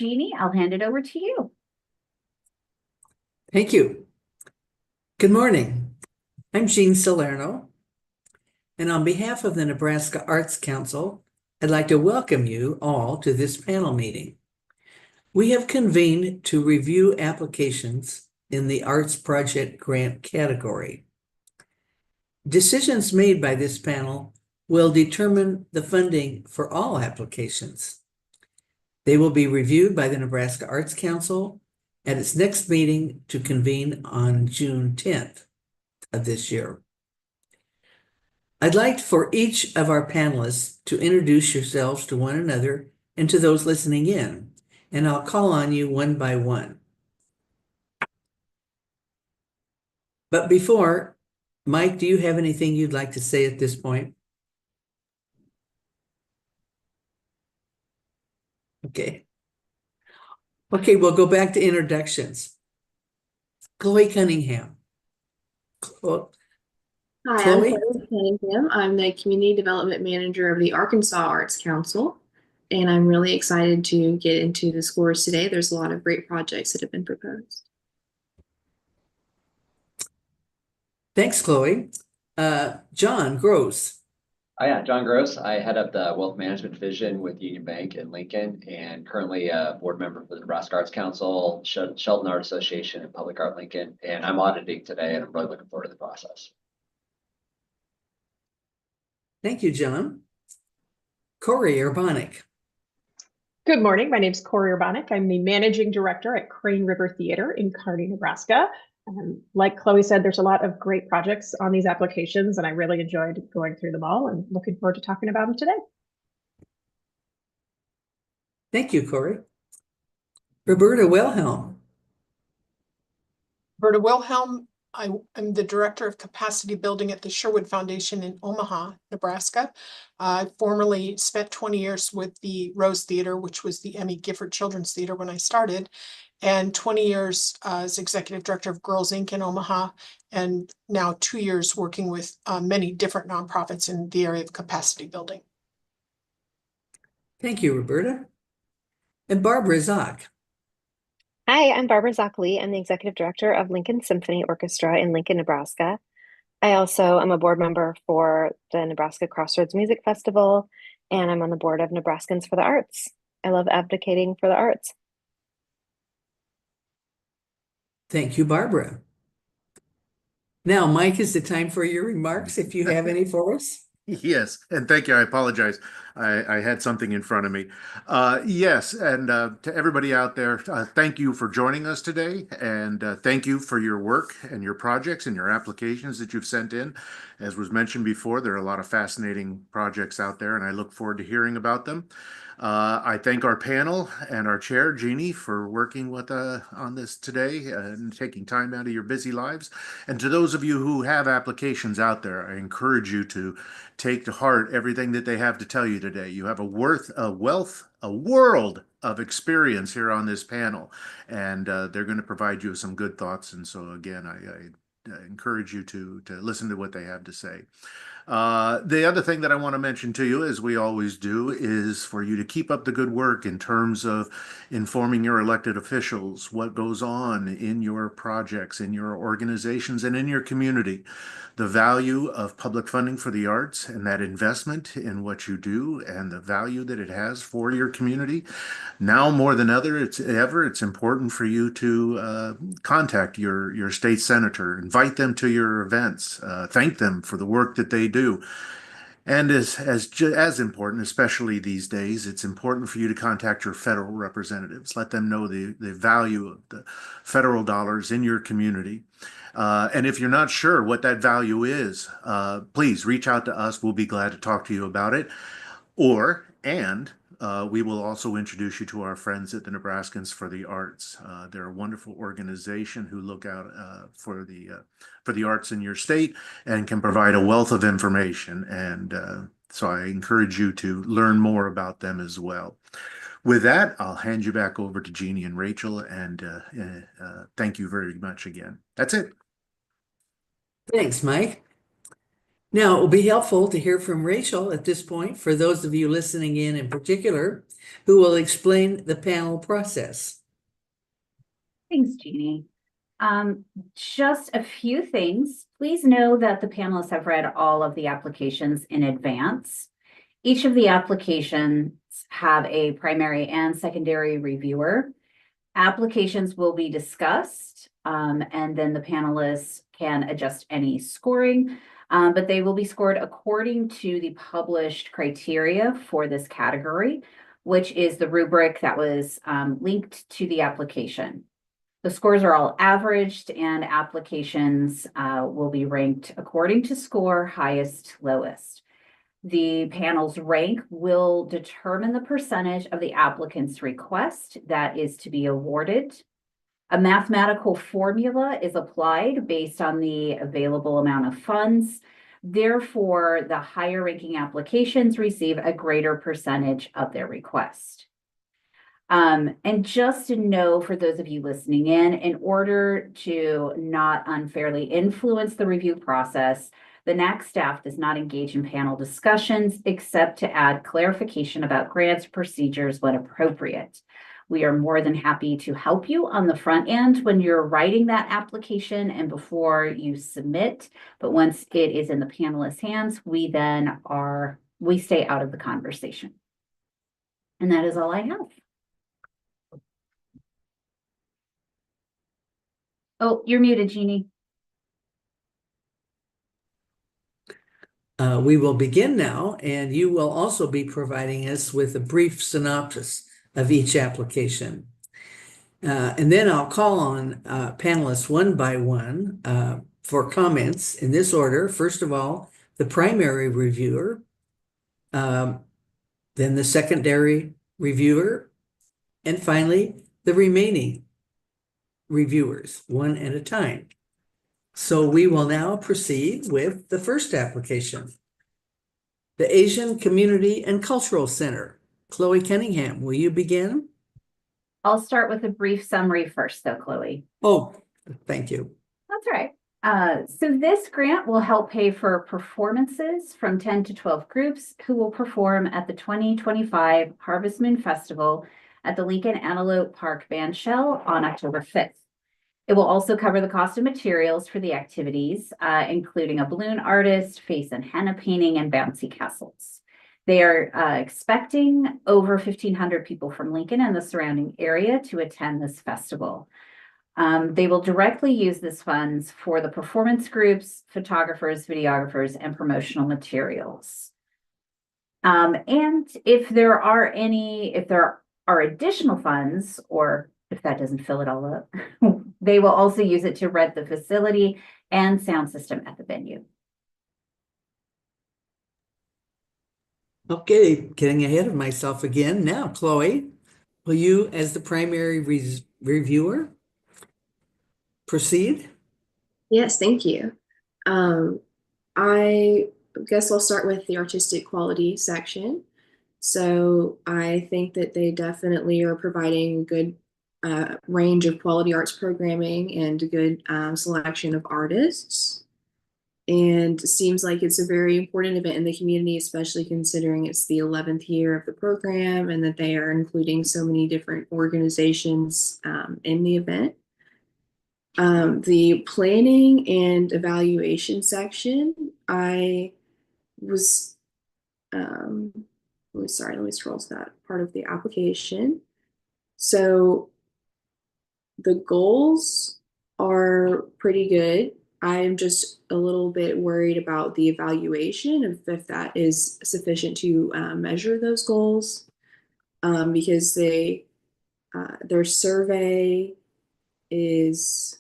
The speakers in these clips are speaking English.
Jeannie, I'll hand it over to you. Thank you. Good morning. I'm Jean Salerno, and on behalf of the Nebraska Arts Council, I'd like to welcome you all to this panel meeting. We have convened to review applications in the Arts Project Grant category. Decisions made by this panel will determine the funding for all applications. They will be reviewed by the Nebraska Arts Council at its next meeting to convene on June 10th of this year. I'd like for each of our panelists to introduce yourselves to one another and to those listening in, and I'll call on you one by one. But before, Mike, do you have anything you'd like to say at this point? Okay. Okay, we'll go back to introductions. Chloe Cunningham. Hi, I'm Chloe? Chloe Cunningham. I'm the Community Development Manager of the Arkansas Arts Council, and I'm really excited to get into the scores today. There's a lot of great projects that have been proposed. Thanks, Chloe. John Gross. Yeah, John Gross. I head up the Wealth Management Division with Union Bank in Lincoln and currently a board member for the Nebraska Arts Council, Shelton Art Association, and Public Art Lincoln. And I'm auditing today, and I'm really looking forward to the process. Thank you, John. Corey Urbanic. Good morning. My name is Corey Urbanic. I'm the Managing Director at Crane River Theater in Kearney, Nebraska. Like Chloe said, there's a lot of great projects on these applications, and I really enjoyed going through them all and looking forward to talking about them today. Thank you, Corey. Roberta Wilhelm. Roberta Wilhelm. I am the Director of Capacity Building at the Sherwood Foundation in Omaha, Nebraska. I formerly spent 20 years with the Rose Theater, which was the Emmy Gifford Children's Theater when I started, and 20 years as Executive Director of Girls Inc. in Omaha, and now 2 years working with many different nonprofits in the area of capacity building. Thank you, Roberta. And Barbara Zock. Hi, I'm Barbara Zock-Lee. I'm the Executive Director of Lincoln Symphony Orchestra in Lincoln, Nebraska. I also am a board member for the Nebraska Crossroads Music Festival, and I'm on the board of Nebraskans for the Arts. I love advocating for the arts. Thank you, Barbara. Now, Mike, is the time for your remarks, if you have any for us? Yes, and thank you. I apologize. I had something in front of me. Yes, and to everybody out there, thank you for joining us today, and thank you for your work and your projects and your applications that you've sent in. As was mentioned before, there are a lot of fascinating projects out there, and I look forward to hearing about them. I thank our panel and our chair, Jeannie, for working with on this today and taking time out of your busy lives. And to those of you who have applications out there, I encourage you to take to heart everything that they have to tell you today. You have a world of experience here on this panel, and they're going to provide you with some good thoughts. And so again, I encourage you to listen to what they have to say. The other thing that I want to mention to you, as we always do, is for you to keep up the good work in terms of informing your elected officials what goes on in your projects, in your organizations, and in your community. The value of public funding for the arts and that investment in what you do and the value that it has for your community. Now more than ever, it's important for you to contact your state senator, invite them to your events, thank them for the work that they do. And as important, especially these days, it's important for you to contact your federal representatives. Let them know the value of the federal dollars in your community. And if you're not sure what that value is, please reach out to us. We'll be glad to talk to you about it. We will also introduce you to our friends at the Nebraskans for the Arts. They're a wonderful organization who look out for the arts in your state and can provide a wealth of information. And so I encourage you to learn more about them as well. With that, I'll hand you back over to Jeannie and Rachel, and thank you very much again. That's it. Thanks, Mike. Now, it will be helpful to hear from Rachel at this point, for those of you listening in particular, who will explain the panel process. Thanks, Jeannie. Just a few things. Please know that the panelists have read all of the applications in advance. Each of the applications have a primary and secondary reviewer. Applications will be discussed, and then the panelists can adjust any scoring, but they will be scored according to the published criteria for this category, which is the rubric that was linked to the application. The scores are all averaged, and applications will be ranked according to score, highest, lowest. The panel's rank will determine the percentage of the applicant's request that is to be awarded. A mathematical formula is applied based on the available amount of funds. Therefore, the higher ranking applications receive a greater percentage of their request. And just to know, for those of you listening in order to not unfairly influence the review process, the NAC staff does not engage in panel discussions except to add clarification about grants procedures when appropriate. We are more than happy to help you on the front end when you're writing that application and before you submit. But once it is in the panelists' hands, we stay out of the conversation. And that is all I have. Oh, you're muted, Jeannie. We will begin now, and you will also be providing us with a brief synopsis of each application. And then I'll call on panelists one by one for comments in this order. First of all, the primary reviewer, then the secondary reviewer, and finally, the remaining reviewers, one at a time. So we will now proceed with the first application. The Asian Community and Cultural Center. Chloe Cunningham, will you begin? I'll start with a brief summary first, though, Chloe. Oh, thank you. That's all right. So this grant will help pay for performances from 10 to 12 groups who will perform at the 2025 Harvest Moon Festival at the Lincoln Antelope Park Bandshell on October 5th. It will also cover the cost of materials for the activities, including a balloon artist, face and henna painting, and bouncy castles. They are expecting over 1,500 people from Lincoln and the surrounding area to attend this festival. They will directly use this funds for the performance groups, photographers, videographers, and promotional materials. And if there are additional funds, or if that doesn't fill it all up, they will also use it to rent the facility and sound system at the venue. Okay, getting ahead of myself again. Now, Chloe, will you, as the primary reviewer, proceed? Yes, thank you. I guess I'll start with the artistic quality section. So I think that they definitely are providing a good range of quality arts programming and a good selection of artists. And it seems like it's a very important event in the community, especially considering it's the 11th year of the program and that they are including so many different organizations in the event. The planning and evaluation section, I was, let me scroll to that part of the application. So the goals are pretty good. I'm just a little bit worried about the evaluation of if that is sufficient to measure those goals, because their survey is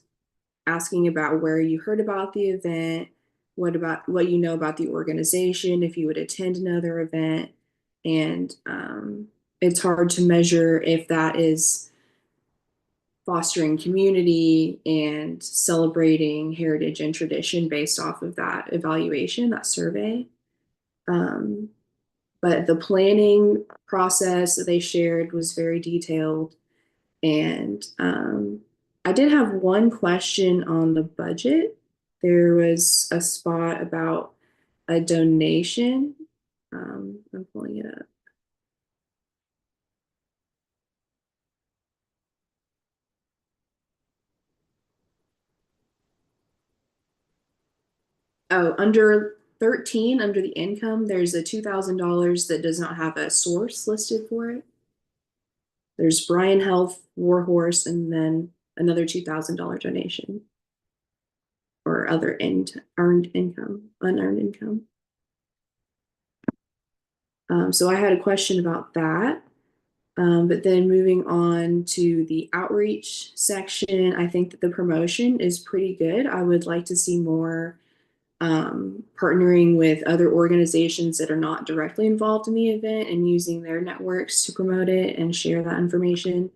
asking about where you heard about the event, what you know about the organization, if you would attend another event, and it's hard to measure if that is fostering community and celebrating heritage and tradition based off of that evaluation, that survey. But the planning process that they shared was very detailed. And I did have one question on the budget. There was a spot about a donation. I'm pulling it up. Oh, under 13, under the income, there's a $2,000 that does not have a source listed for it. There's Brian Health, Warhorse, and then another $2,000 donation or other unearned income. So I had a question about that. But then moving on to the outreach section, I think that the promotion is pretty good. I would like to see more partnering with other organizations that are not directly involved in the event and using their networks to promote it and share that information.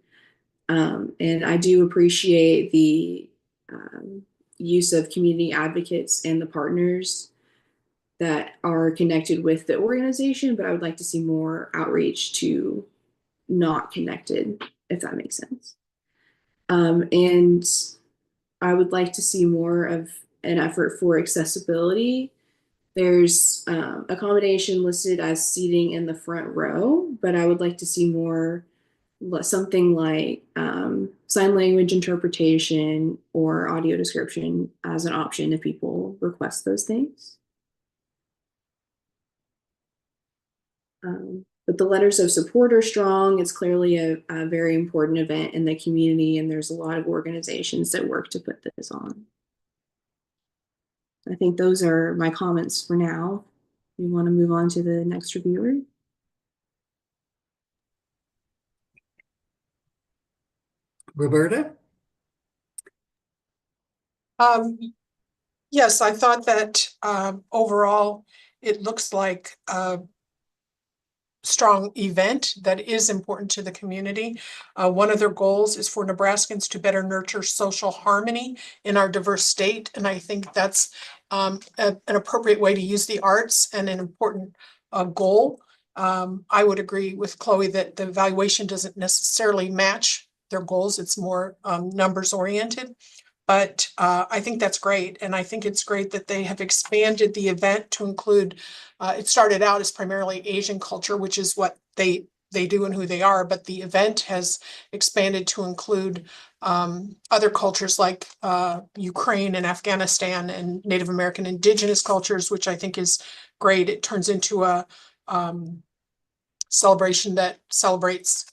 And I do appreciate the use of community advocates and the partners that are connected with the organization, but I would like to see more outreach to not connected, if that makes sense. And I would like to see more of an effort for accessibility. There's accommodation listed as seating in the front row, but I would like to see more, something like sign language interpretation or audio description as an option if people request those things. But the letters of support are strong. It's clearly a very important event in the community, and there's a lot of organizations that work to put this on. I think those are my comments for now. We want to move on to the next reviewer. Roberta? Yes, I thought that overall, it looks like a strong event that is important to the community. One of their goals is for Nebraskans to better nurture social harmony in our diverse state. And I think that's an appropriate way to use the arts and an important goal. I would agree with Chloe that the evaluation doesn't necessarily match their goals. It's more numbers oriented. But I think that's great. And I think it's great that they have expanded the event to include, it started out as primarily Asian culture, which is what they do and who they are. But the event has expanded to include other cultures like Ukraine and Afghanistan and Native American indigenous cultures, which I think is great. It turns into a celebration that celebrates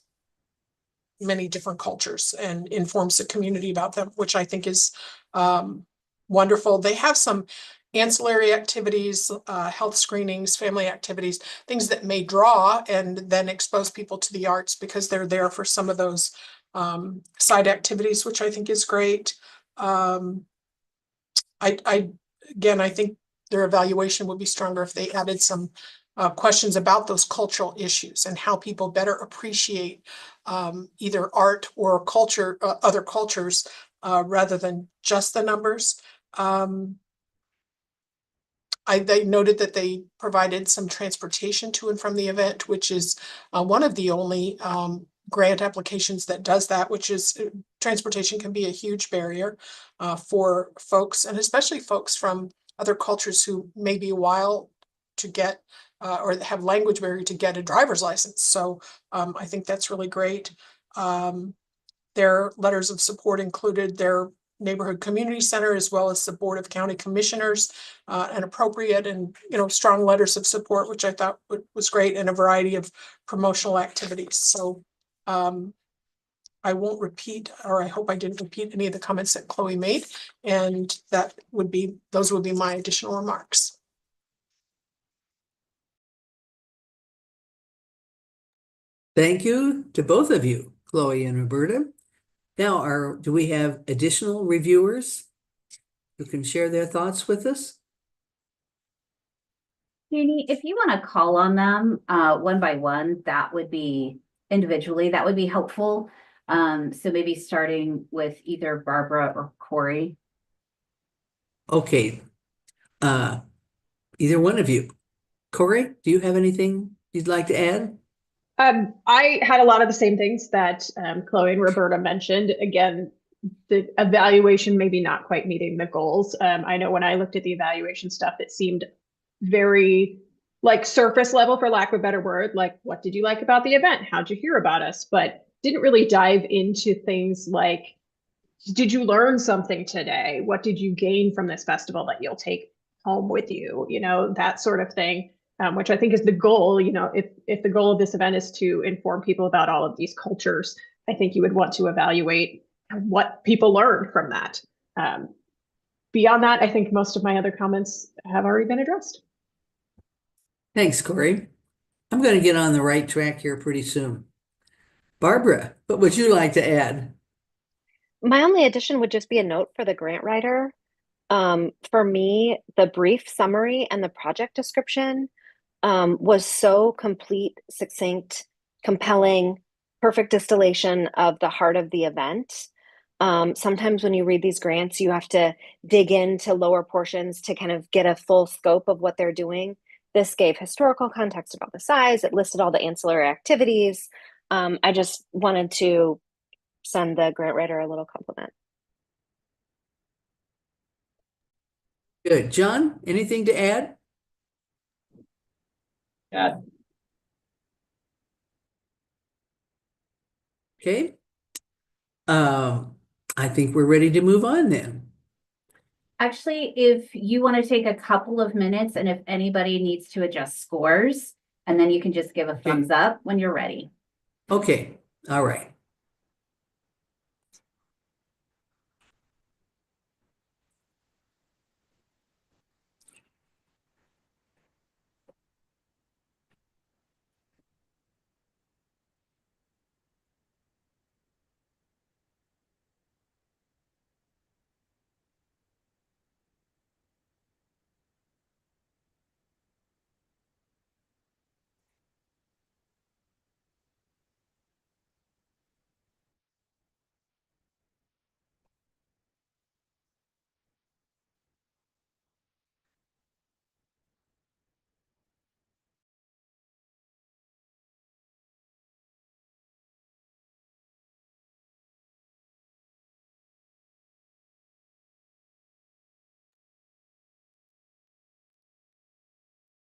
many different cultures and informs the community about them, which I think is wonderful. They have some ancillary activities, health screenings, family activities, things that may draw and then expose people to the arts because they're there for some of those side activities, which I think is great. Again, I think their evaluation would be stronger if they added some questions about those cultural issues and how people better appreciate either art or culture, other cultures, rather than just the numbers. They noted that they provided some transportation to and from the event, which is one of the only grant applications that does that, which is transportation can be a huge barrier for folks, and especially folks from other cultures who may be a while to get or have language barrier to get a driver's license. So I think that's really great. Their letters of support included their neighborhood community center as well as the Board of County Commissioners, and appropriate and strong letters of support, which I thought was great, and a variety of promotional activities. So I won't repeat, or I hope I didn't repeat any of the comments that Chloe made, and those would be my additional remarks. Thank you to both of you, Chloe and Roberta. Now, do we have additional reviewers who can share their thoughts with us? Jeannie, if you want to call on them one by one, that would be individually, that would be helpful. So maybe starting with either Barbara or Corey. Okay. Either one of you. Corey, do you have anything you'd like to add? I had a lot of the same things that Chloe and Roberta mentioned. Again, the evaluation maybe not quite meeting the goals. I know when I looked at the evaluation stuff, it seemed very like surface level, for lack of a better word, like what did you like about the event? How'd you hear about us? But didn't really dive into things like, did you learn something today? What did you gain from this festival that you'll take home with you? You know, that sort of thing, which I think is the goal. You know, if the goal of this event is to inform people about all of these cultures, I think you would want to evaluate what people learned from that. Beyond that, I think most of my other comments have already been addressed. Thanks, Corey. I'm going to get on the right track here pretty soon. Barbara, what would you like to add? My only addition would just be a note for the grant writer. For me, the brief summary and the project description was so complete, succinct, compelling, perfect distillation of the heart of the event. Sometimes when you read these grants, you have to dig into lower portions to kind of get a full scope of what they're doing. This gave historical context about the size. It listed all the ancillary activities. I just wanted to send the grant writer a little compliment. Good. John, anything to add? Yeah, Okay. I think we're ready to move on then. Actually, if you want to take a couple of minutes and if anybody needs to adjust scores, and then you can just give a thumbs up when you're ready. Okay. All right.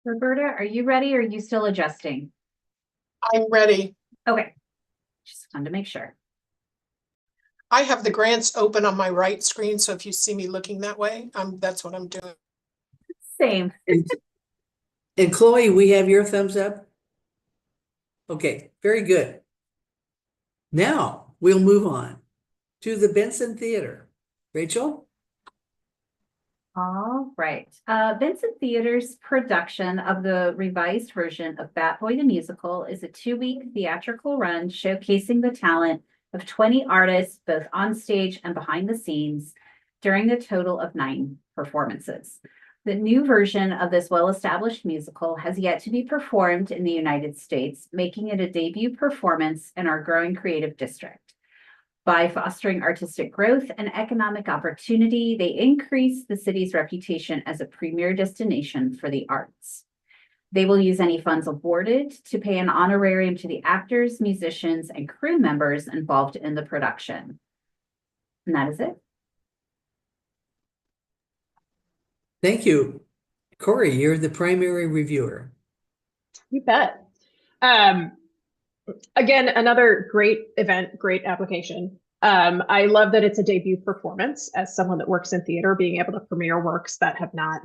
Roberta, are you ready or are you still adjusting? I'm ready. Okay, just wanted to make sure. I have the grants open on my right screen, so if you see me looking that way, that's what I'm doing. Same. And Chloe, we have your thumbs up? Okay, very good. Now we'll move on to the Benson Theater. Rachel? All right. Vincent Theater's production of the revised version of Bat Boy the Musical is a 2-week theatrical run showcasing the talent of 20 artists, both on stage and behind the scenes, during a total of 9 performances. The new version of this well-established musical has yet to be performed in the United States, making it a debut performance in our growing creative district. By fostering artistic growth and economic opportunity, they increase the city's reputation as a premier destination for the arts. They will use any funds awarded to pay an honorarium to the actors, musicians, and crew members involved in the production. And that is it. Thank you. Corey, you're the primary reviewer. You bet. Again, another great event, great application. I love that it's a debut performance. As someone that works in theater, being able to premiere works that have not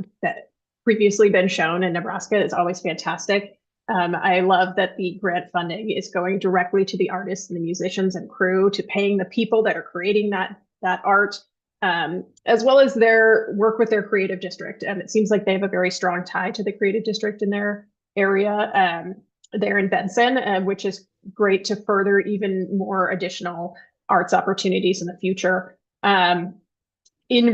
previously been shown in Nebraska is always fantastic. I love that the grant funding is going directly to the artists and the musicians and crew, to paying the people that are creating that art, as well as their work with their creative district. And it seems like they have a very strong tie to the creative district in their area. There in Benson, which is great to further even more additional arts opportunities in the future. In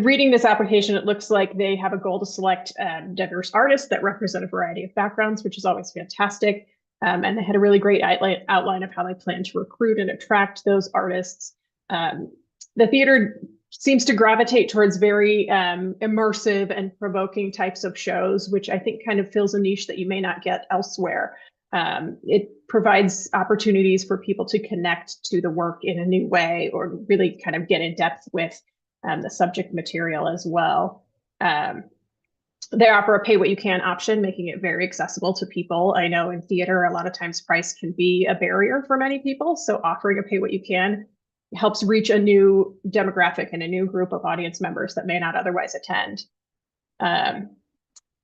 reading this application, it looks like they have a goal to select diverse artists that represent a variety of backgrounds, which is always fantastic. And they had a really great outline of how they plan to recruit and attract those artists. The theater seems to gravitate towards very immersive and provoking types of shows, which I think kind of fills a niche that you may not get elsewhere. It provides opportunities for people to connect to the work in a new way, or really kind of get in depth with the subject material as well. They offer a pay what you can option, making it very accessible to people. I know in theater, a lot of times price can be a barrier for many people. So offering a pay what you can helps reach a new demographic and a new group of audience members that may not otherwise attend.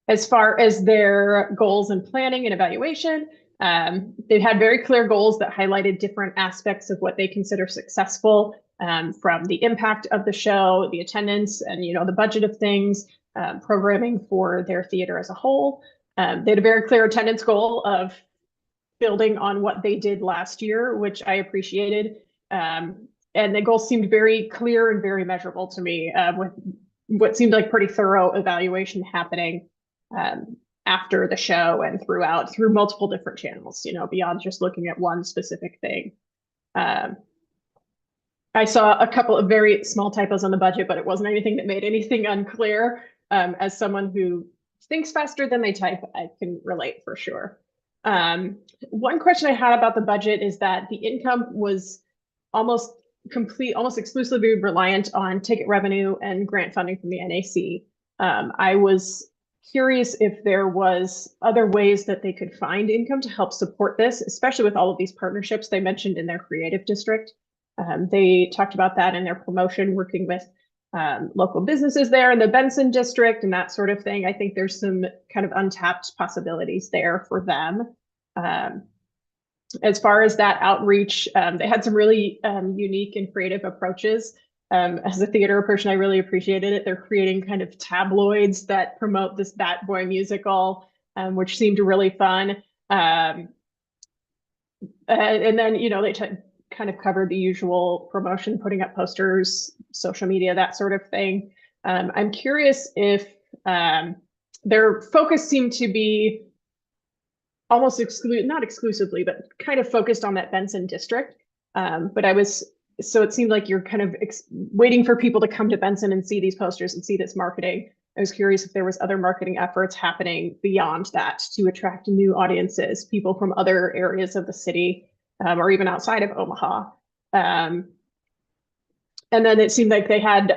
As far as their goals and planning and evaluation, they've had very clear goals that highlighted different aspects of what they consider successful, from the impact of the show, the attendance, and the budget of things, programming for their theater as a whole. They had a very clear attendance goal of building on what they did last year, which I appreciated. And the goals seemed very clear and very measurable to me, with what seemed like pretty thorough evaluation happening after the show and through multiple different channels, beyond just looking at one specific thing. I saw a couple of very small typos on the budget, but it wasn't anything that made anything unclear. As someone who thinks faster than they type, I can relate for sure. One question I had about the budget is that the income was almost exclusively reliant on ticket revenue and grant funding from the NAC. I was curious if there was other ways that they could find income to help support this, especially with all of these partnerships they mentioned in their creative district. They talked about that in their promotion, working with local businesses there in the Benson district and that sort of thing. I think there's some kind of untapped possibilities there for them. As far as that outreach, they had some really unique and creative approaches. As a theater person, I really appreciated it. They're creating kind of tabloids that promote this Bat Boy musical, which seemed really fun. And then, they kind of covered the usual promotion, putting up posters, social media, that sort of thing. I'm curious if their focus seemed to be almost not exclusively, but kind of focused on that Benson district. So it seemed like you're kind of waiting for people to come to Benson and see these posters and see this marketing. I was curious if there was other marketing efforts happening beyond that to attract new audiences, people from other areas of the city, or even outside of Omaha. And then it seemed like they had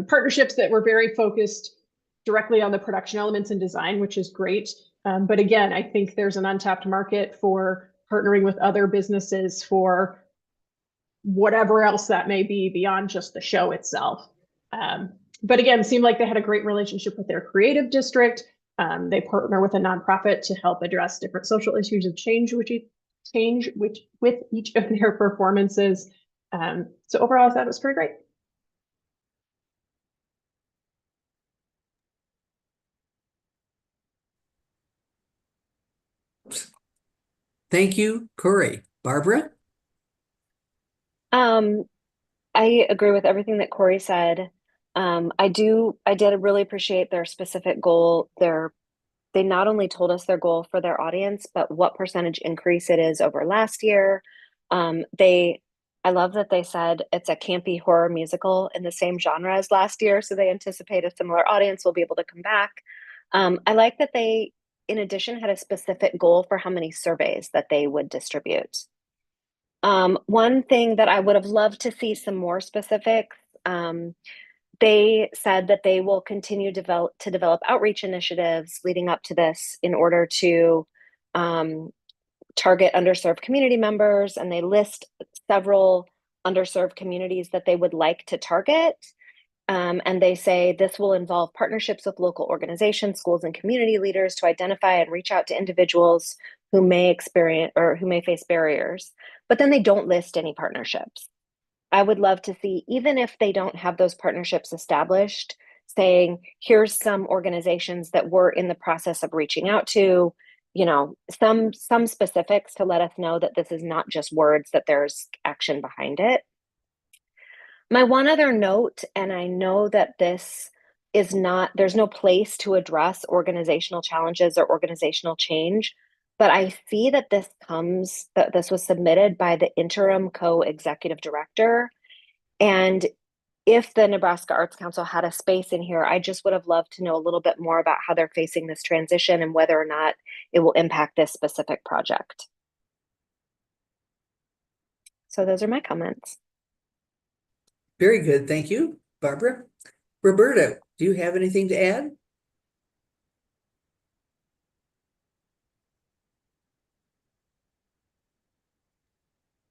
partnerships that were very focused directly on the production elements and design, which is great. But again, I think there's an untapped market for partnering with other businesses for whatever else that may be beyond just the show itself. But again, it seemed like they had a great relationship with their creative district. They partner with a nonprofit to help address different social issues of change, with each of their performances. So overall, I thought it was pretty great. Thank you, Corey. Barbara? I agree with everything that Corey said. I did really appreciate their specific goal. They not only told us their goal for their audience, but what percentage increase it is over last year. I love that they said it's a campy horror musical in the same genre as last year, so they anticipate a similar audience will be able to come back. I like that they, in addition, had a specific goal for how many surveys that they would distribute. One thing that I would have loved to see some more specifics, they said that they will continue to develop outreach initiatives leading up to this in order to target underserved community members, and they list several underserved communities that they would like to target. And they say this will involve partnerships with local organizations, schools, and community leaders to identify and reach out to individuals who may experience or who may face barriers. But then they don't list any partnerships. I would love to see, even if they don't have those partnerships established, saying, here's some organizations that we're in the process of reaching out to, some specifics to let us know that this is not just words, that there's action behind it. My one other note, and I know that this is not, there's no place to address organizational challenges or organizational change, but I see that this was submitted by the interim co-executive director. And if the Nebraska Arts Council had a space in here, I just would have loved to know a little bit more about how they're facing this transition and whether or not it will impact this specific project. So those are my comments. Very good. Thank you, Barbara. Roberta, do you have anything to add?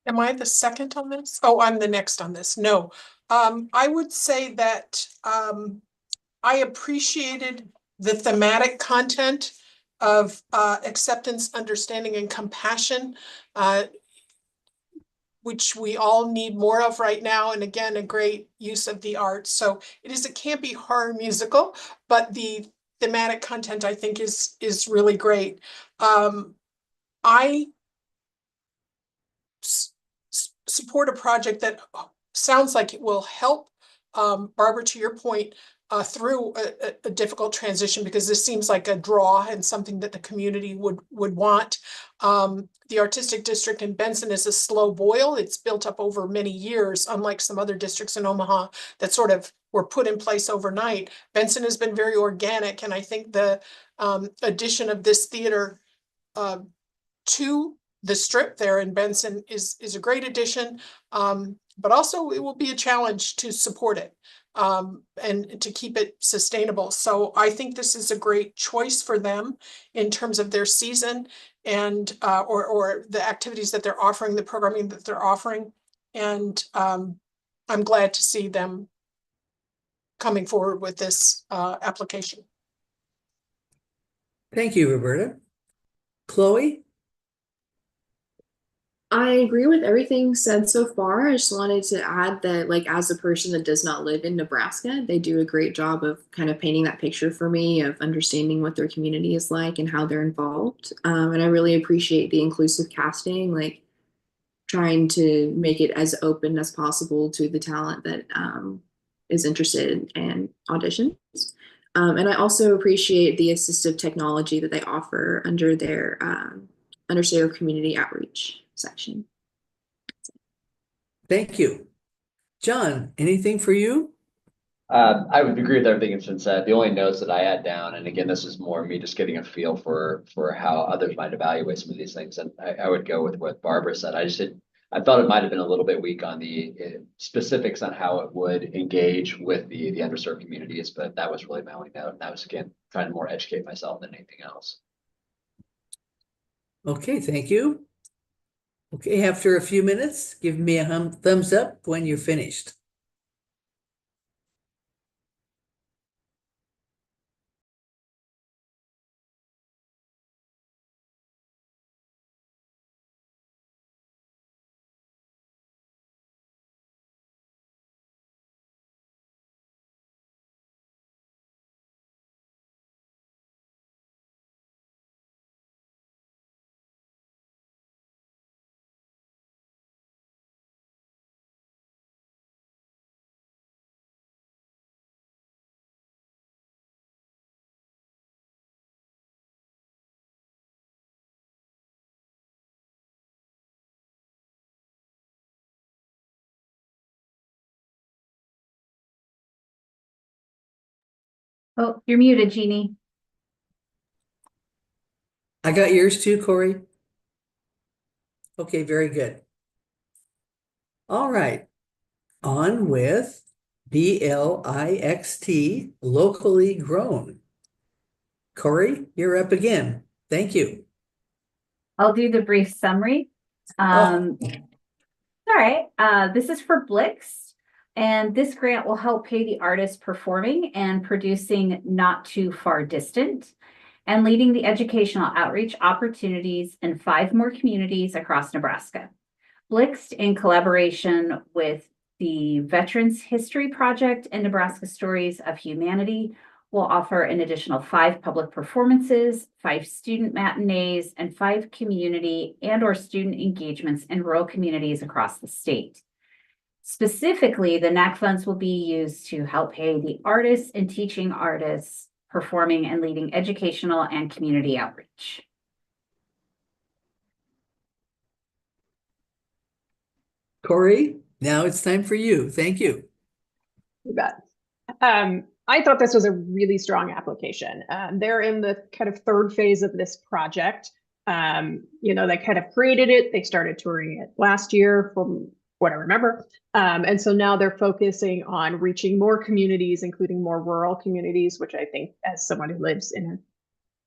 Am I the second on this? Oh, I'm the next on this. No. I would say that I appreciated the thematic content of acceptance, understanding, and compassion, which we all need more of right now. And again, a great use of the arts. So it is a campy horror musical, but the thematic content I think is really great. I support a project that sounds like it will help, Barbara, to your point, through a difficult transition, because this seems like a draw and something that the community would want. The artistic district in Benson is a slow boil. It's built up over many years, unlike some other districts in Omaha that sort of were put in place overnight. Benson has been very organic, and I think the addition of this theater to the strip there in Benson is a great addition, but also it will be a challenge to support it and to keep it sustainable. So I think this is a great choice for them in terms of their season and or the activities that they're offering, the programming that they're offering. And I'm glad to see them coming forward with this application. Thank you, Roberta. Chloe? I agree with everything said so far. I just wanted to add that, like, as a person that does not live in Nebraska, they do a great job of kind of painting that picture for me of understanding what their community is like and how they're involved. And I really appreciate the inclusive casting, like trying to make it as open as possible to the talent that is interested in auditions. And I also appreciate the assistive technology that they offer under their community outreach section. Thank you. John, anything for you? I would agree with everything that's been said. The only notes that I had down, and again, this is more me just getting a feel for how others might evaluate some of these things. And I would go with what Barbara said. I thought it might have been a little bit weak on the specifics on how it would engage with the underserved communities, but that was really my only note. And that was, again, trying to more educate myself than anything else. Okay, thank you. Okay, after a few minutes, give me a thumbs up when you're finished. Oh, you're muted, Jeannie. I got yours too, Corey. Okay, very good. All right, on with BLIXT, locally grown. Corey, you're up again. Thank you. I'll do the brief summary. All right, this is for Blix, and this grant will help pay the artists performing and producing Not Too Far Distant and leading the educational outreach opportunities in 5 more communities across Nebraska. Blix, in collaboration with the Veterans History Project and Nebraska Stories of Humanity, will offer an additional 5 public performances, 5 student matinees, and 5 community and/or student engagements in rural communities across the state. Specifically, the NAC funds will be used to help pay the artists and teaching artists performing and leading educational and community outreach. Corey, now it's time for you. Thank you. You bet. I thought this was a really strong application. They're in the kind of 3rd phase of this project. They kind of created it. They started touring it last year from what I remember. And so now they're focusing on reaching more communities, including more rural communities, which I think, as someone who lives in a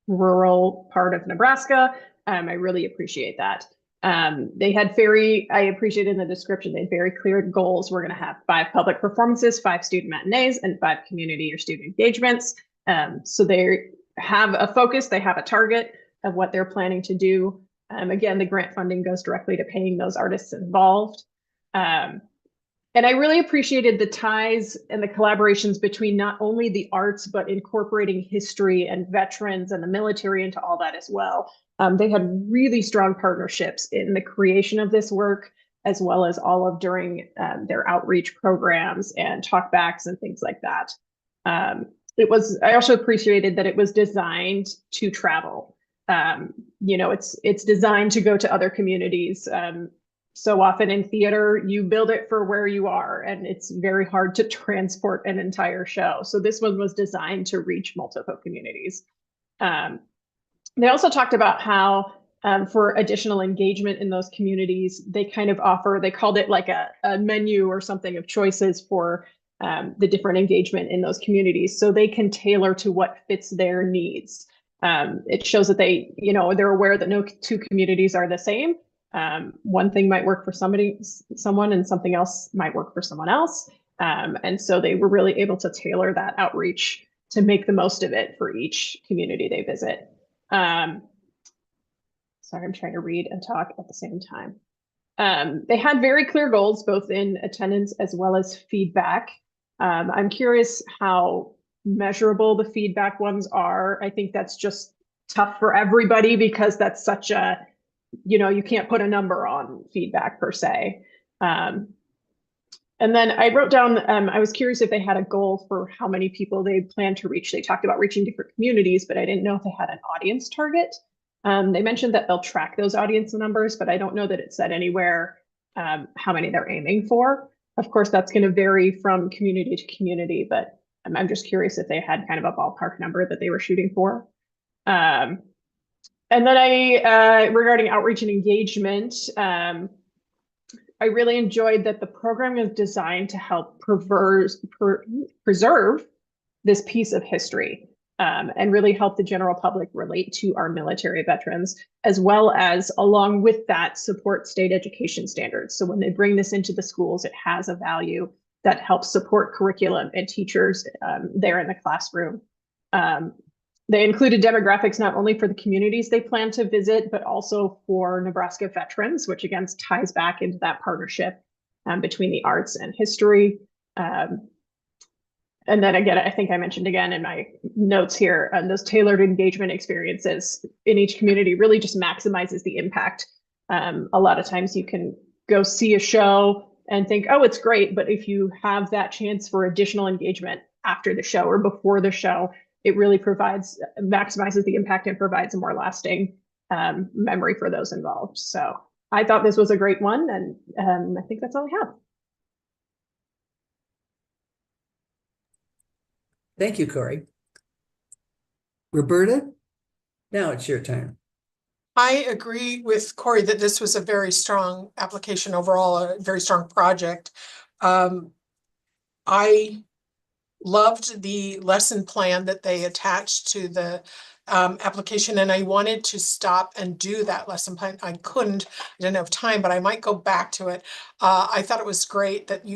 rural part of Nebraska, I really appreciate that. I appreciated in the description, they had very clear goals. We're going to have 5 public performances, 5 student matinees, and 5 community or student engagements. So they have a focus, they have a target of what they're planning to do. Again, the grant funding goes directly to paying those artists involved. And I really appreciated the ties and the collaborations between not only the arts, but incorporating history and veterans and the military into all that as well. They had really strong partnerships in the creation of this work, as well as all of during their outreach programs and talkbacks and things like that. I also appreciated that it was designed to travel. It's designed to go to other communities. So often in theater, you build it for where you are, and it's very hard to transport an entire show. So this one was designed to reach multiple communities. They also talked about how for additional engagement in those communities, they kind of offer, they called it like a menu or something of choices for the different engagement in those communities, so they can tailor to what fits their needs. It shows that they're aware that no 2 communities are the same. One thing might work for someone, and something else might work for someone else. And so they were really able to tailor that outreach to make the most of it for each community they visit. Sorry, I'm trying to read and talk at the same time. They had very clear goals, both in attendance as well as feedback. I'm curious how measurable the feedback ones are. I think that's just tough for everybody because that's such a, you can't put a number on feedback per se. And then I wrote down, I was curious if they had a goal for how many people they plan to reach. They talked about reaching different communities, but I didn't know if they had an audience target. They mentioned that they'll track those audience numbers, but I don't know that it said anywhere how many they're aiming for. Of course, that's going to vary from community to community, but I'm just curious if they had kind of a ballpark number that they were shooting for. And then regarding outreach and engagement, I really enjoyed that the program is designed to help preserve this piece of history and really help the general public relate to our military veterans, as well as along with that support state education standards. So when they bring this into the schools, it has a value that helps support curriculum and teachers there in the classroom. They included demographics not only for the communities they plan to visit, but also for Nebraska veterans, which again ties back into that partnership between the arts and history. And then again, I think I mentioned again in my notes here, those tailored engagement experiences in each community really just maximizes the impact. A lot of times you can go see a show and think, oh, it's great. But if you have that chance for additional engagement after the show or before the show, it really maximizes the impact and provides a more lasting memory for those involved. So I thought this was a great one, and I think that's all I have. Thank you, Corey. Roberta, now it's your turn. I agree with Corey that this was a very strong application overall, a very strong project. I loved the lesson plan that they attached to the application, and I wanted to stop and do that lesson plan. I couldn't, I didn't have time, but I might go back to it. I thought it was great that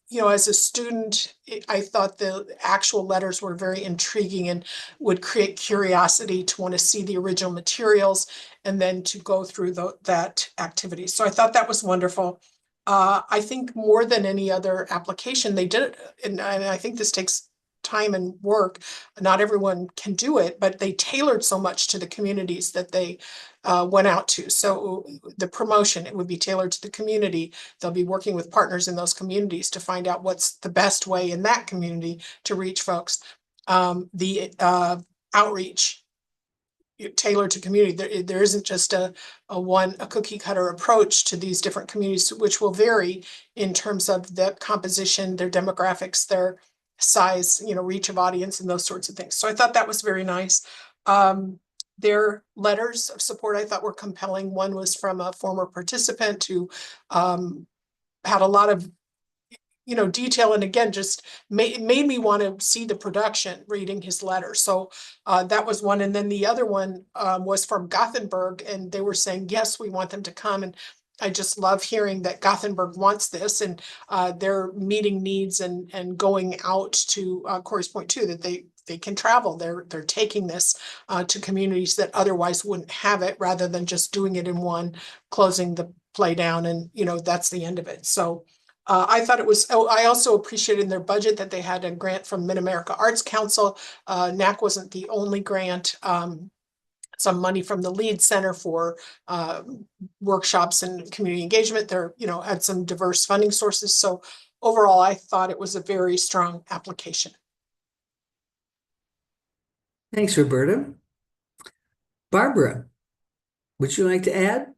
you know, as a student, I thought the actual letters were very intriguing and would create curiosity to want to see the original materials and then to go through that activity. So I thought that was wonderful. I think more than any other application, they did it, and I think this takes time and work. Not everyone can do it, but they tailored so much to the communities that they went out to. So the promotion, it would be tailored to the community. They'll be working with partners in those communities to find out what's the best way in that community to reach folks. The outreach tailored to community. There isn't just a cookie cutter approach to these different communities, which will vary in terms of the composition, their demographics, their size, reach of audience, and those sorts of things. So I thought that was very nice. Their letters of support I thought were compelling. One was from a former participant who had a lot of detail. And again, just made me want to see the production reading his letter. So that was one. And then the other one was from Gothenburg, and they were saying, yes, we want them to come. And I just love hearing that Gothenburg wants this, and they're meeting needs and going out to Corey's point too, that they can travel. They're taking this to communities that otherwise wouldn't have it, rather than just doing it in one, closing the play down, and that's the end of it. So I thought it was, I also appreciated in their budget that they had a grant from Mid-America Arts Council. NAC wasn't the only grant. Some money from the Lead Center for workshops and community engagement. They're, had some diverse funding sources. So overall, I thought it was a very strong application. Thanks, Roberta. Barbara, would you like to add?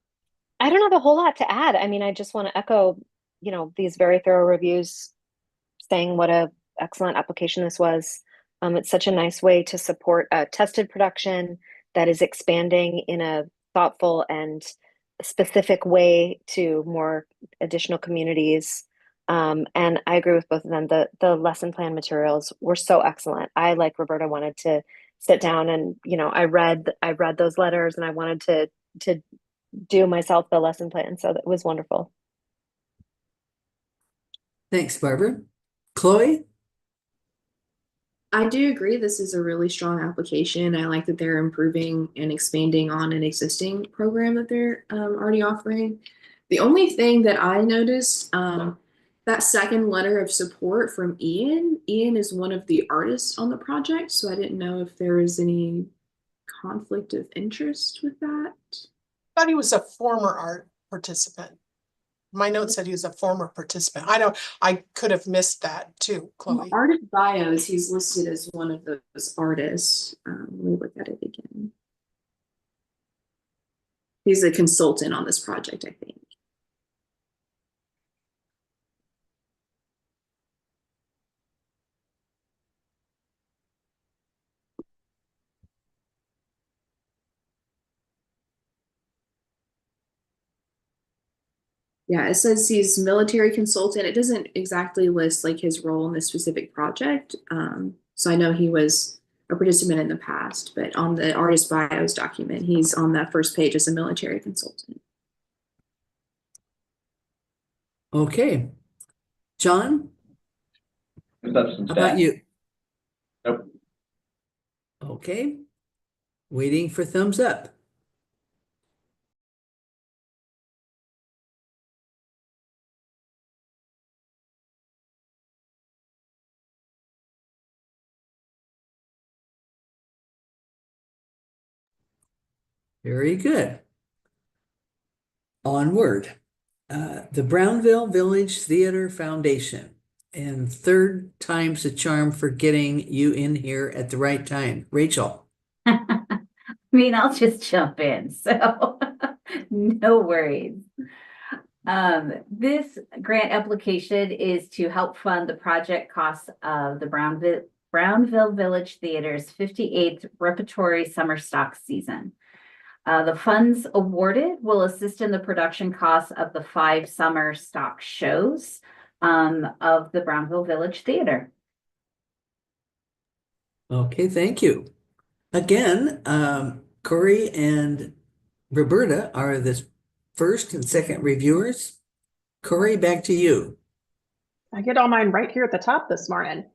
I don't have a whole lot to add. I mean, I just want to echo, these very thorough reviews saying what a excellent application this was. It's such a nice way to support a tested production that is expanding in a thoughtful and specific way to more additional communities. And I agree with both of them. The lesson plan materials were so excellent. I, like Roberta, wanted to sit down and, I read those letters, and I wanted to do myself the lesson plan. So that was wonderful. Thanks, Barbara. Chloe? I do agree this is a really strong application. I like that they're improving and expanding on an existing program that they're already offering. The only thing that I noticed, that second letter of support from Ian is one of the artists on the project, so I didn't know if there was any conflict of interest with that. I thought he was a former art participant. My note said he was a former participant. I could have missed that too, Chloe. Artist bios, he's listed as one of those artists. Let me look at it again. He's a consultant on this project, I think. Yeah, it says he's military consultant. It doesn't exactly list like his role in this specific project. So I know he was a participant in the past, but on the artist bios document, he's on that first page as a military consultant. Okay. John? How about you? Nope. Okay. Waiting for thumbs up. Very good. Onward. The Brownville Village Theater Foundation. And third time's a charm for getting you in here at the right time. Rachel. I mean, I'll just jump in, so no worries. This grant application is to help fund the project costs of the Brownville Village Theater's 58th repertory summer stock season. The funds awarded will assist in the production costs of the 5 summer stock shows of the Brownville Village Theater. Okay, thank you. Again, Corey and Roberta are the first and second reviewers. Corey, back to you. I get all mine right here at the top this morning.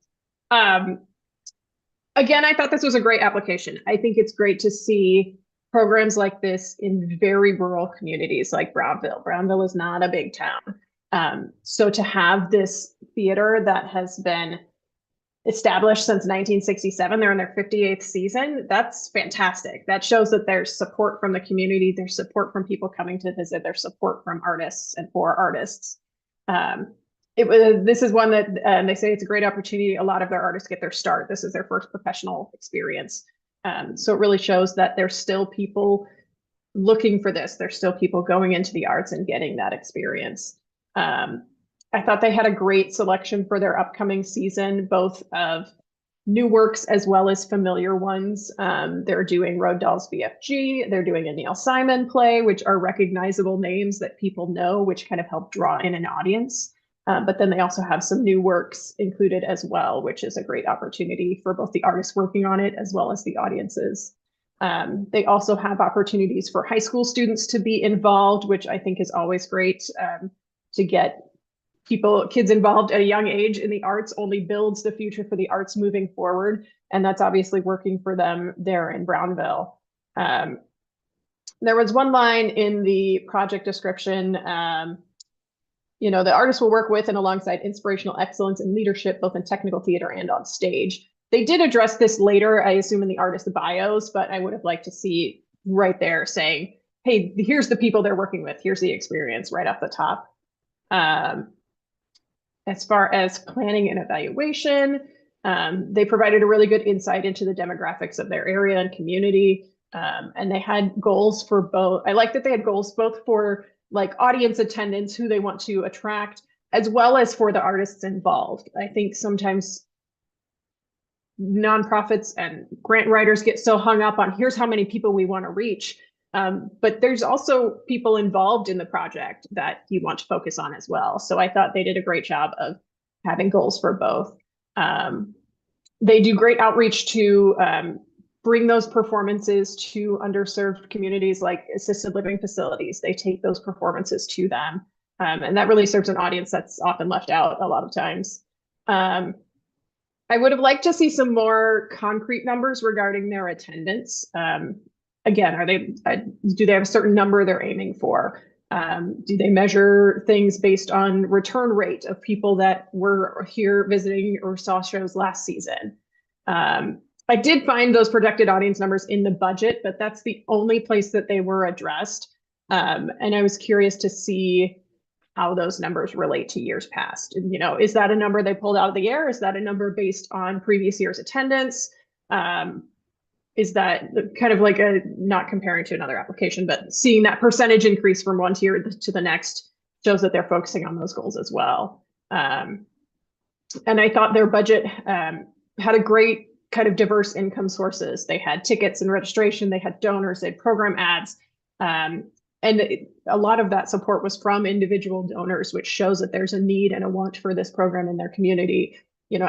Again, I thought this was a great application. I think it's great to see programs like this in very rural communities like Brownville. Brownville is not a big town. So to have this theater that has been established since 1967, they're in their 58th season, that's fantastic. That shows that there's support from the community, there's support from people coming to visit, there's support from artists and for artists. This is one that they say it's a great opportunity. A lot of their artists get their start. This is their first professional experience. So it really shows that there's still people looking for this. There's still people going into the arts and getting that experience. I thought they had a great selection for their upcoming season, both of new works as well as familiar ones. They're doing Road Dolls BFG. They're doing a Neil Simon play, which are recognizable names that people know, which kind of help draw in an audience. But then they also have some new works included as well, which is a great opportunity for both the artists working on it as well as the audiences. They also have opportunities for high school students to be involved, which I think is always great, to get kids involved at a young age in the arts only builds the future for the arts moving forward. And that's obviously working for them there in Brownville. There was one line in the project description, the artist will work with and alongside inspirational excellence and leadership, both in technical theater and on stage. They did address this later, I assume, in the artist bios, but I would have liked to see right there saying, hey, here's the people they're working with. Here's the experience right off the top. As far as planning and evaluation, they provided a really good insight into the demographics of their area and community. And they had goals for both. I like that they had goals both for like audience attendance, who they want to attract, as well as for the artists involved. I think sometimes nonprofits and grant writers get so hung up on here's how many people we want to reach. But there's also people involved in the project that you want to focus on as well. So I thought they did a great job of having goals for both. They do great outreach to bring those performances to underserved communities like assisted living facilities. They take those performances to them. And that really serves an audience that's often left out a lot of times. I would have liked to see some more concrete numbers regarding their attendance. Again, do they have a certain number they're aiming for? Do they measure things based on return rate of people that were here visiting or saw shows last season? I did find those projected audience numbers in the budget, but that's the only place that they were addressed. And I was curious to see how those numbers relate to years past. And, is that a number they pulled out of the air? Is that a number based on previous year's attendance? Is that kind of like not comparing to another application, but seeing that percentage increase from one tier to the next shows that they're focusing on those goals as well. And I thought their budget had a great kind of diverse income sources. They had tickets and registration, they had donors, they had program ads. And a lot of that support was from individual donors, which shows that there's a need and a want for this program in their community,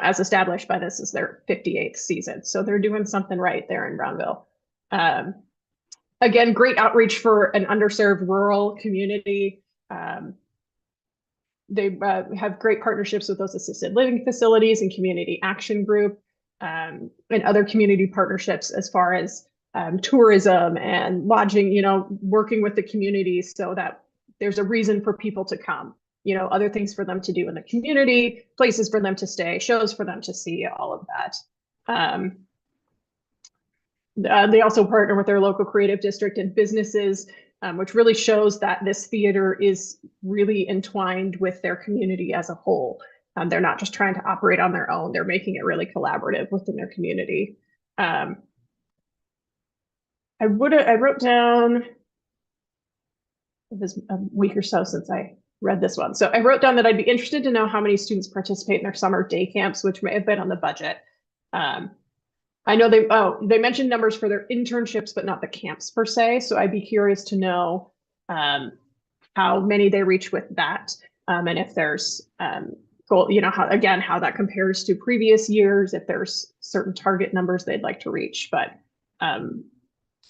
as established by this is their 58th season. So they're doing something right there in Brownville. Again, great outreach for an underserved rural community. They have great partnerships with those assisted living facilities and community action group and other community partnerships as far as tourism and lodging, working with the community so that there's a reason for people to come, other things for them to do in the community, places for them to stay, shows for them to see, all of that. They also partner with their local creative district and businesses, which really shows that this theater is really entwined with their community as a whole. They're not just trying to operate on their own, they're making it really collaborative within their community. I wrote down, it was a week or so since I read this one. So I wrote down that I'd be interested to know how many students participate in their summer day camps, which may have been on the budget. I know they mentioned numbers for their internships, but not the camps per se. So I'd be curious to know how many they reach with that. And if there's goal, how that compares to previous years, if there's certain target numbers they'd like to reach. But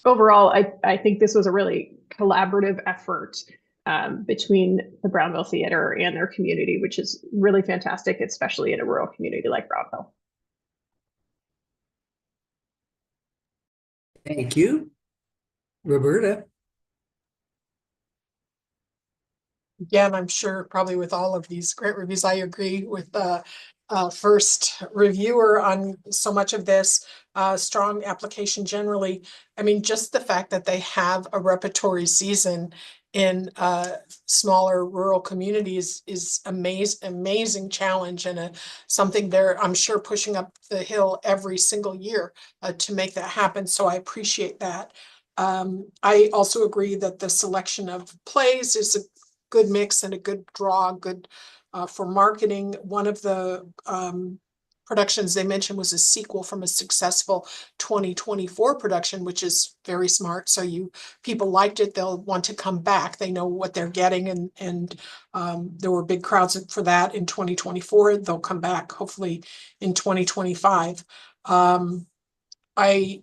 overall, I think this was a really collaborative effort between the Brownville Theater and their community, which is really fantastic, especially in a rural community like Brownville. Thank you. Roberta? Again, I'm sure probably with all of these grant reviews, I agree with the first reviewer on so much of this. Strong application generally. I mean, just the fact that they have a repertory season in smaller rural communities is amazing challenge, and something they're, I'm sure, pushing up the hill every single year to make that happen. So I appreciate that. I also agree that the selection of plays is a good mix and a good draw, good for marketing. One of the productions they mentioned was a sequel from a successful 2024 production, which is very smart. So people liked it, they'll want to come back. They know what they're getting, and there were big crowds for that in 2024. They'll come back hopefully in 2025. I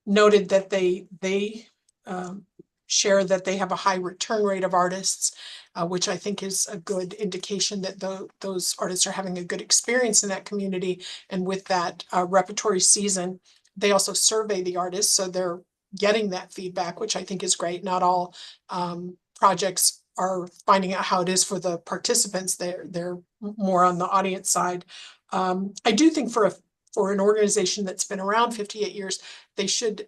noted that they share that they have a high return rate of artists, which I think is a good indication that those artists are having a good experience in that community. And with that repertory season, they also survey the artists, so they're getting that feedback, which I think is great. Not all projects are finding out how it is for the participants. They're more on the audience side. I do think for an organization that's been around 58 years, they should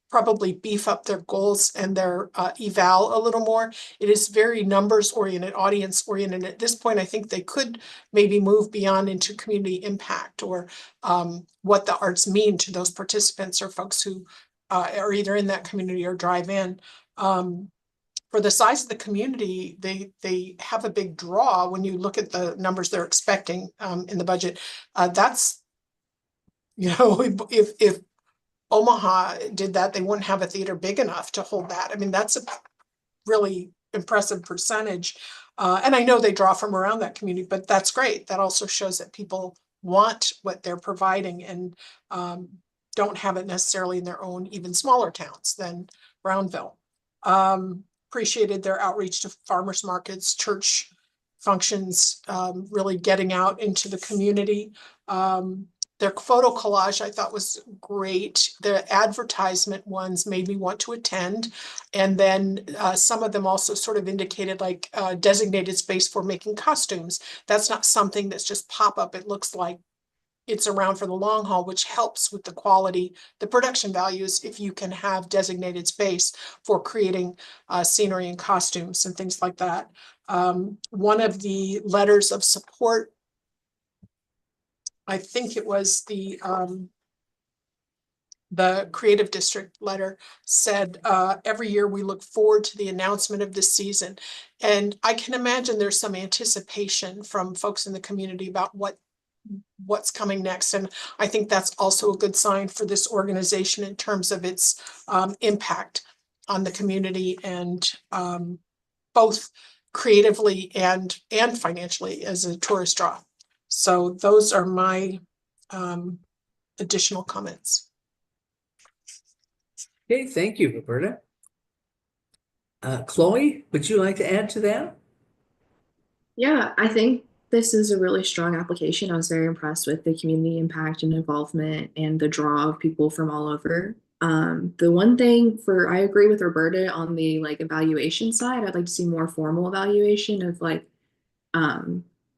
probably beef up their goals and their eval a little more. It is very numbers oriented, audience oriented. At this point, I think they could maybe move beyond into community impact, or what the arts mean to those participants or folks who are either in that community or drive in. For the size of the community, they have a big draw when you look at the numbers they're expecting in the budget. That's, if Omaha did that, they wouldn't have a theater big enough to hold that. I mean, that's a really impressive percentage. And I know they draw from around that community, but that's great. That also shows that people want what they're providing, and don't have it necessarily in their own even smaller towns than Brownville. Appreciated their outreach to farmers markets, church functions, really getting out into the community. Their photo collage I thought was great. The advertisement ones made me want to attend. And then some of them also sort of indicated like designated space for making costumes. That's not something that's just pop up. It looks like it's around for the long haul, which helps with the quality, the production values, if you can have designated space for creating scenery and costumes and things like that. One of the letters of support, I think it was the Creative District letter, said, every year we look forward to the announcement of this season. And I can imagine there's some anticipation from folks in the community about what's coming next. And I think that's also a good sign for this organization in terms of its impact on the community, and both creatively and financially as a tourist draw. So those are my additional comments. Okay, thank you, Roberta. Chloe, would you like to add to that? Yeah, I think this is a really strong application. I was very impressed with the community impact and involvement and the draw of people from all over. The one thing I agree with Roberta on the like evaluation side. I'd like to see more formal evaluation of like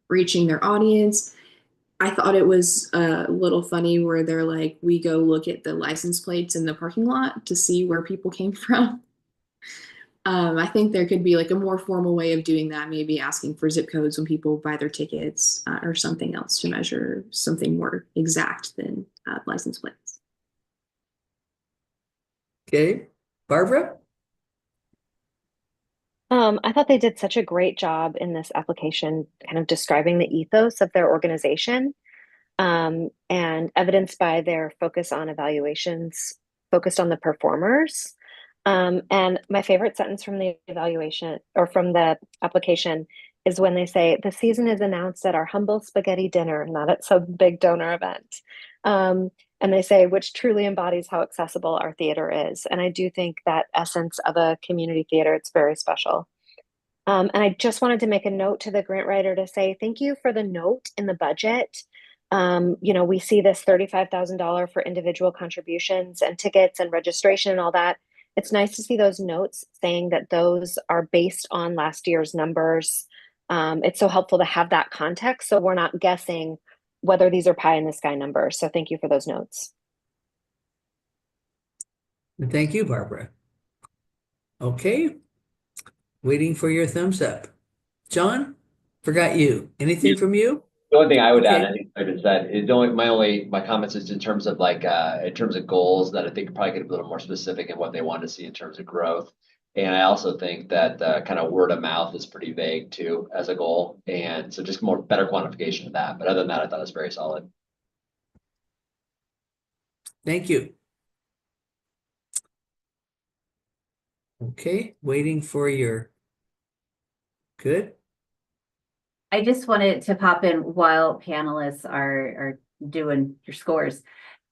reaching their audience. I thought it was a little funny where they're like, we go look at the license plates in the parking lot to see where people came from. I think there could be like a more formal way of doing that, maybe asking for zip codes when people buy their tickets, or something else to measure something more exact than license plates. Okay, Barbara? I thought they did such a great job in this application, kind of describing the ethos of their organization, and evidenced by their focus on evaluations, focused on the performers. And my favorite sentence from the evaluation or from the application is when they say, the season is announced at our humble spaghetti dinner, not at some big donor event. And they say, which truly embodies how accessible our theater is. And I do think that essence of a community theater, it's very special. And I just wanted to make a note to the grant writer to say, thank you for the note in the budget. We see this $35,000 for individual contributions and tickets and registration and all that. It's nice to see those notes saying that those are based on last year's numbers. It's so helpful to have that context, so we're not guessing whether these are pie in the sky numbers. So thank you for those notes. Thank you, Barbara. Okay, waiting for your thumbs up. John, forgot you. Anything from you? The only thing I would add, Okay. I think I just said, is my comments is in terms of like in terms of goals that I think probably get a little more specific in what they want to see in terms of growth. And I also think that kind of word of mouth is pretty vague too as a goal. And so just more better quantification of that. But other than that, I thought it was very solid. Thank you. Okay, waiting for your, good. I just wanted to pop in while panelists are doing your scores.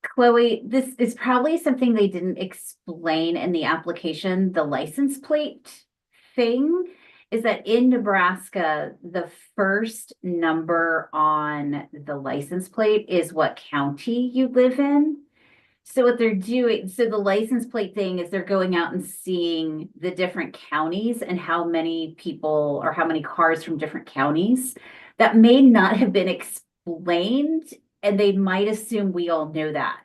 Chloe, this is probably something they didn't explain in the application, the license plate thing is that in Nebraska, the first number on the license plate is what county you live in. So what they're doing, so the license plate thing is they're going out and seeing the different counties and how many people or how many cars from different counties that may not have been explained, and they might assume we all know that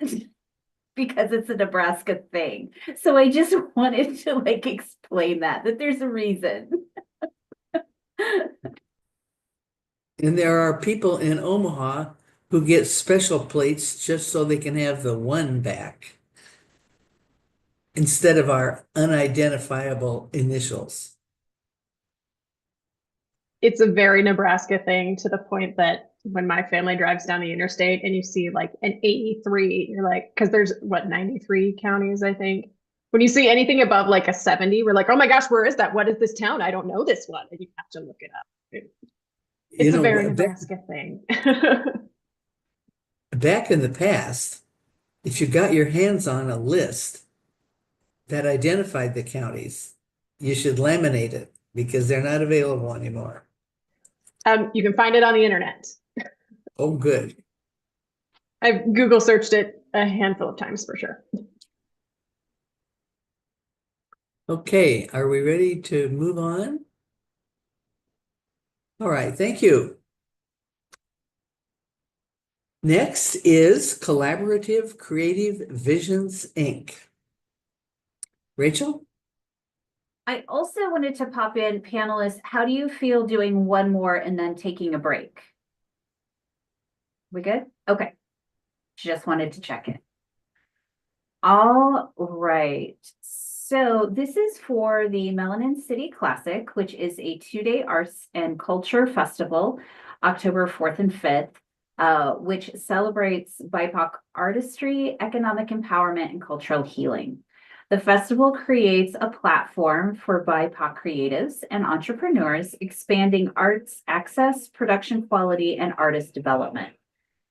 because it's a Nebraska thing. So I just wanted to like explain that there's a reason. And there are people in Omaha who get special plates just so they can have the one back instead of our unidentifiable initials. It's a very Nebraska thing to the point that when my family drives down the interstate and you see like an 83, you're like, because there's what, 93 counties, I think. When you see anything above like a 70, we're like, oh my gosh, where is that? What is this town? I don't know this one. And you have to look it up. You It's a know, very back, Nebraska thing. back in the past, if you got your hands on a list that identified the counties, you should laminate it because they're not available anymore. You can find it on the internet. Oh, good. I've Google searched it a handful of times for sure. Okay, are we ready to move on? All right, thank you. Next is Collaborative Creative Visions, Inc. Rachel? I also wanted to pop in, panelists, how do you feel doing one more and then taking a break? We good? Okay. Just wanted to check in. All right. So this is for the Melanin City Classic, which is a 2-day arts and culture festival, October 4th and 5th, which celebrates BIPOC artistry, economic empowerment, and cultural healing. The festival creates a platform for BIPOC creatives and entrepreneurs, expanding arts access, production quality, and artist development.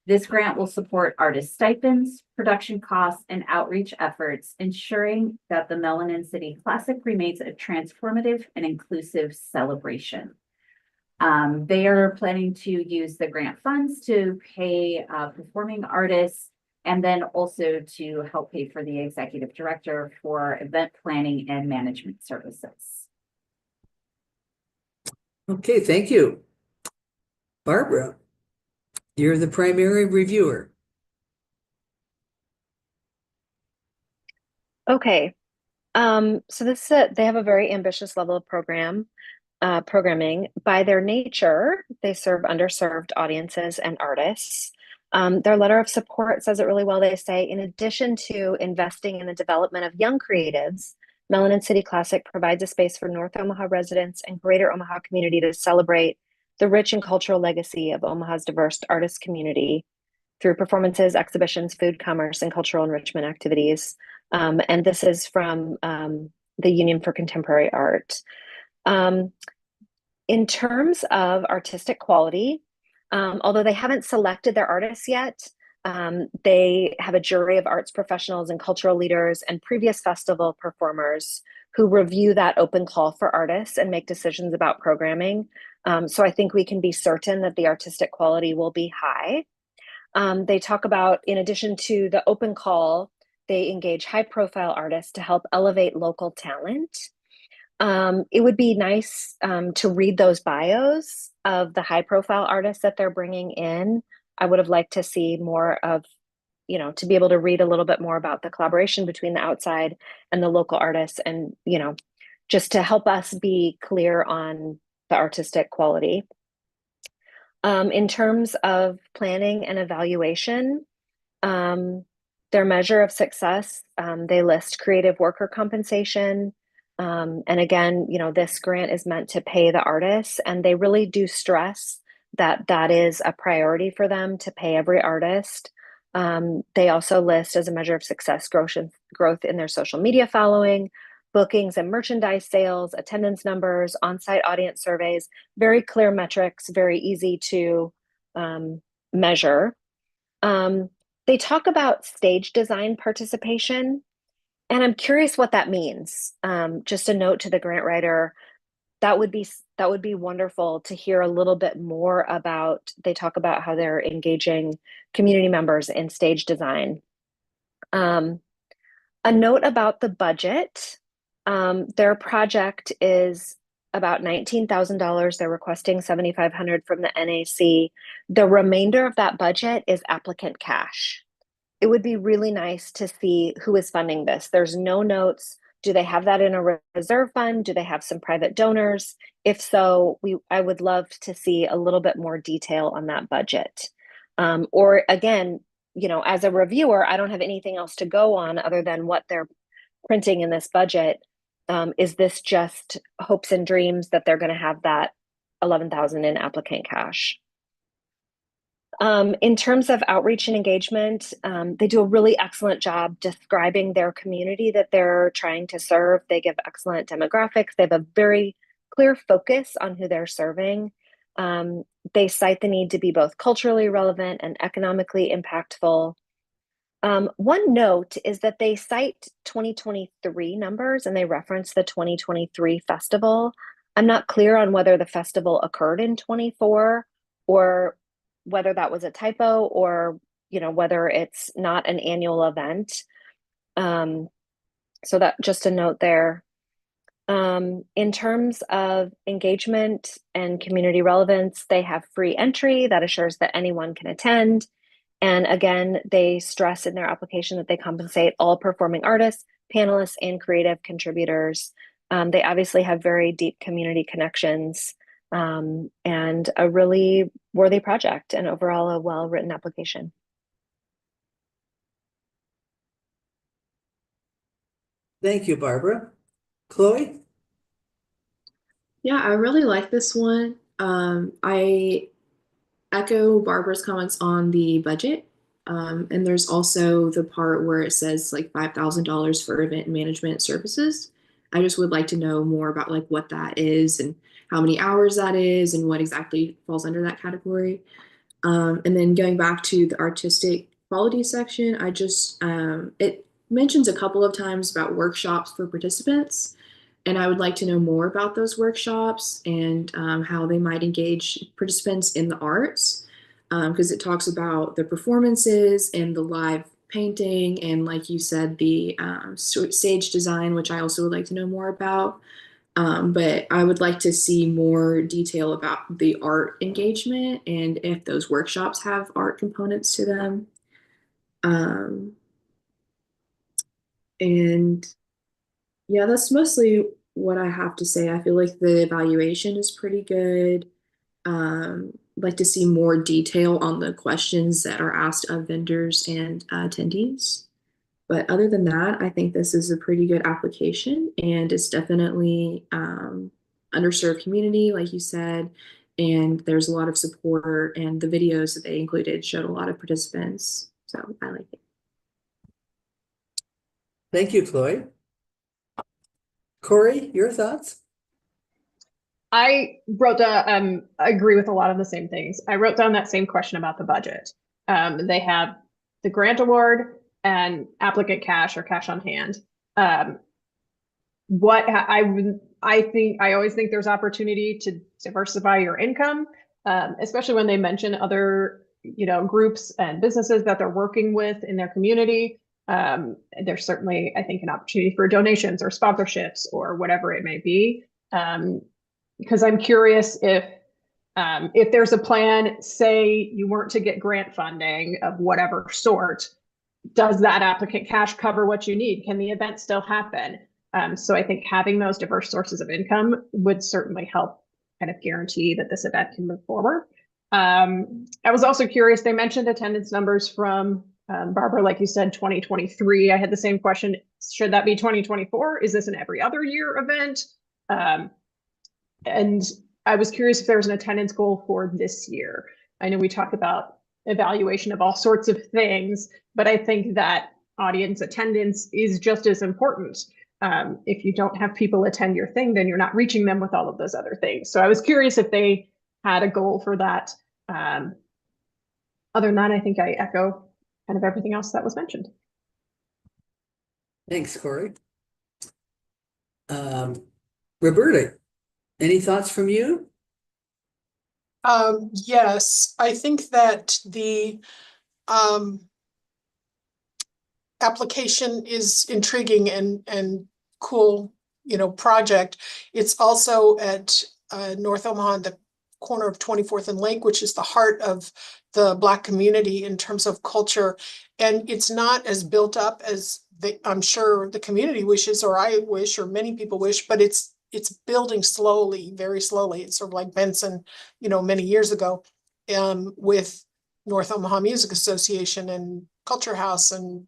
This grant will support artist stipends, production costs, and outreach efforts, ensuring that the Melanin City Classic remains a transformative and inclusive celebration. They are planning to use the grant funds to pay performing artists and then also to help pay for the executive director for event planning and management services. Okay, thank you. Barbara, you're the primary reviewer. Okay. So this they have a very ambitious level of programming. By their nature, they serve underserved audiences and artists. Their letter of support says it really well. They say, in addition to investing in the development of young creatives, Melanin City Classic provides a space for North Omaha residents and greater Omaha community to celebrate the rich and cultural legacy of Omaha's diverse artist community through performances, exhibitions, food, commerce, and cultural enrichment activities. And this is from the Union for Contemporary Art. In terms of artistic quality, although they haven't selected their artists yet, they have a jury of arts professionals and cultural leaders and previous festival performers who review that open call for artists and make decisions about programming. So I think we can be certain that the artistic quality will be high. They talk about, in addition to the open call, they engage high-profile artists to help elevate local talent. It would be nice to read those bios of the high-profile artists that they're bringing in. I would have liked to see more of, to be able to read a little bit more about the collaboration between the outside and the local artists, and, just to help us be clear on the artistic quality. In terms of planning and evaluation, their measure of success, they list creative worker compensation, And again, you know, this grant is meant to pay the artists, and they really do stress that that is a priority for them to pay every artist. They also list as a measure of success growth in their social media following, bookings and merchandise sales, attendance numbers, on-site audience surveys, very clear metrics, very easy to measure. They talk about stage design participation, and I'm curious what that means. Just a note to the grant writer, that would be wonderful to hear a little bit more about. They talk about how they're engaging community members in stage design. A note about the budget. Their project is about $19,000. They're requesting $7,500 from the NAC. The remainder of that budget is applicant cash. It would be really nice to see who is funding this. There's no notes. Do they have that in a reserve fund? Do they have some private donors? If so, I would love to see a little bit more detail on that budget. Or again, you know, as a reviewer, I don't have anything else to go on other than what they're printing in this budget. Is this just hopes and dreams that they're going to have that 11,000 in applicant cash? In terms of outreach and engagement, they do a really excellent job describing their community that they're trying to serve. They give excellent demographics. They have a very clear focus on who they're serving. They cite the need to be both culturally relevant and economically impactful. One note is that they cite 2023 numbers and they reference the 2023 festival. I'm not clear on whether the festival occurred in 24 or whether that was a typo, or, you know, whether it's not an annual event. So that just a note there. In terms of engagement and community relevance, they have free entry that assures that anyone can attend. And again, they stress in their application that they compensate all performing artists, panelists, and creative contributors. They obviously have very deep community connections, and a really worthy project, and overall a well-written application. Thank you, Barbara. Chloe? Yeah, I really like this one. I echo Barbara's comments on the budget. And there's also the part where it says like $5,000 for event management services. I just would like to know more about like what that is and how many hours that is and what exactly falls under that category. And then going back to the artistic quality section, it mentions a couple of times about workshops for participants. And I would like to know more about those workshops and how they might engage participants in the arts, because it talks about the performances and the live painting and, like you said, the stage design, which I also would like to know more about. But I would like to see more detail about the art engagement and if those workshops have art components to them. And yeah, that's mostly what I have to say. I feel like the evaluation is pretty good. Like to see more detail on the questions that are asked of vendors and attendees. But other than that, I think this is a pretty good application, and it's definitely underserved community, like you said, and there's a lot of support, and the videos that they included showed a lot of participants. So I like it. Thank you, Chloe. Corey, your thoughts? I wrote down, I agree with a lot of the same things. I wrote down that same question about the budget. They have the grant award and applicant cash or cash on hand. What I always think there's opportunity to diversify your income, especially when they mention other, you know, groups and businesses that they're working with in their community. There's certainly, I think, an opportunity for donations or sponsorships or whatever it may be. Because I'm curious if there's a plan, say you weren't to get grant funding of whatever sort, does that applicant cash cover what you need? Can the event still happen? So I think having those diverse sources of income would certainly help kind of guarantee that this event can move forward. I was also curious, they mentioned attendance numbers from Barbara, like you said, 2023, I had the same question. Should that be 2024? Is this an every other year event? And I was curious if there was an attendance goal for this year. I know we talk about evaluation of all sorts of things, but I think that audience attendance is just as important. If you don't have people attend your thing, then you're not reaching them with all of those other things. So I was curious if they had a goal for that. Other than that, I think I echo kind of everything else that was mentioned. Thanks, Corey. Roberta, any thoughts from you? Yes, I think that the application is intriguing and cool, project. It's also at North Omaha, the corner of 24th and Lake, which is the heart of the Black community in terms of culture. And it's not as built up as I'm sure the community wishes, or I wish, or many people wish, but it's building slowly, very slowly. It's sort of like Benson, many years ago, with North Omaha Music Association and Culture House and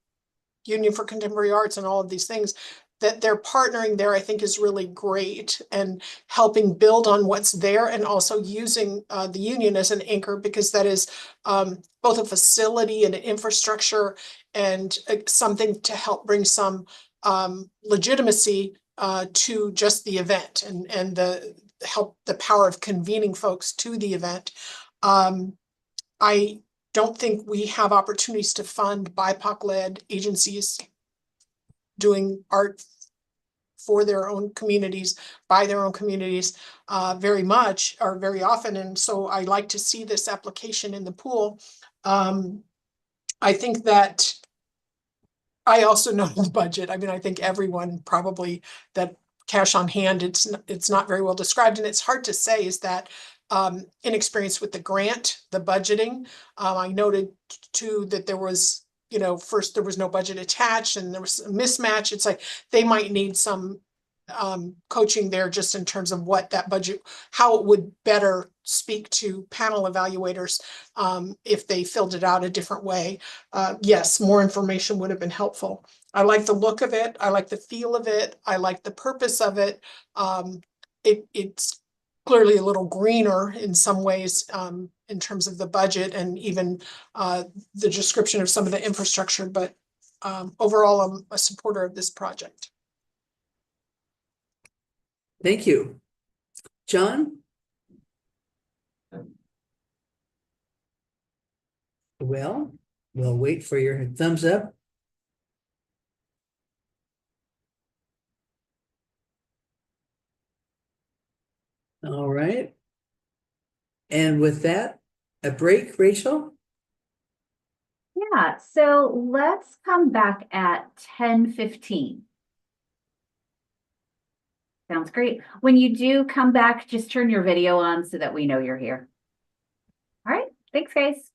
Union for Contemporary Arts and all of these things. That they're partnering there, I think, is really great, and helping build on what's there, and also using the union as an anchor, because that is both a facility and an infrastructure, and something to help bring some legitimacy to just the event, and the power of convening folks to the event. I don't think we have opportunities to fund BIPOC-led agencies doing art for their own communities, by their own communities, very much, or very often. And so I like to see this application in the pool. I think that I also know the budget. I mean, I think everyone probably, that cash on hand, it's not very well described, and it's hard to say. Is that inexperience with the grant, the budgeting? I noted too that there was, first there was no budget attached, and there was a mismatch. It's like they might need some coaching there, just in terms of what that budget, how it would better speak to panel evaluators if they filled it out a different way. Yes, more information would have been helpful. I like the look of it. I like the feel of it. I like the purpose of it. It's clearly a little greener in some ways in terms of the budget, and even the description of some of the infrastructure. But overall, I'm a supporter of this project. Thank you. John? Well, we'll wait for your thumbs up. All right. And with that, a break, Rachel? Yeah, so let's come back at 10:15. Sounds great. When you do come back, just turn your video on so that we know you're here. All right, thanks, guys.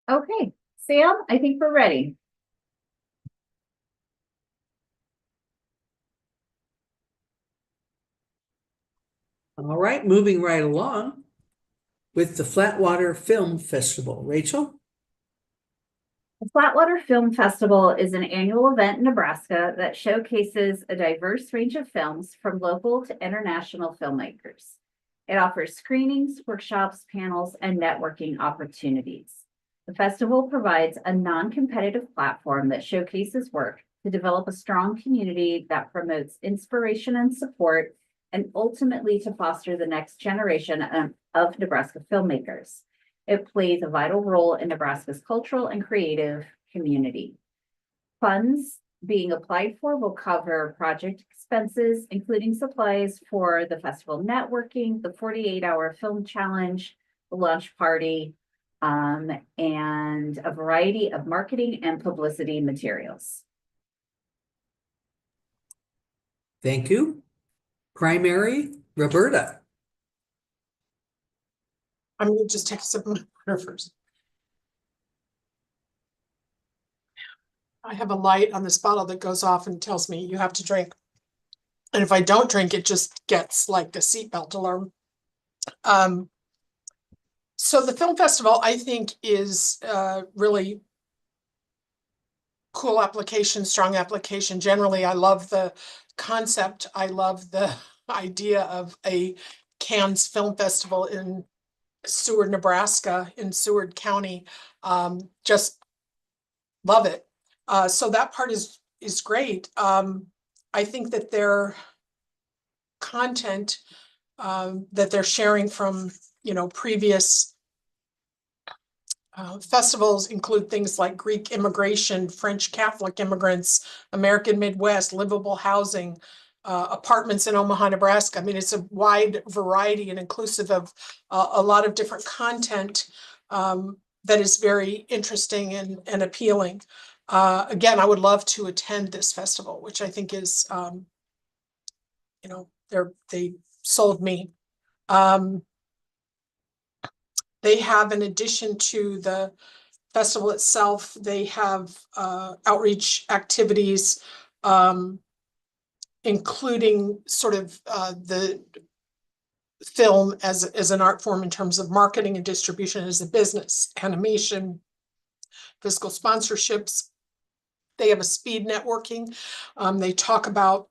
Okay, Sam, I think we're ready. All right, moving right along with the Flatwater Film Festival. Rachel? The Flatwater Film Festival is an annual event in Nebraska that showcases a diverse range of films from local to international filmmakers. It offers screenings, workshops, panels, and networking opportunities. The festival provides a non-competitive platform that showcases work to develop a strong community that promotes inspiration and support, and ultimately to foster the next generation of Nebraska filmmakers. It plays a vital role in Nebraska's cultural and creative community. Funds being applied for will cover project expenses, including supplies for the festival networking, the 48-hour film challenge, the launch party, and a variety of marketing and publicity materials. Thank you. Primary, Roberta. I'm gonna just take a sip of my water first. I have a light on this bottle that goes off and tells me you have to drink. And if I don't drink, it just gets like the seatbelt alarm. So the film festival, I think, is really cool application, strong application. Generally, I love the concept. I love the idea of a Cannes Film Festival in Seward, Nebraska, in Seward County. Just love it. So that part is great. I think that their content that they're sharing from previous festivals include things like Greek immigration, French Catholic immigrants, American Midwest, livable housing, apartments in Omaha, Nebraska. I mean, it's a wide variety and inclusive of a lot of different content that is very interesting and appealing. Again, I would love to attend this festival, which I think is, they sold me. They have, in addition to the festival itself, they have outreach activities, including sort of the film as an art form in terms of marketing and distribution as a business, animation, fiscal sponsorships. They have a speed networking. They talk about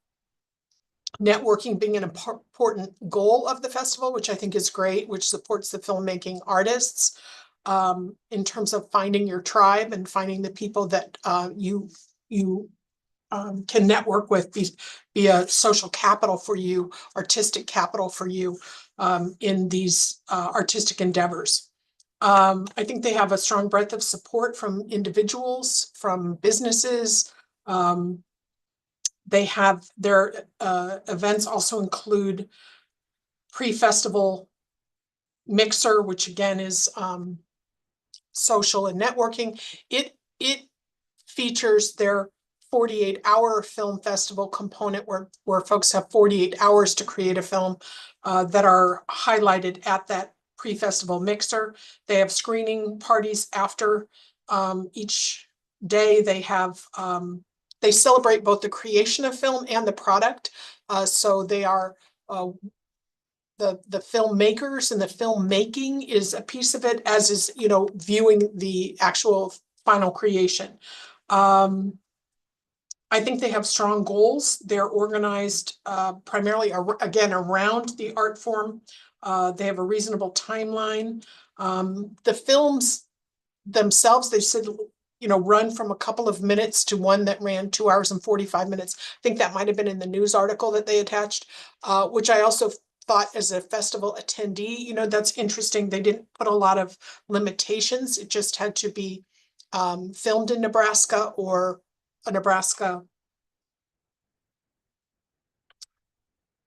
networking being an important goal of the festival, which I think is great, which supports the filmmaking artists in terms of finding your tribe and finding the people that you can network with, be a social capital for you, artistic capital for you in these artistic endeavors. I think they have a strong breadth of support from individuals, from businesses. They have their events also include pre-festival mixer, which again is social and networking. It features their 48-hour film festival component where folks have 48 hours to create a film that are highlighted at that pre-festival mixer. They have screening parties after each day. They have they celebrate both the creation of film and the product. So they are the filmmakers, and the filmmaking is a piece of it, as is, viewing the actual final creation. I think they have strong goals. They're organized primarily, again, around the art form. They have a reasonable timeline. The films themselves, they said, run from a couple of minutes to one that ran 2 hours and 45 minutes. I think that might have been in the news article that they attached, which I also thought as a festival attendee, that's interesting. They didn't put a lot of limitations. It just had to be filmed in Nebraska or a Nebraska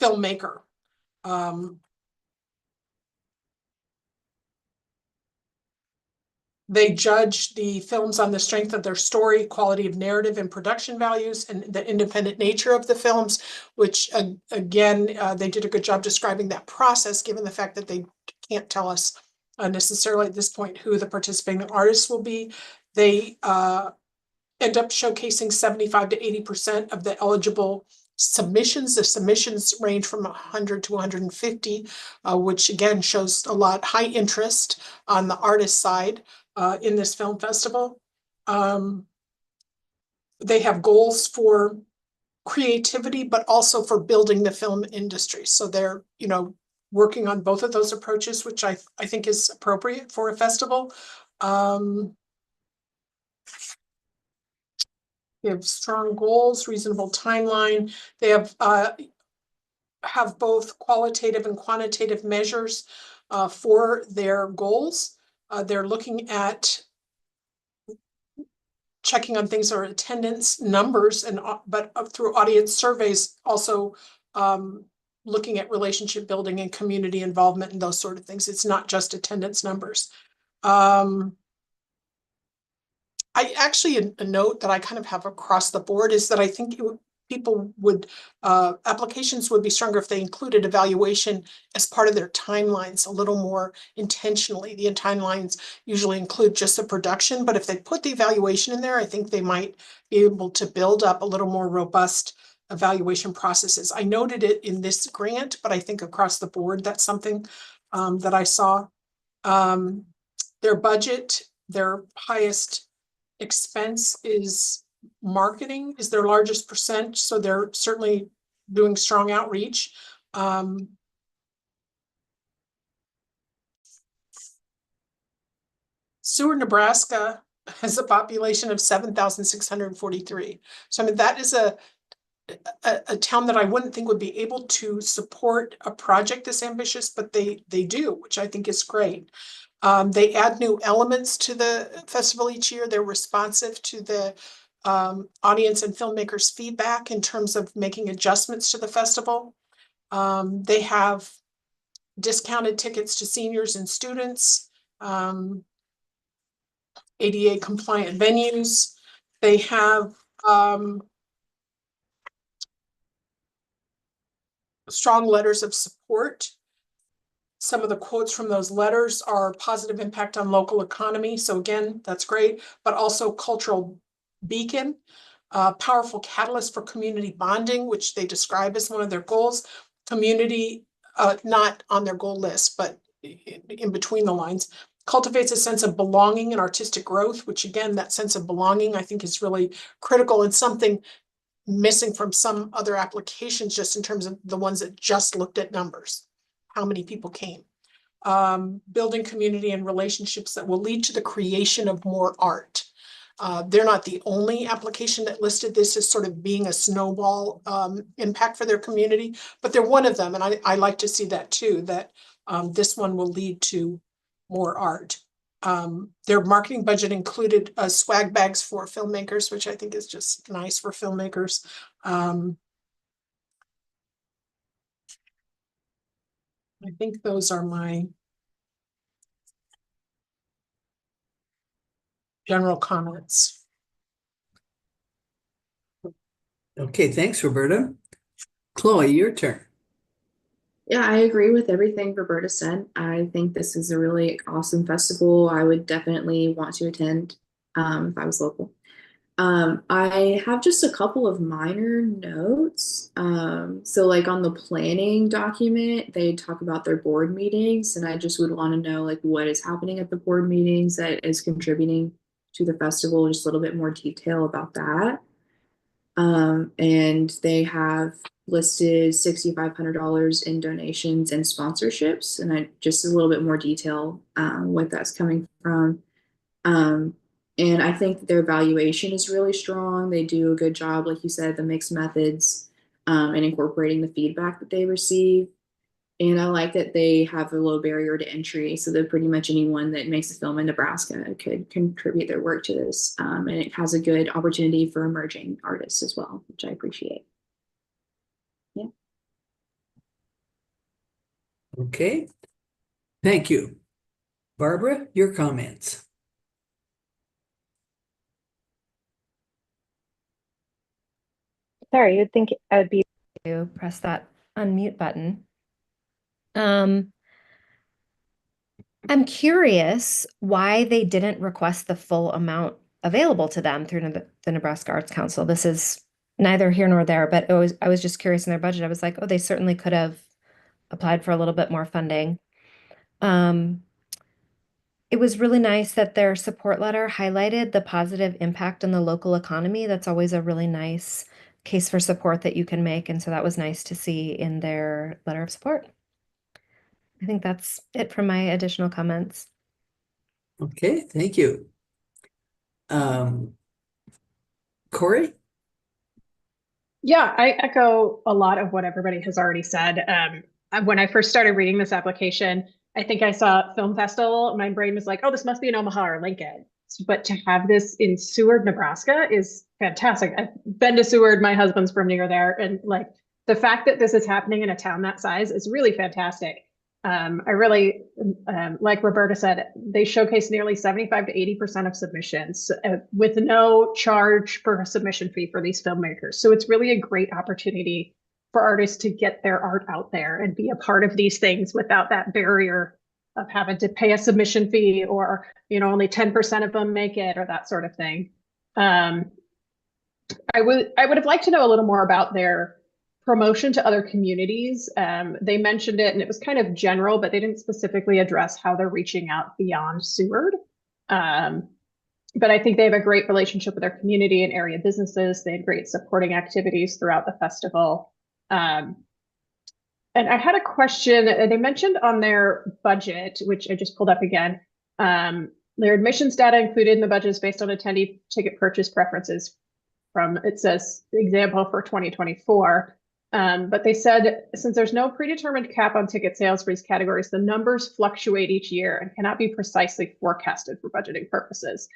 filmmaker. They judge the films on the strength of their story, quality of narrative and production values, and the independent nature of the films, which again, they did a good job describing that process, given the fact that they can't tell us necessarily at this point who the participating artists will be. They end up showcasing 75 to 80% of the eligible submissions. The submissions range from 100 to 150, which again shows a lot high interest on the artist side in this film festival. They have goals for creativity, but also for building the film industry. So they're, working on both of those approaches, which I think is appropriate for a festival. They have strong goals, reasonable timeline. They have both qualitative and quantitative measures for their goals. They're looking at checking on things or attendance numbers but through audience surveys also looking at relationship building and community involvement and those sort of things. It's not just attendance numbers. I actually, a note that I kind of have across the board is that I think applications would be stronger if they included evaluation as part of their timelines a little more intentionally. The timelines usually include just the production, but if they put the evaluation in there, I think they might be able to build up a little more robust evaluation processes. I noted it in this grant, but I think across the board, that's something that I saw. Their budget, their highest expense is marketing is their largest percent. So they're certainly doing strong outreach. Seward, Nebraska has a population of 7,643. So I mean, that is a town that I wouldn't think would be able to support a project this ambitious, but they do, which I think is great. They add new elements to the festival each year. They're responsive to the audience and filmmakers' feedback in terms of making adjustments to the festival. They have discounted tickets to seniors and students, ADA compliant venues. They have strong letters of support. Some of the quotes from those letters are positive impact on local economy. So again, that's great, but also cultural beacon, powerful catalyst for community bonding, which they describe as one of their goals. Community, not on their goal list, but in between the lines, cultivates a sense of belonging and artistic growth, which again, that sense of belonging, I think is really critical and something missing from some other applications, just in terms of the ones that just looked at numbers. How many people came? Building community and relationships that will lead to the creation of more art. They're not the only application that listed this as sort of being a snowball impact for their community, but they're one of them. And I like to see that too, that this one will lead to more art. Their marketing budget included swag bags for filmmakers, which I think is just nice for filmmakers. I think those are my general comments. Okay, thanks, Roberta. Chloe, your turn. Yeah, I agree with everything Roberta said. I think this is a really awesome festival. I would definitely want to attend if I was local. I have just a couple of minor notes. So like on the planning document, they talk about their board meetings, and I just would want to know like what is happening at the board meetings that is contributing to the festival, just a little bit more detail about that. And they have listed $6,500 in donations and sponsorships, and I just a little bit more detail what that's coming from. And I think their valuation is really strong. They do a good job, like you said, the mixed methods and incorporating the feedback that they receive. And I like that they have a low barrier to entry, so that pretty much anyone that makes a film in Nebraska could contribute their work to this. And it has a good opportunity for emerging artists as well, which I appreciate. Yeah. Okay. Thank you. Barbara, your comments. Sorry, you'd think I would be able to press that unmute button. I'm curious why they didn't request the full amount available to them through the Nebraska Arts Council. This is neither here nor there, but I was just curious in their budget. I was like, oh, they certainly could have applied for a little bit more funding. It was really nice that their support letter highlighted the positive impact on the local economy. That's always a really nice case for support that you can make. And so that was nice to see in their letter of support. I think that's it for my additional comments. Okay, thank you. Corey? Yeah, I echo a lot of what everybody has already said. When I first started reading this application, I think I saw film festival. My brain was like, oh, this must be in Omaha or Lincoln. But to have this in Seward, Nebraska is fantastic. I've been to Seward. My husband's from near there. And like the fact that this is happening in a town that size is really fantastic. I really, like Roberta said, they showcase nearly 75 to 80% of submissions with no charge for a submission fee for these filmmakers. So it's really a great opportunity for artists to get their art out there and be a part of these things without that barrier of having to pay a submission fee or, only 10% of them make it or that sort of thing. I would have liked to know a little more about their promotion to other communities. They mentioned it and it was kind of general, but they didn't specifically address how they're reaching out beyond Seward. But I think they have a great relationship with their community and area businesses. They had great supporting activities throughout the festival. And I had a question. They mentioned on their budget, which I just pulled up again, their admissions data included in the budget is based on attendee ticket purchase preferences from, it says, example for 2024. But they said, since there's no predetermined cap on ticket sales for these categories, the numbers fluctuate each year and cannot be precisely forecasted for budgeting purposes,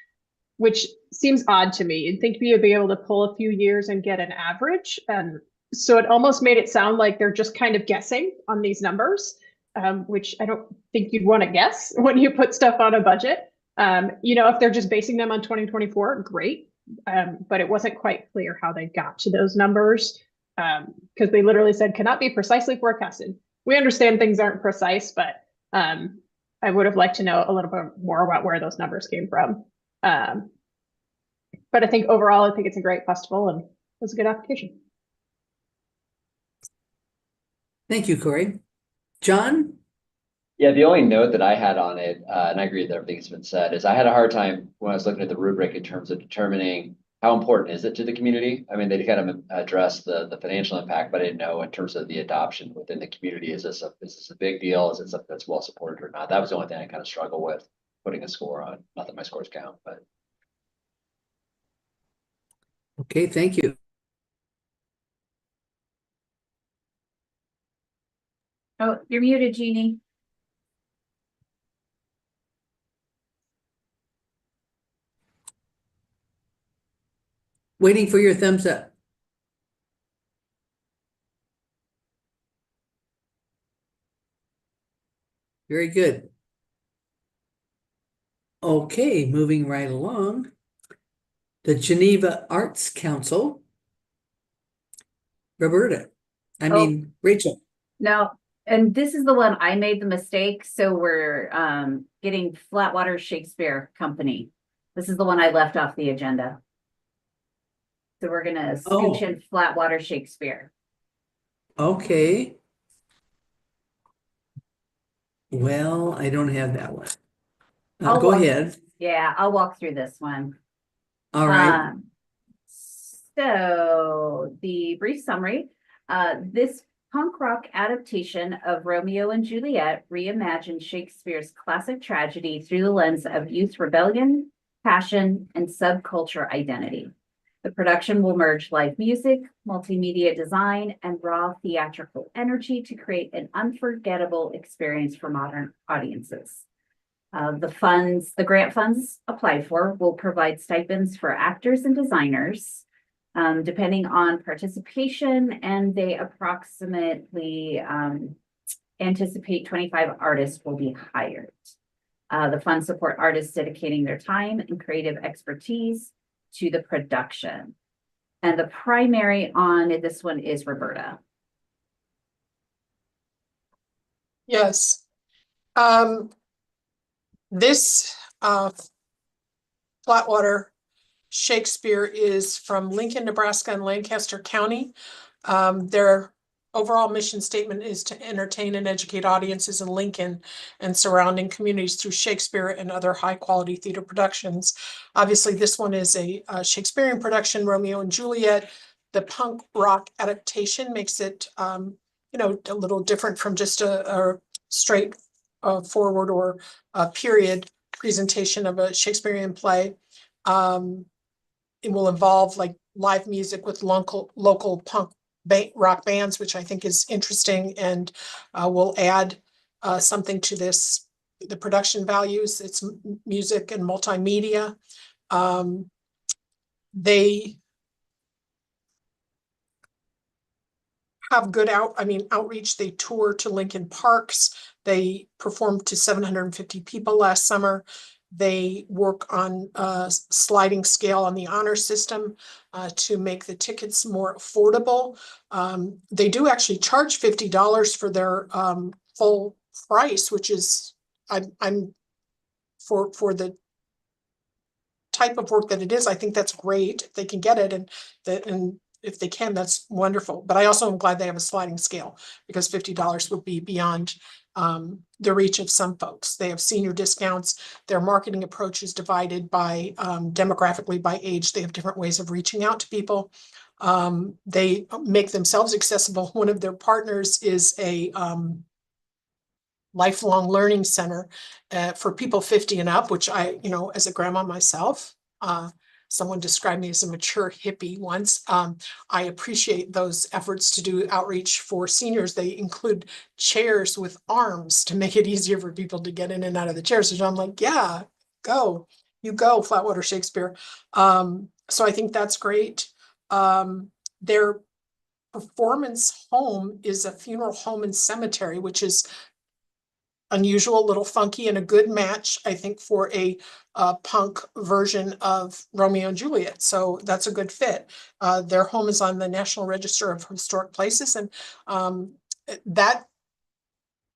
which seems odd to me. You'd think you'd be able to pull a few years and get an average. And so it almost made it sound like they're just kind of guessing on these numbers, which I don't think you'd want to guess when you put stuff on a budget. If they're just basing them on 2024, great. But it wasn't quite clear how they got to those numbers because they literally said cannot be precisely forecasted. We understand things aren't precise, but I would have liked to know a little bit more about where those numbers came from. But I think overall, I think it's a great festival and it was a good application. Thank you, Corey. John? Yeah, the only note that I had on it, and I agree with everything that's been said, is I had a hard time when I was looking at the rubric in terms of determining how important is it to the community. I mean, they kind of address the financial impact, but I didn't know in terms of the adoption within the community. Is this a big deal? Is it something that's well supported or not? That was the only thing I kind of struggle with putting a score on. Not that my scores count, but. Okay, thank you. Oh, you're muted, Jeannie. Waiting for your thumbs up. Very good. Okay, moving right along. The Geneva Arts Council. Roberta, Rachel. No, and this is the one I made the mistake. So we're getting Flatwater Shakespeare Company. This is the one I left off the agenda. So we're gonna scooch in Flatwater Shakespeare. Okay. Well, I don't have that one. Go ahead. Yeah, I'll walk through this one. All right. So the brief summary, this punk rock adaptation of Romeo and Juliet reimagined Shakespeare's classic tragedy through the lens of youth rebellion, passion, and subculture identity. The production will merge live music, multimedia design, and raw theatrical energy to create an unforgettable experience for modern audiences. The grant funds applied for will provide stipends for actors and designers, depending on participation, and they approximately anticipate 25 artists will be hired. The funds support artists dedicating their time and creative expertise to the production. And the primary on this one is Roberta. Yes. This Flatwater Shakespeare is from Lincoln, Nebraska and Lancaster County. Their overall mission statement is to entertain and educate audiences in Lincoln and surrounding communities through Shakespeare and other high-quality theater productions. Obviously, this one is a Shakespearean production, Romeo and Juliet. The punk rock adaptation makes it, you know, a little different from just a straight forward or a period presentation of a Shakespearean play. It will involve like live music with local punk rock bands, which I think is interesting and will add something to this, the production values. It's music and multimedia. They have good outreach. They tour to Lincoln parks. They performed to 750 people last summer. They work on a sliding scale on the honor system to make the tickets more affordable. They do actually charge $50 for their full price, which is I'm for the type of work that it is. I think that's great if they can get it, and if they can, that's wonderful. But I also am glad they have a sliding scale, because $50 would be beyond the reach of some folks. They have senior discounts. Their marketing approach is divided by demographically by age. They have different ways of reaching out to people. They make themselves accessible. One of their partners is a lifelong learning center for people 50 and up, which I, you know, as a grandma myself, someone described me as a mature hippie once. I appreciate those efforts to do outreach for seniors. They include chairs with arms to make it easier for people to get in and out of the chairs. So I'm like, yeah, go, you go, Flatwater Shakespeare. So I think that's great. Their performance home is a funeral home and cemetery, which is unusual, a little funky, and a good match, I think, for a punk version of Romeo and Juliet. So that's a good fit. Their home is on the National Register of Historic Places, and that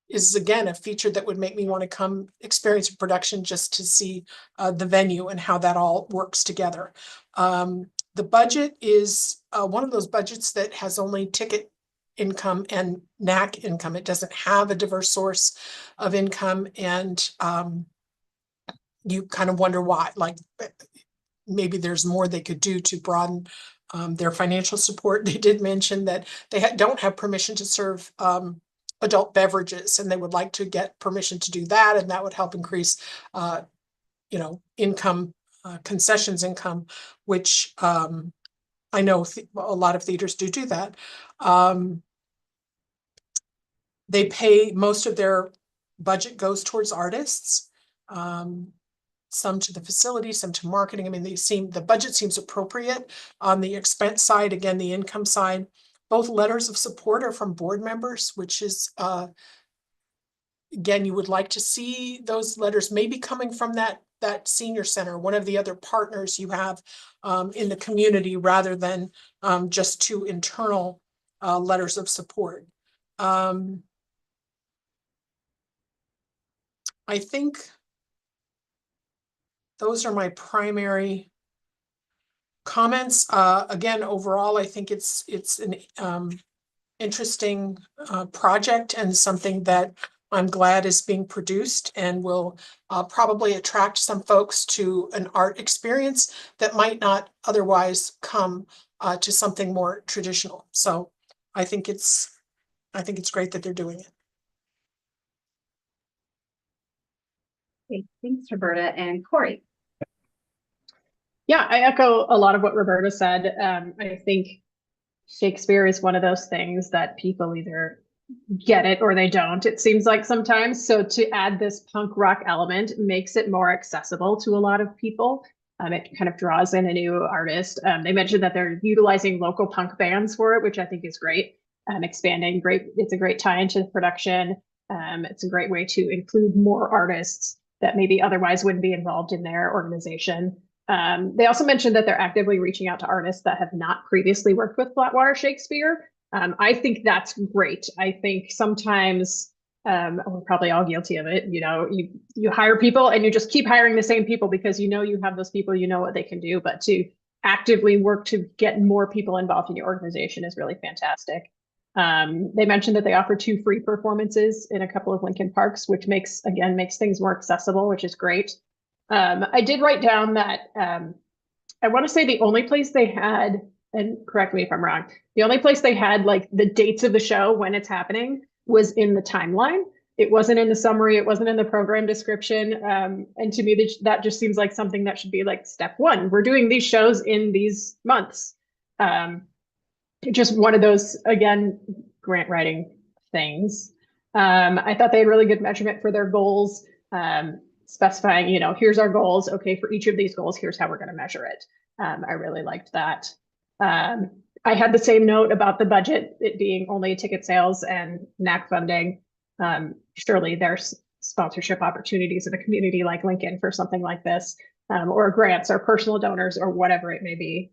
is, again, a feature that would make me want to come experience a production just to see the venue and how that all works together. The budget is one of those budgets that has only ticket income and NAC income. It doesn't have a diverse source of income, and you kind of wonder why. Like, maybe there's more they could do to broaden their financial support. They did mention that they don't have permission to serve adult beverages, and they would like to get permission to do that, and that would help increase you know, income, concessions income, which I know a lot of theaters do that. They pay, most of their budget goes towards artists, some to the facility, some to marketing. I mean, the budget seems appropriate. On the expense side, again, the income side, both letters of support are from board members, which is, again, you would like to see those letters maybe coming from that senior center, one of the other partners you have in the community, rather than just two internal letters of support. I think those are my primary comments. Again, overall, I think it's an interesting project, and something that I'm glad is being produced, and will probably attract some folks to an art experience that might not otherwise come to something more traditional. So I think it's great that they're doing it. Okay, thanks, Roberta. And Corey. Yeah, I echo a lot of what Roberta said. I think Shakespeare is one of those things that people either get it or they don't, it seems like sometimes. So to add this punk rock element makes it more accessible to a lot of people. It kind of draws in a new artist. They mentioned that they're utilizing local punk bands for it, which I think is great. Expanding, great. It's a great tie into the production. It's a great way to include more artists that maybe otherwise wouldn't be involved in their organization. They also mentioned that they're actively reaching out to artists that have not previously worked with Flatwater Shakespeare. I think that's great. I think sometimes We're probably all guilty of it. You hire people and you just keep hiring the same people because you have those people, you know what they can do. But to actively work to get more people involved in your organization is really fantastic. They mentioned that they offer 2 free performances in a couple of Lincoln parks, which makes things more accessible, which is great. I did write down that I want to say the only place they had, and correct me if I'm wrong, the only place they had like the dates of the show when it's happening was in the timeline. It wasn't in the summary. It wasn't in the program description. And to me, that just seems like something that should be like step 1. We're doing these shows in these months. Just one of those, again, grant writing things. I thought they had really good measurement for their goals, specifying, here's our goals. Okay, for each of these goals, here's how we're going to measure it. I really liked that. I had the same note about the budget, it being only ticket sales and NAC funding. Surely there's sponsorship opportunities in a community like Lincoln for something like this, or grants or personal donors or whatever it may be.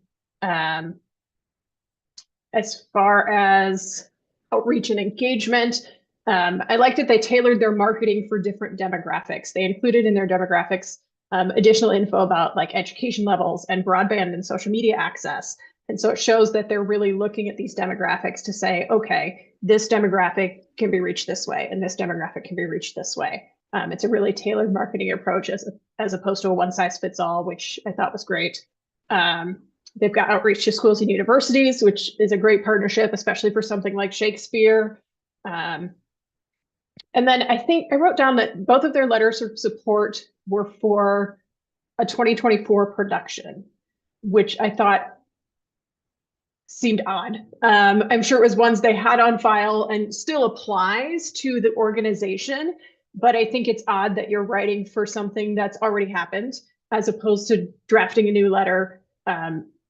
As far as outreach and engagement, I liked that they tailored their marketing for different demographics. They included in their demographics additional info about like education levels and broadband and social media access. And so it shows that they're really looking at these demographics to say, okay, this demographic can be reached this way, and this demographic can be reached this way. It's a really tailored marketing approach as opposed to a one-size-fits-all, which I thought was great. They've got outreach to schools and universities, which is a great partnership, especially for something like Shakespeare. And then I think I wrote down that both of their letters of support were for a 2024 production, which I thought seemed odd. I'm sure it was ones they had on file and still applies to the organization, but I think it's odd that you're writing for something that's already happened as opposed to drafting a new letter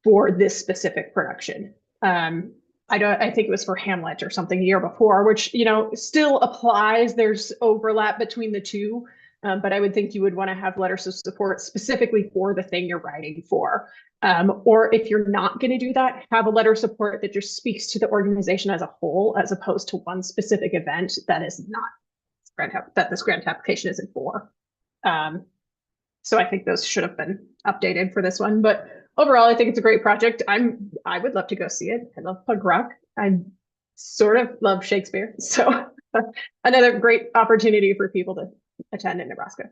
for this specific production. I think it was for Hamlet or something the year before, which, still applies. There's overlap between the two, but I would think you would want to have letters of support specifically for the thing you're writing for. Or if you're not going to do that, have a letter of support that just speaks to the organization as a whole, as opposed to one specific event that is not that this grant application isn't for. So I think those should have been updated for this one, but overall, I think it's a great project. I would love to go see it. I love punk rock. I sort of love Shakespeare. So another great opportunity for people to attend in Nebraska.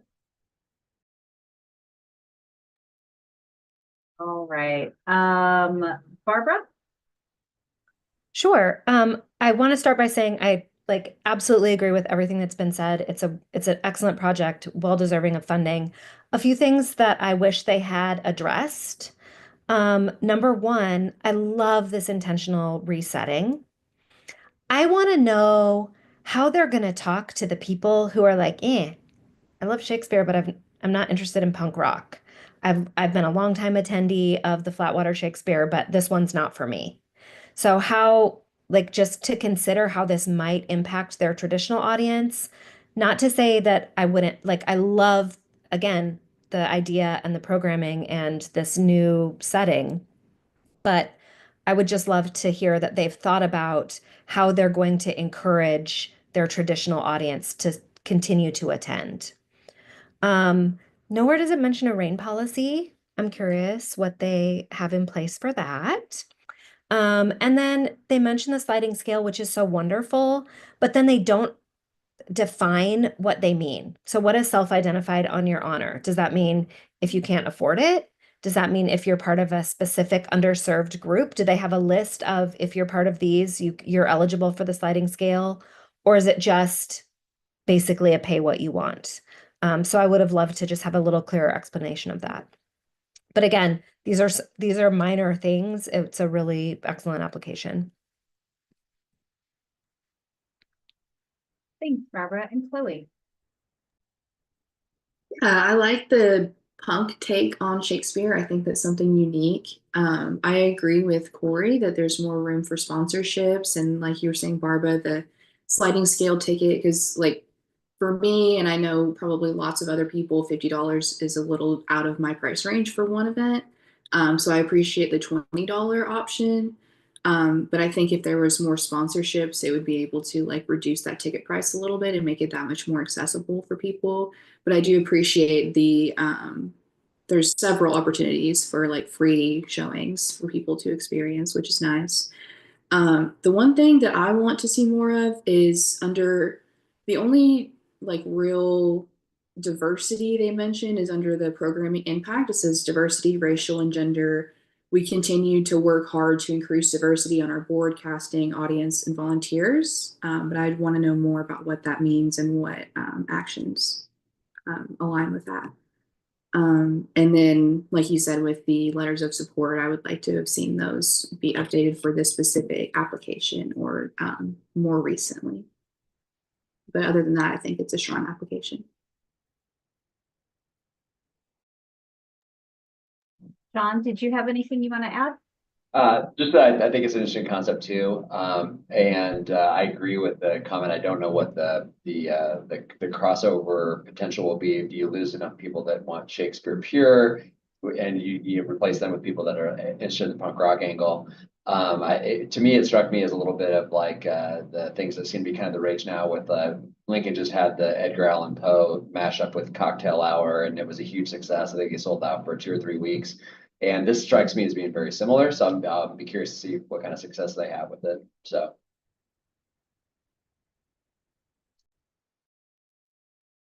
All right. Barbara? Sure. I want to start by saying I absolutely agree with everything that's been said. It's an excellent project, well deserving of funding. A few things that I wish they had addressed. Number 1, I love this intentional resetting. I want to know how they're going to talk to the people who are like, I love Shakespeare, but I'm not interested in punk rock. I've been a longtime attendee of the Flatwater Shakespeare, but this one's not for me. So how, just to consider how this might impact their traditional audience, not to say that I wouldn't, I love, again, the idea and the programming and this new setting, but I would just love to hear that they've thought about how they're going to encourage their traditional audience to continue to attend. Nowhere does it mention a rain policy. I'm curious what they have in place for that. And then they mention the sliding scale, which is so wonderful, but then they don't define what they mean. So what is self-identified on your honor? Does that mean if you can't afford it? Does that mean if you're part of a specific underserved group? Do they have a list of if you're part of these, you're eligible for the sliding scale? Or is it just basically a pay what you want? So I would have loved to just have a little clearer explanation of that. But again, these are minor things. It's a really excellent application. Thanks, Barbara. And Chloe? I like the punk take on Shakespeare. I think that's something unique. I agree with Corey that there's more room for sponsorships, and like you were saying, Barbara, the sliding scale ticket, because for me, and I know probably lots of other people, $50 is a little out of my price range for one event. So I appreciate the $20 option. But I think if there was more sponsorships, it would be able to like reduce that ticket price a little bit and make it that much more accessible for people. But I do appreciate the there's several opportunities for like free showings for people to experience, which is nice. The one thing that I want to see more of is under the only like real diversity they mention is under the programming impact. It says diversity, racial, and gender. We continue to work hard to increase diversity on our board, casting, audience, and volunteers. But I'd want to know more about what that means and what actions align with that. And then, like you said, with the letters of support, I would like to have seen those be updated for this specific application or more recently. But other than that, I think it's a strong application. John, did you have anything you want to add? Just that I think it's an interesting concept too. And I agree with the comment. I don't know what the crossover potential will be if you lose enough people that want Shakespeare pure and you replace them with people that are interested in the punk rock angle. To me, it struck me as a little bit of like the things that seem to be kind of the rage now with Lincoln just had the Edgar Allan Poe mashup with Cocktail Hour, and it was a huge success. I think it sold out for 2 or 3 weeks. And this strikes me as being very similar. So I'll be curious to see what kind of success they have with it. So.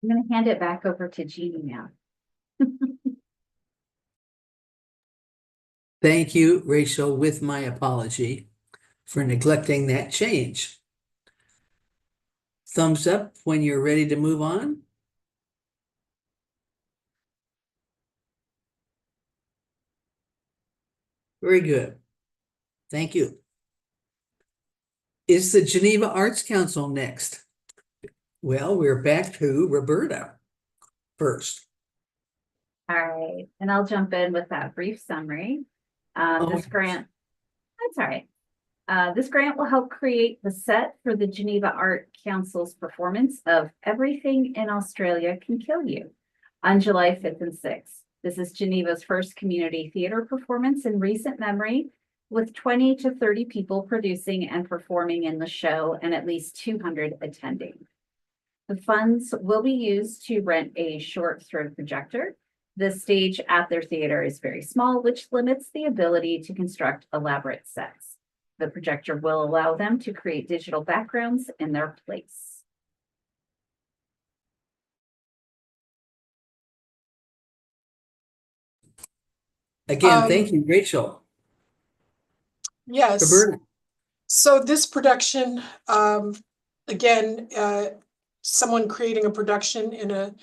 I'm going to hand it back over to Jeannie now. Thank you, Rachel, with my apology for neglecting that change. Thumbs up when you're ready to move on. Very good. Thank you. Is the Geneva Arts Council next? Well, we're back to Roberta first. All right, and I'll jump in with that brief summary. This grant, that's all right. This grant will help create the set for the Geneva Art Council's performance of Everything in Australia Can Kill You on July 5th and 6th. This is Geneva's first community theater performance in recent memory, with 20 to 30 people producing and performing in the show and at least 200 attending. The funds will be used to rent a short throw projector. The stage at their theater is very small, which limits the ability to construct elaborate sets. The projector will allow them to create digital backgrounds in their place. Again, thank you, Rachel. Yes. Roberta. So this production, again, someone creating a production in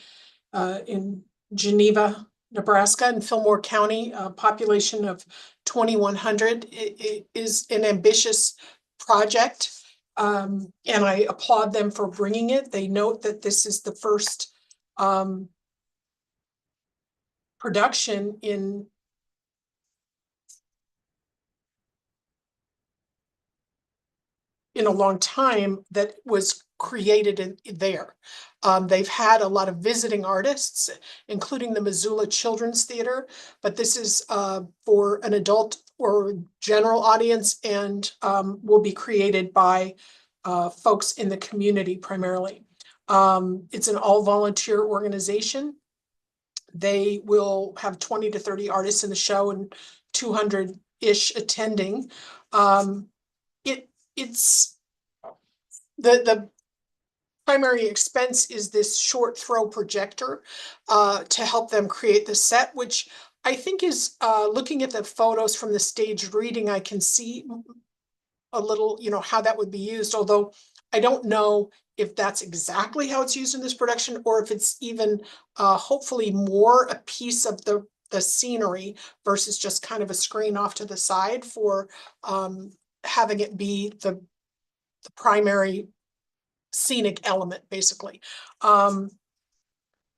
Geneva, Nebraska, in Fillmore County, a population of 2,100. It is an ambitious project, and I applaud them for bringing it. They note that this is the first production in a long time that was created in there. They've had a lot of visiting artists, including the Missoula Children's Theater, but this is for an adult or general audience and will be created by folks in the community primarily. It's an all-volunteer organization. They will have 20 to 30 artists in the show and 200-ish attending. It's the primary expense is this short throw projector to help them create the set, which I think is looking at the photos from the staged reading, I can see a little, how that would be used, although I don't know if that's exactly how it's used in this production or if it's even hopefully more a piece of the scenery versus just kind of a screen off to the side for having it be the primary scenic element, basically. And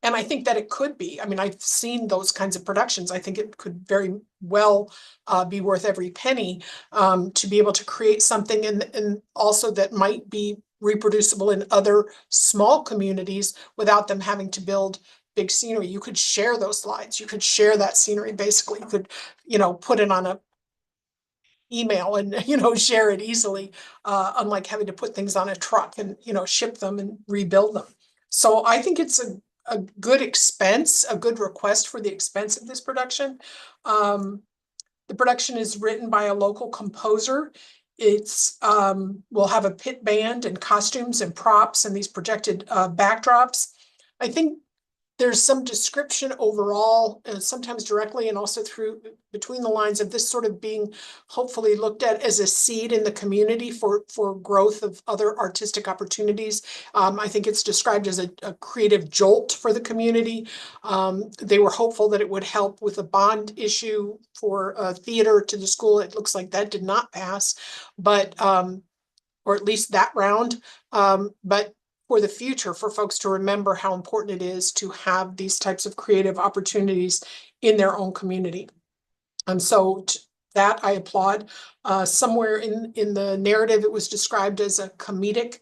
I think that it could be. I mean, I've seen those kinds of productions. I think it could very well be worth every penny to be able to create something and also that might be reproducible in other small communities without them having to build big scenery. You could share those slides. You could share that scenery. Basically, you could, put it on email and, share it easily, unlike having to put things on a truck and, ship them and rebuild them. So I think it's a good expense, a good request for the expense of this production. The production is written by a local composer. It's will have a pit band and costumes and props and these projected backdrops. I think there's some description overall, sometimes directly and also through between the lines of this sort of being hopefully looked at as a seed in the community for growth of other artistic opportunities. I think it's described as a creative jolt for the community. They were hopeful that it would help with a bond issue for theater to the school. It looks like that did not pass, but or at least that round. But for the future, for folks to remember how important it is to have these types of creative opportunities in their own community. So that I applaud. Somewhere in the narrative, it was described as the comedic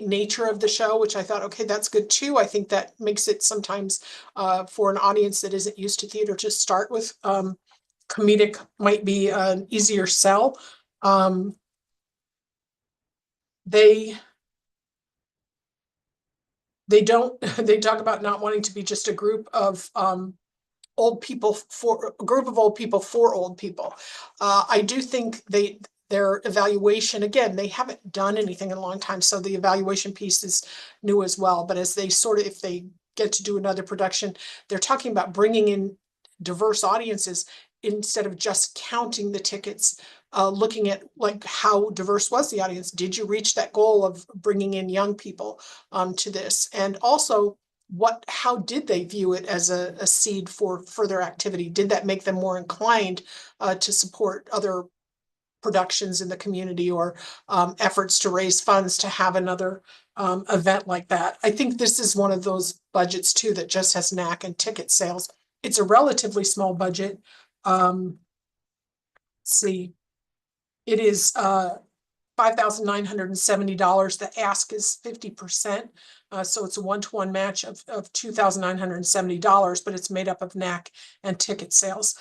nature of the show, which I thought, okay, that's good too. I think that makes it sometimes for an audience that isn't used to theater to start with, comedic might be an easier sell. They don't, they talk about not wanting to be just a group of old people for a group of old people for old people. I do think their evaluation, again, they haven't done anything in a long time, so the evaluation piece is new as well. But as they sort of, if they get to do another production, they're talking about bringing in diverse audiences instead of just counting the tickets. Looking at like how diverse was the audience? Did you reach that goal of bringing in young people to this? And also, how did they view it as a seed for further activity? Did that make them more inclined to support other productions in the community or efforts to raise funds to have another event like that? I think this is one of those budgets too that just has knack and ticket sales. It's a relatively small budget. Let's see. It is $5,970. The ask is 50%. So it's a one-to-one match of $2,970, but it's made up of knack and ticket sales.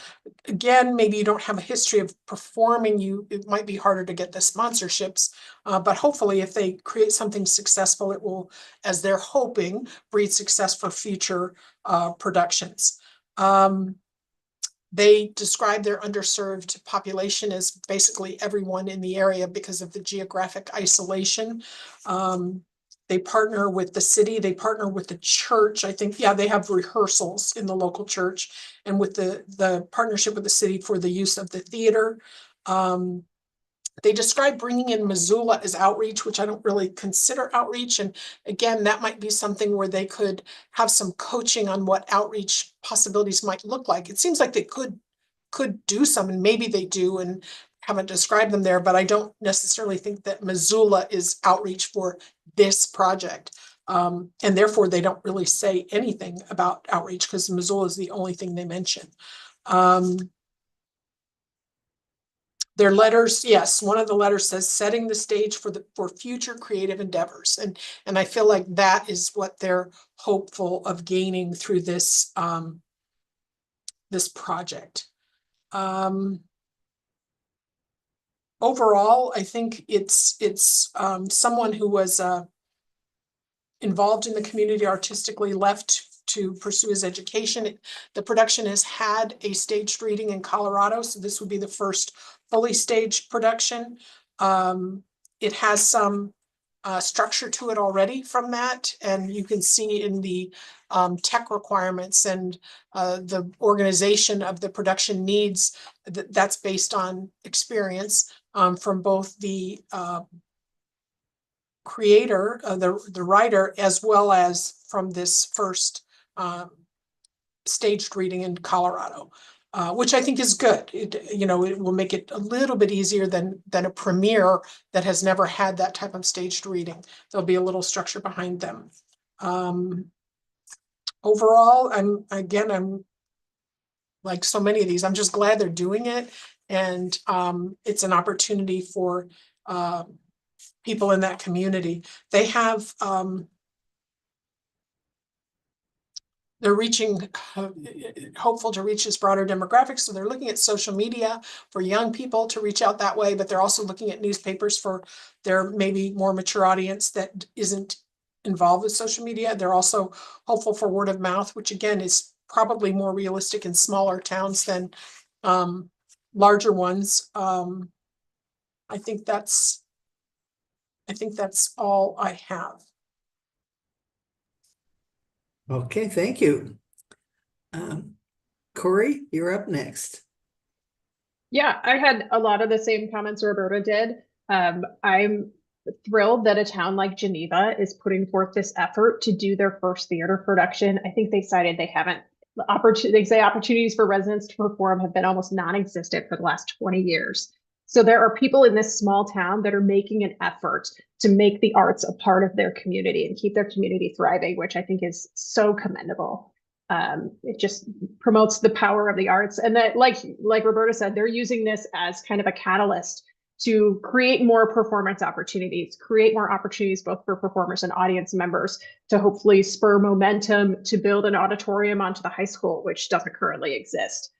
Again, maybe you don't have a history of performing, it might be harder to get the sponsorships, but hopefully if they create something successful, it will, as they're hoping, breed success for future productions. They describe their underserved population as basically everyone in the area because of the geographic isolation. They partner with the city, they partner with the church. I think, yeah, they have rehearsals in the local church and with the partnership with the city for the use of the theater. They describe bringing in Missoula as outreach, which I don't really consider outreach. And again, that might be something where they could have some coaching on what outreach possibilities might look like. It seems like they could do some, and maybe they do and haven't described them there, but I don't necessarily think that Missoula is outreach for this project. And therefore they don't really say anything about outreach because Missoula is the only thing they mention. Their letters, yes, one of the letters says setting the stage for future creative endeavors. And I feel like that is what they're hopeful of gaining through this this project. Overall, I think it's someone who was involved in the community artistically, left to pursue his education. The production has had a staged reading in Colorado, so this would be the first fully staged production. It has some structure to it already from that, and you can see in the tech requirements and the organization of the production needs, that's based on experience from both the creator, the writer, as well as from this first staged reading in Colorado, which I think is good. It will make it a little bit easier than a premiere that has never had that type of staged reading. There'll be a little structure behind them. Overall, I'm like so many of these, I'm just glad they're doing it. And it's an opportunity for people in that community. They have they're reaching, hopeful to reach this broader demographic. So they're looking at social media for young people to reach out that way, but they're also looking at newspapers for their maybe more mature audience that isn't involved with social media. They're also hopeful for word of mouth, which again is probably more realistic in smaller towns than larger ones. I think that's all I have. Okay, thank you. Corey, you're up next. Yeah, I had a lot of the same comments Roberta did. I'm thrilled that a town like Geneva is putting forth this effort to do their first theater production. I think they cited they haven't they say opportunities for residents to perform have been almost non-existent for the last 20 years. So there are people in this small town that are making an effort to make the arts a part of their community and keep their community thriving, which I think is so commendable. It just promotes the power of the arts, and that, like Roberta said, they're using this as kind of a catalyst to create more performance opportunities, create more opportunities both for performers and audience members to hopefully spur momentum to build an auditorium onto the high school, which doesn't currently exist.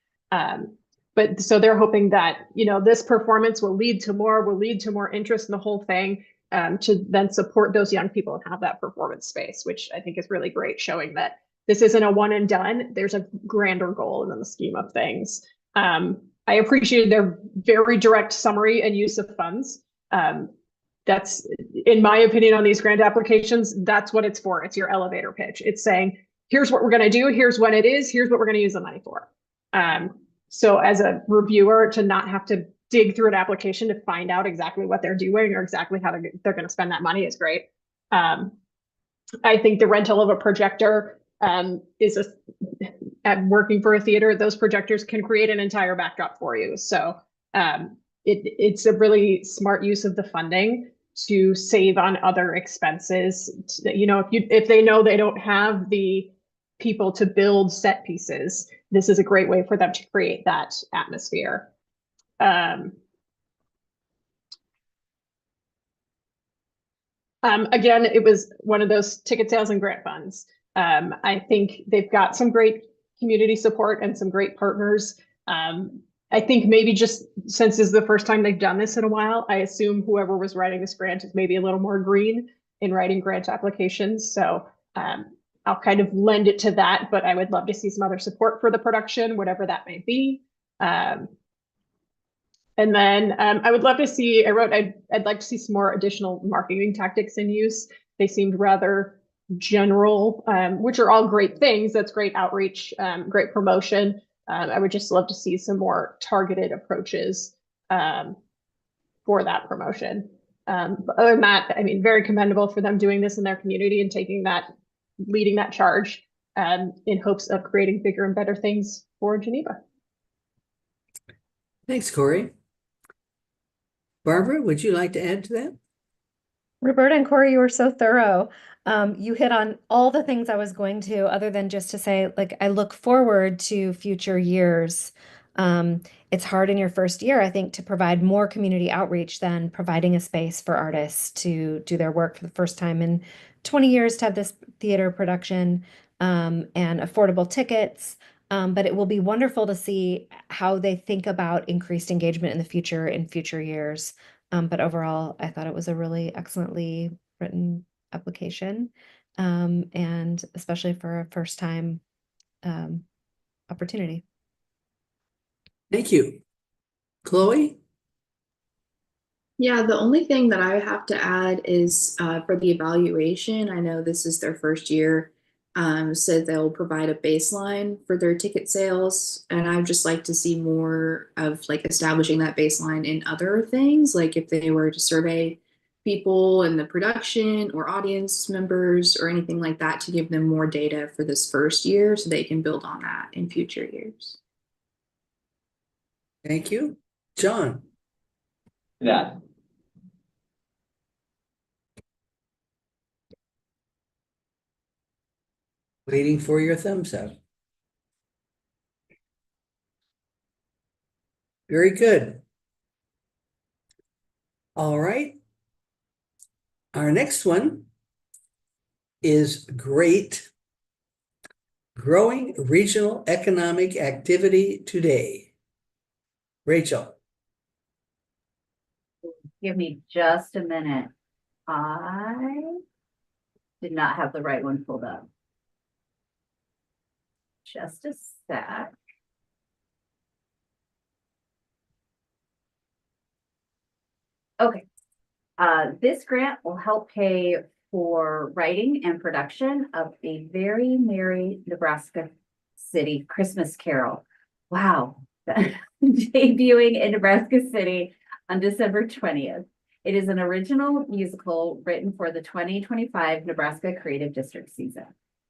But so they're hoping that, you know, this performance will lead to more interest in the whole thing, to then support those young people and have that performance space, which I think is really great, showing that this isn't a one and done. There's a grander goal in the scheme of things. I appreciated their very direct summary and use of funds. That's, in my opinion, on these grant applications, that's what it's for. It's your elevator pitch. It's saying, here's what we're going to do. Here's when it is. Here's what we're going to use the money for. So as a reviewer, to not have to dig through an application to find out exactly what they're doing or exactly how they're going to spend that money is great. I think the rental of a projector is at working for a theater, those projectors can create an entire backdrop for you. So it's a really smart use of the funding to save on other expenses. You know, if they know they don't have the people to build set pieces, this is a great way for them to create that atmosphere. Again, it was one of those ticket sales and grant funds. I think they've got some great community support and some great partners. I think maybe just since this is the first time they've done this in a while, I assume whoever was writing this grant is maybe a little more green in writing grant applications. So I'll kind of lend it to that, but I would love to see some other support for the production, whatever that may be. And then I would love to see, I'd like to see some more additional marketing tactics in use. They seemed rather general, which are all great things. That's great outreach, great promotion. I would just love to see some more targeted approaches for that promotion. But other than that, I mean, very commendable for them doing this in their community and leading that charge in hopes of creating bigger and better things for Geneva. Thanks, Corey. Barbara, would you like to add to that? Roberta and Corey, you were so thorough. You hit on all the things I was going to, other than just to say, like, I look forward to future years. It's hard in your first year, I think, to provide more community outreach than providing a space for artists to do their work for the first time in 20 years, to have this theater production, and affordable tickets. But it will be wonderful to see how they think about increased engagement in the future, in future years. But overall, I thought it was a really excellently written application, and especially for a first time opportunity. Thank you. Chloe? Yeah, the only thing that I have to add is for the evaluation. I know this is their first year, so they'll provide a baseline for their ticket sales, and I'd just like to see more of like establishing that baseline in other things, like if they were to survey people in the production or audience members or anything like that, to give them more data for this first year so they can build on that in future years. Thank you. John? Yeah. Waiting for your thumbs up. Very good. All right. Our next one is great. Growing regional economic activity today. Rachel. Give me just a minute. I did not have the right one pulled up. Just a sec. Okay. This grant will help pay for writing and production of a very merry Nebraska City Christmas Carol. Wow. Debuting in Nebraska City on December 20th. It is an original musical written for the 2025 Nebraska Creative District season.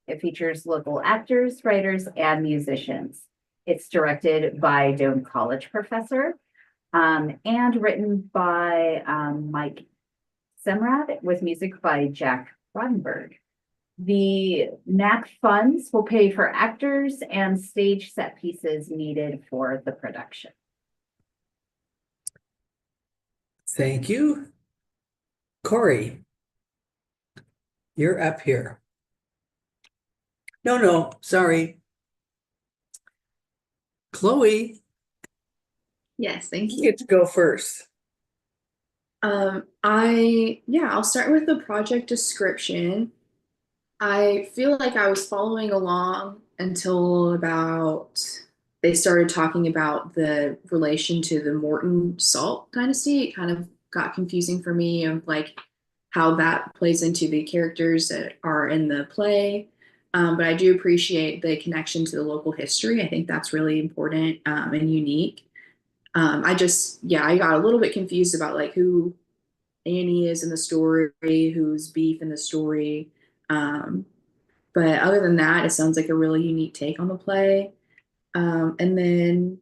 It features local actors, writers, and musicians. It's directed by Doane College professor and written by Mike Semrad with music by Jack Rodenberg. The NAC funds will pay for actors and stage set pieces needed for the production. Thank you. Corey, you're up here. No, sorry. Chloe, Yes, thank you you. get to go first. I'll start with the project description. I feel like I was following along until about they started talking about the relation to the Morton Salt dynasty. It kind of got confusing for me of like how that plays into the characters that are in the play. But I do appreciate the connection to the local history. I think that's really important and unique. I got a little bit confused about like who Annie is in the story, who's Beef in the story. But other than that, it sounds like a really unique take on the play. And then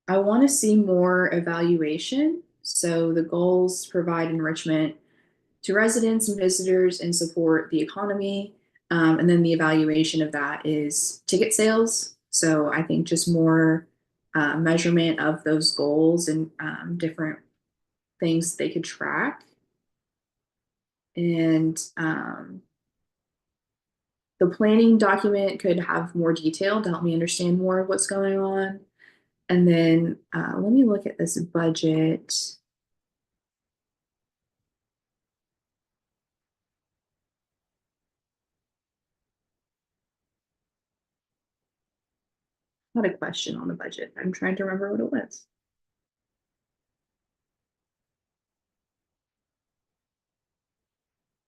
I want to see more evaluation. So the goals provide enrichment to residents and visitors and support the economy. And then the evaluation of that is ticket sales. So I think just more measurement of those goals and different things they could track. And the planning document could have more detail to help me understand more of what's going on. And then let me look at this budget. Not a question on the budget. I'm trying to remember what it was.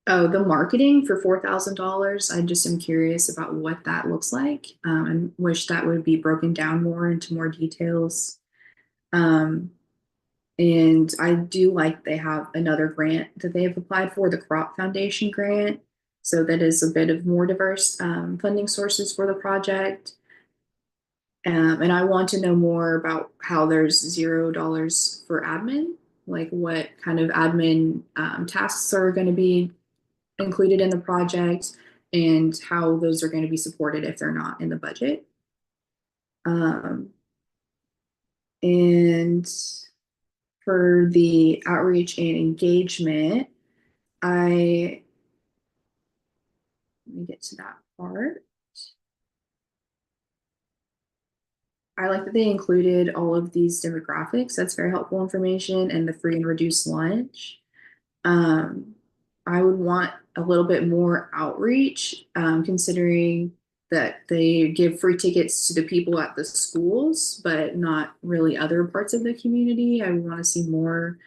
Oh, the marketing for $4,000. I just am curious about what that looks like and wish that would be broken down more into more details. And I do like they have another grant that they have applied for, the Crop Foundation grant. So that is a bit of more diverse funding sources for the project. And I want to know more about how there's $0 for admin, like what kind of admin tasks are going to be included in the project and how those are going to be supported if they're not in the budget. And for the outreach and engagement, let me get to that part. I like that they included all of these demographics. That's very helpful information, and the free and reduced lunch. I would want a little bit more outreach, considering that they give free tickets to the people at the schools, but not really other parts of the community. I want to see more,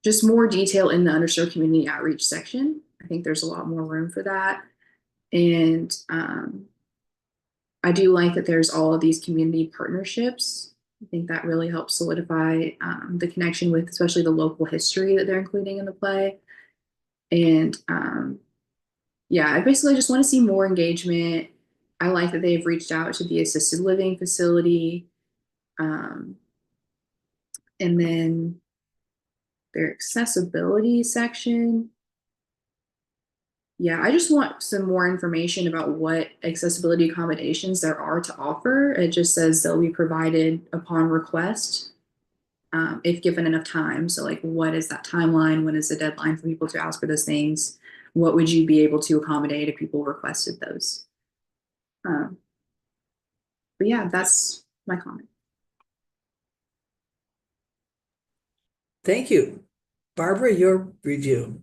just more detail in the underserved community outreach section. I think there's a lot more room for that. And I do like that there's all of these community partnerships. I think that really helps solidify the connection with especially the local history that they're including in the play. And I basically just want to see more engagement. I like that they've reached out to the assisted living facility. And then their accessibility section. Yeah, I just want some more information about what accessibility accommodations there are to offer. It just says they'll be provided upon request if given enough time. So like, what is that timeline? When is the deadline for people to ask for those things? what would you be able to accommodate if people requested those? But yeah, that's my comment. Thank you. Barbara, your review.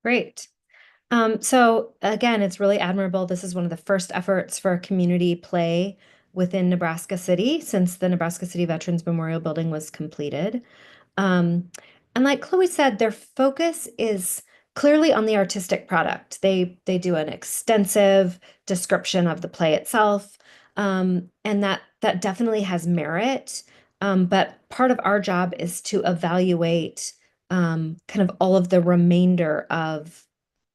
Great. So again, it's really admirable. This is one of the first efforts for community play within Nebraska City since the Nebraska City Veterans Memorial Building was completed. And like Chloe said, their focus is clearly on the artistic product. They do an extensive description of the play itself, and that definitely has merit. But part of our job is to evaluate kind of all of the remainder of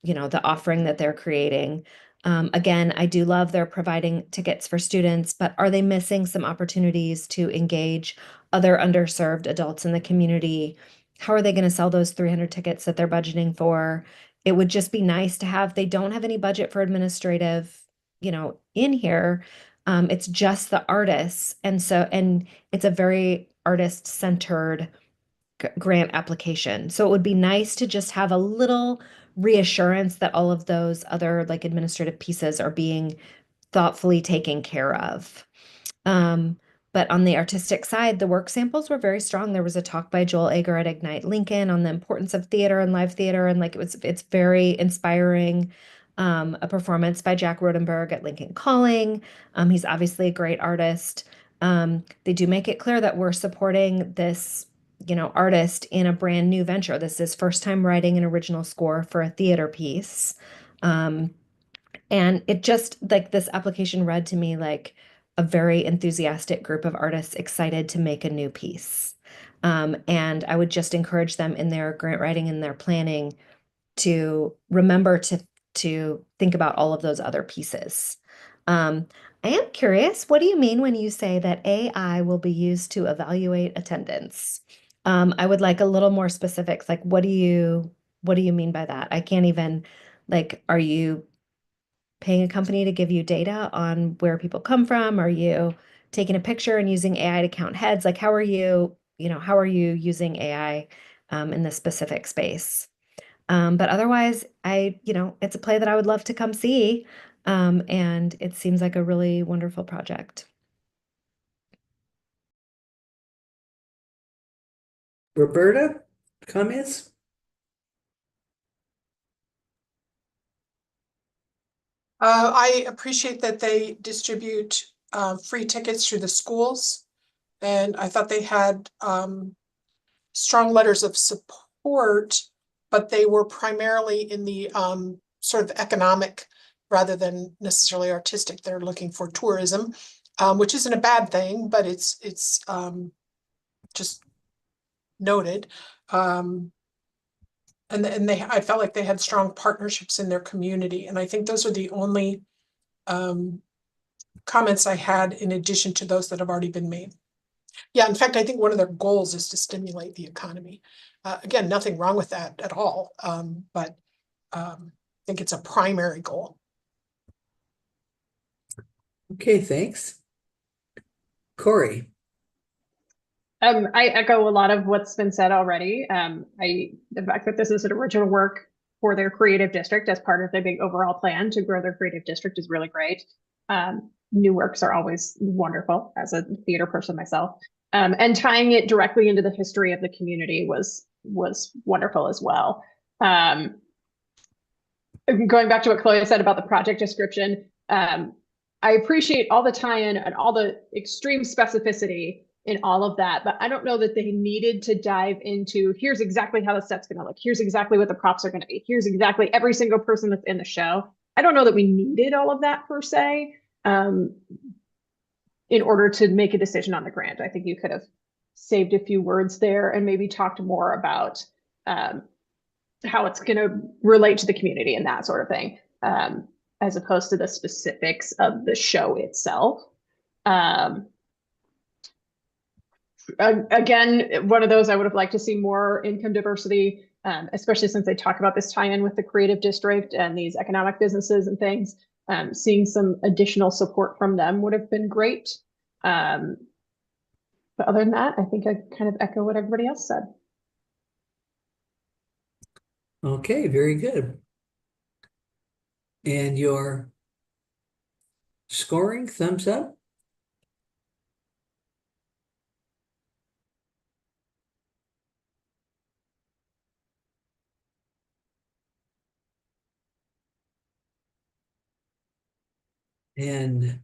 the offering that they're creating. Again, I do love they're providing tickets for students, but are they missing some opportunities to engage other underserved adults in the community? How are they going to sell those 300 tickets that they're budgeting for? It would just be nice to have, they don't have any budget for administrative, in here. It's just the artists. And it's a very artist-centered grant application. So it would be nice to just have a little reassurance that all of those other like administrative pieces are being thoughtfully taken care of. But on the artistic side, the work samples were very strong. There was a talk by Joel Ager at Ignite Lincoln on the importance of theater and live theater, and like it's very inspiring. A performance by Jack Rodenberg at Lincoln Calling. He's obviously a great artist. They do make it clear that we're supporting this, artist in a brand new venture. This is first time writing an original score for a theater piece. And it just like this application read to me like a very enthusiastic group of artists excited to make a new piece. And I would just encourage them in their grant writing and their planning to remember to think about all of those other pieces. I am curious, what do you mean when you say that AI will be used to evaluate attendance? I would like a little more specifics. Like, what do you mean by that? I can't even, like, are you paying a company to give you data on where people come from? Are you taking a picture and using AI to count heads? Like, how are you using AI in this specific space? But otherwise, it's a play that I would love to come see. And it seems like a really wonderful project. Roberta, comments? I appreciate that they distribute free tickets through the schools. And I thought they had strong letters of support, but they were primarily in the sort of economic rather than necessarily artistic. They're looking for tourism, which isn't a bad thing, but it's just noted. And I felt like they had strong partnerships in their community. And I think those are the only comments I had in addition to those that have already been made. Yeah, in fact, I think one of their goals is to stimulate the economy. Again, nothing wrong with that at all, but I think it's a primary goal. Okay, thanks. Corey. I echo a lot of what's been said already. The fact that this is an original work for their creative district as part of their big overall plan to grow their creative district is really great. New works are always wonderful as a theater person myself. And tying it directly into the history of the community was wonderful as well. Going back to what Chloe said about the project description, I appreciate all the tie-in and all the extreme specificity in all of that, but I don't know that they needed to dive into here's exactly how the set's going to look. Here's exactly what the props are going to be. Here's exactly every single person that's in the show. I don't know that we needed all of that per se in order to make a decision on the grant. I think you could have saved a few words there and maybe talked more about how it's going to relate to the community and that sort of thing, as opposed to the specifics of the show itself. Again, one of those I would have liked to see more income diversity, especially since they talk about this tie-in with the creative district and these economic businesses and things. Seeing some additional support from them would have been great. But other than that, I think I kind of echo what everybody else said. Okay, very good. And your scoring, thumbs up? And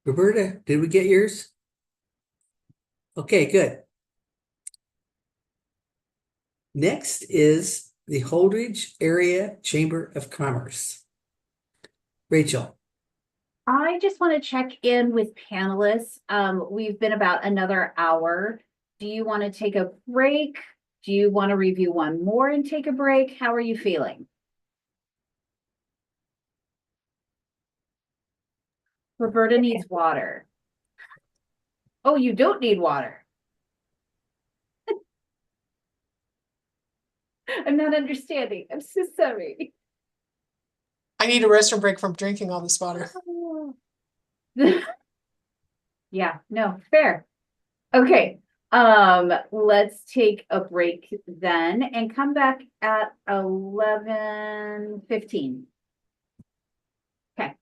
Roberta, did we get yours? Okay, good. Next is the Holdridge Area Chamber of Commerce. Rachel, I just want to check in with panelists. We've been about another hour. Do you want to take a break? Do you want to review one more and take a break? How are you feeling? Roberta needs water. Oh, you don't need water. I'm not understanding. I'm so sorry. I need a restroom break from drinking all this water. Yeah, no, fair. Okay, let's take a break then and come back at 11:15. Okay.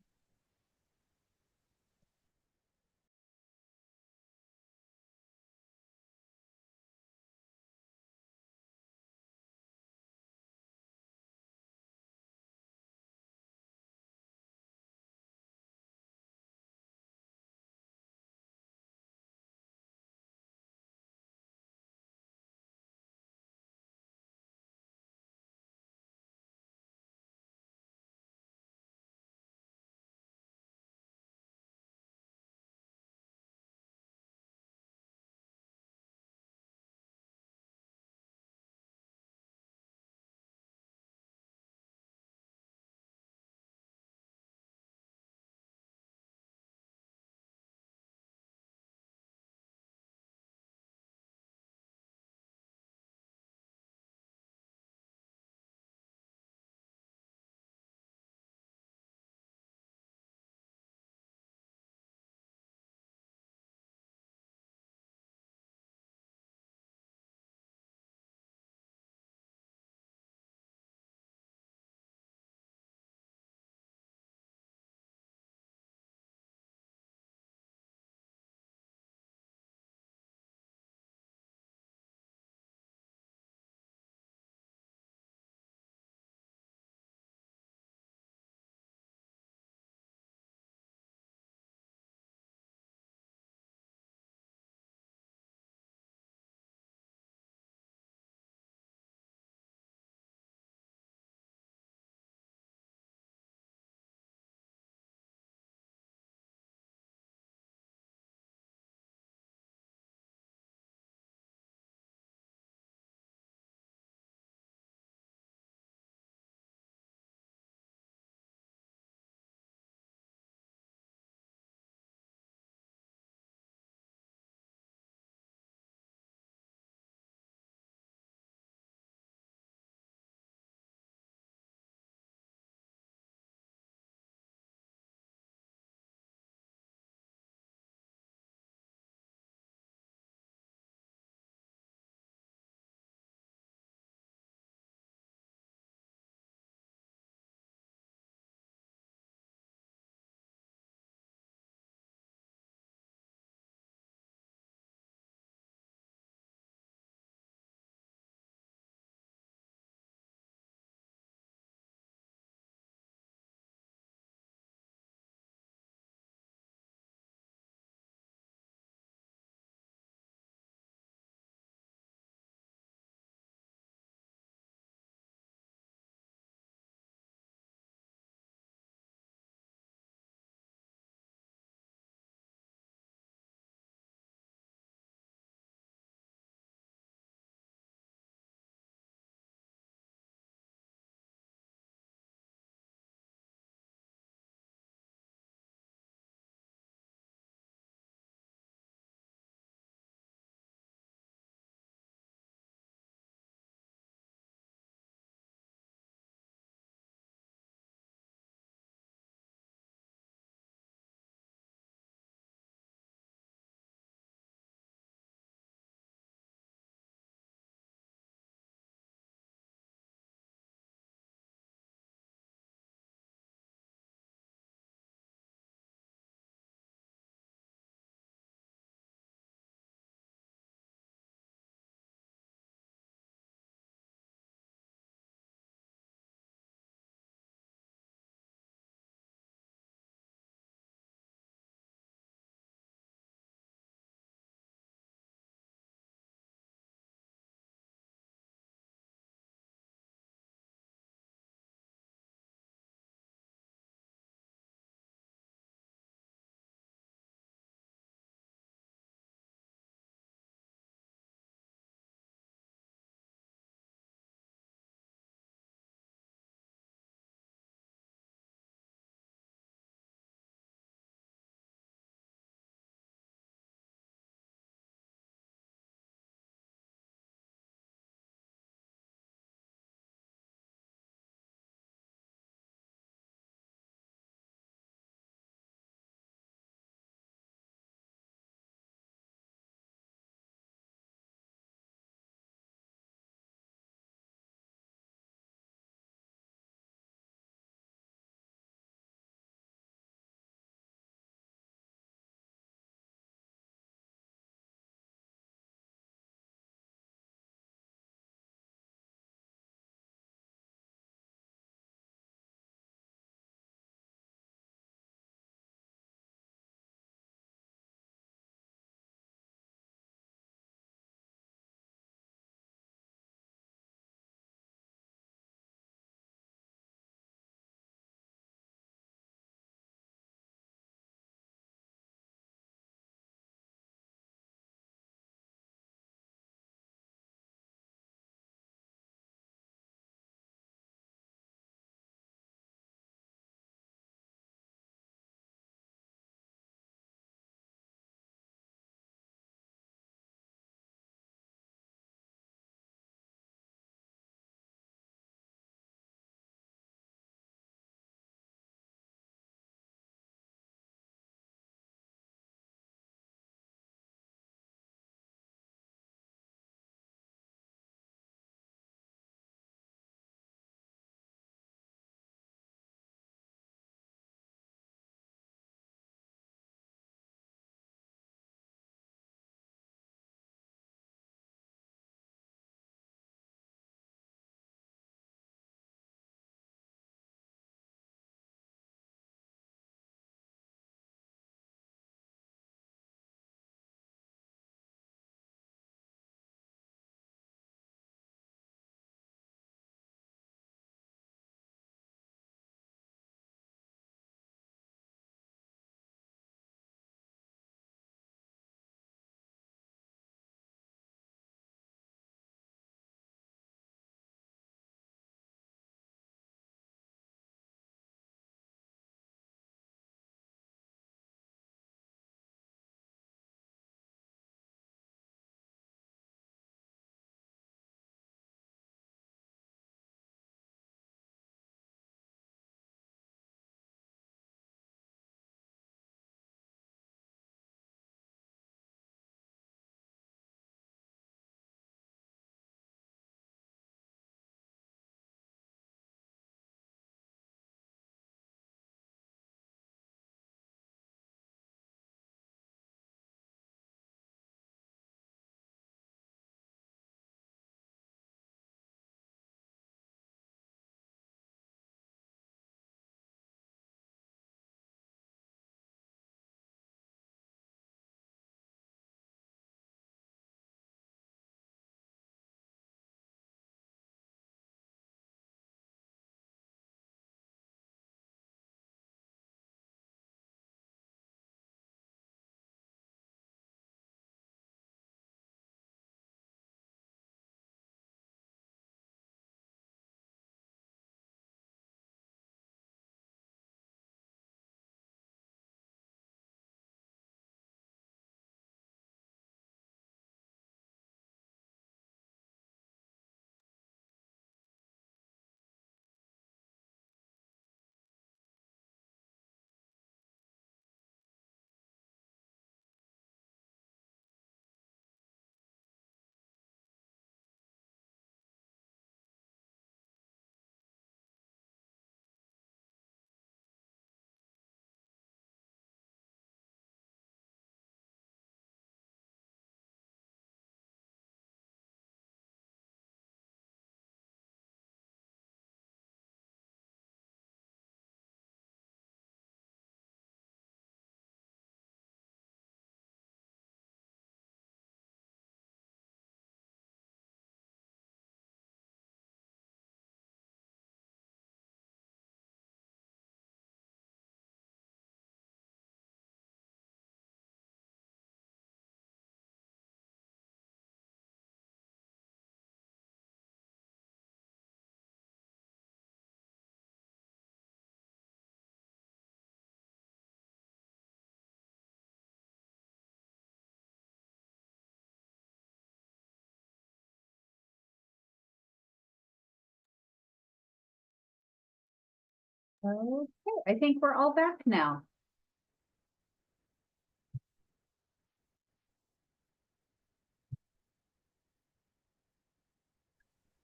Okay, I think we're all back now.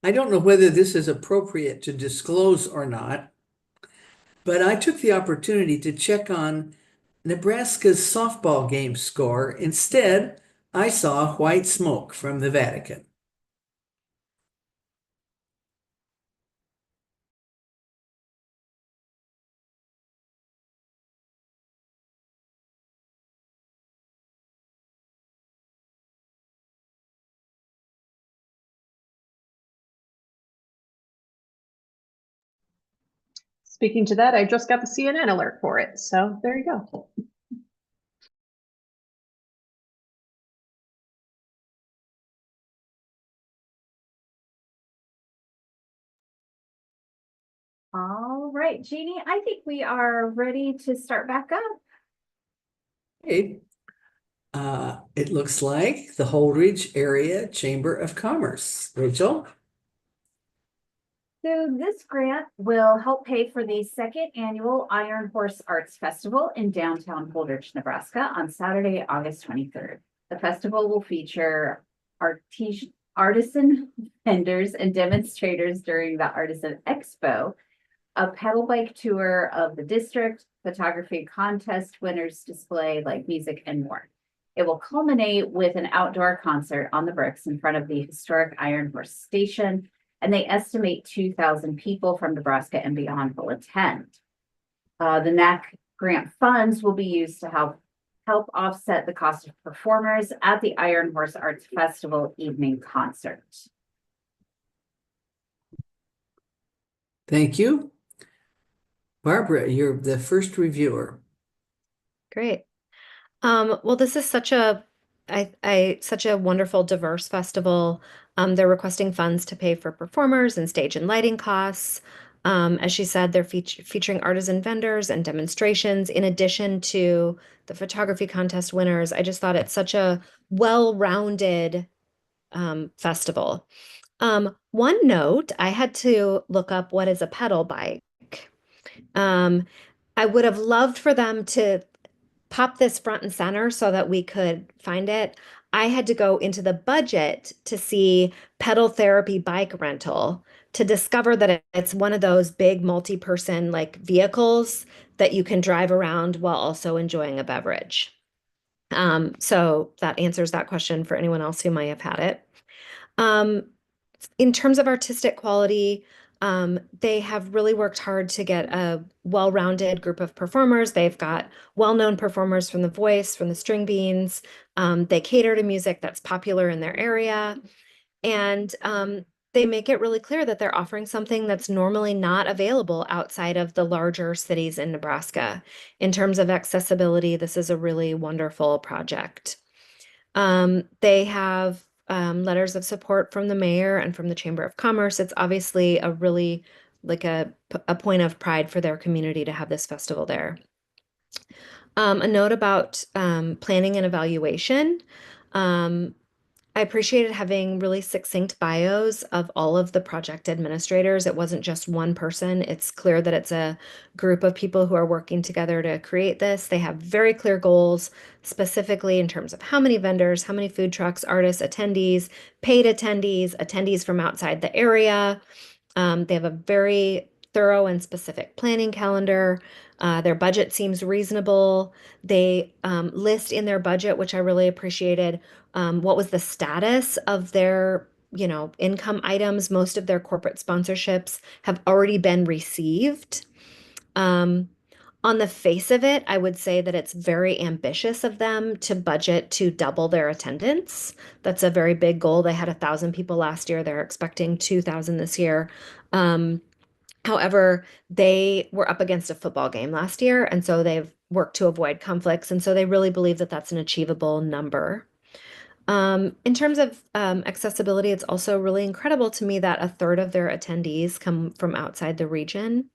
I don't know whether this is appropriate to disclose or not, but I took the opportunity to check on Nebraska's softball game score. Instead, I saw white smoke from the Vatican. Speaking to that, I just got the CNN alert for it. So there you go. All right, Jeannie, I think we are ready to start back up. Okay. It looks like the Holdridge Area Chamber of Commerce. Rachel? So this grant will help pay for the second annual Iron Horse Arts Festival in downtown Holdridge, Nebraska on Saturday, August 23rd. The festival will feature artisan vendors and demonstrators during the Artisan Expo, a pedal bike tour of the district, photography contest winners display, like music and more. It will culminate with an outdoor concert on the bricks in front of the historic Iron Horse Station, and they estimate 2,000 people from Nebraska and beyond will attend. The NAC grant funds will be used to help offset the cost of performers at the Iron Horse Arts Festival evening concert. Thank you. Barbara, you're the first reviewer. Great. Well, this is such a such a wonderful, diverse festival. They're requesting funds to pay for performers and stage and lighting costs. As she said, they're featuring artisan vendors and demonstrations in addition to the photography contest winners. I just thought it's such a well-rounded festival. One note, I had to look up what is a pedal bike. I would have loved for them to pop this front and center so that we could find it. I had to go into the budget to see pedal therapy bike rental to discover that it's one of those big multi-person like vehicles that you can drive around while also enjoying a beverage. So that answers that question for anyone else who might have had it. In terms of artistic quality, they have really worked hard to get a well-rounded group of performers. They've got well-known performers from The Voice, from the String Beans. They cater to music that's popular in their area. And they make it really clear that they're offering something that's normally not available outside of the larger cities in Nebraska. In terms of accessibility, this is a really wonderful project. They have letters of support from the mayor and from the Chamber of Commerce. It's obviously a really like a point of pride for their community to have this festival there. A note about planning and evaluation. I appreciated having really succinct bios of all of the project administrators. It wasn't just one person. It's clear that it's a group of people who are working together to create this. They have very clear goals, specifically in terms of how many vendors, how many food trucks, artists, attendees, paid attendees, attendees from outside the area. They have a very thorough and specific planning calendar. Their budget seems reasonable. They list in their budget, which I really appreciated, what was the status of their, income items. Most of their corporate sponsorships have already been received. On the face of it, I would say that it's very ambitious of them to budget to double their attendance. That's a very big goal. They had 1,000 people last year. They're expecting 2,000 this year. However, they were up against a football game last year, and so they've worked to avoid conflicts. And so they really believe that that's an achievable number. In terms of accessibility, it's also really incredible to me that a third of their attendees come from outside the region.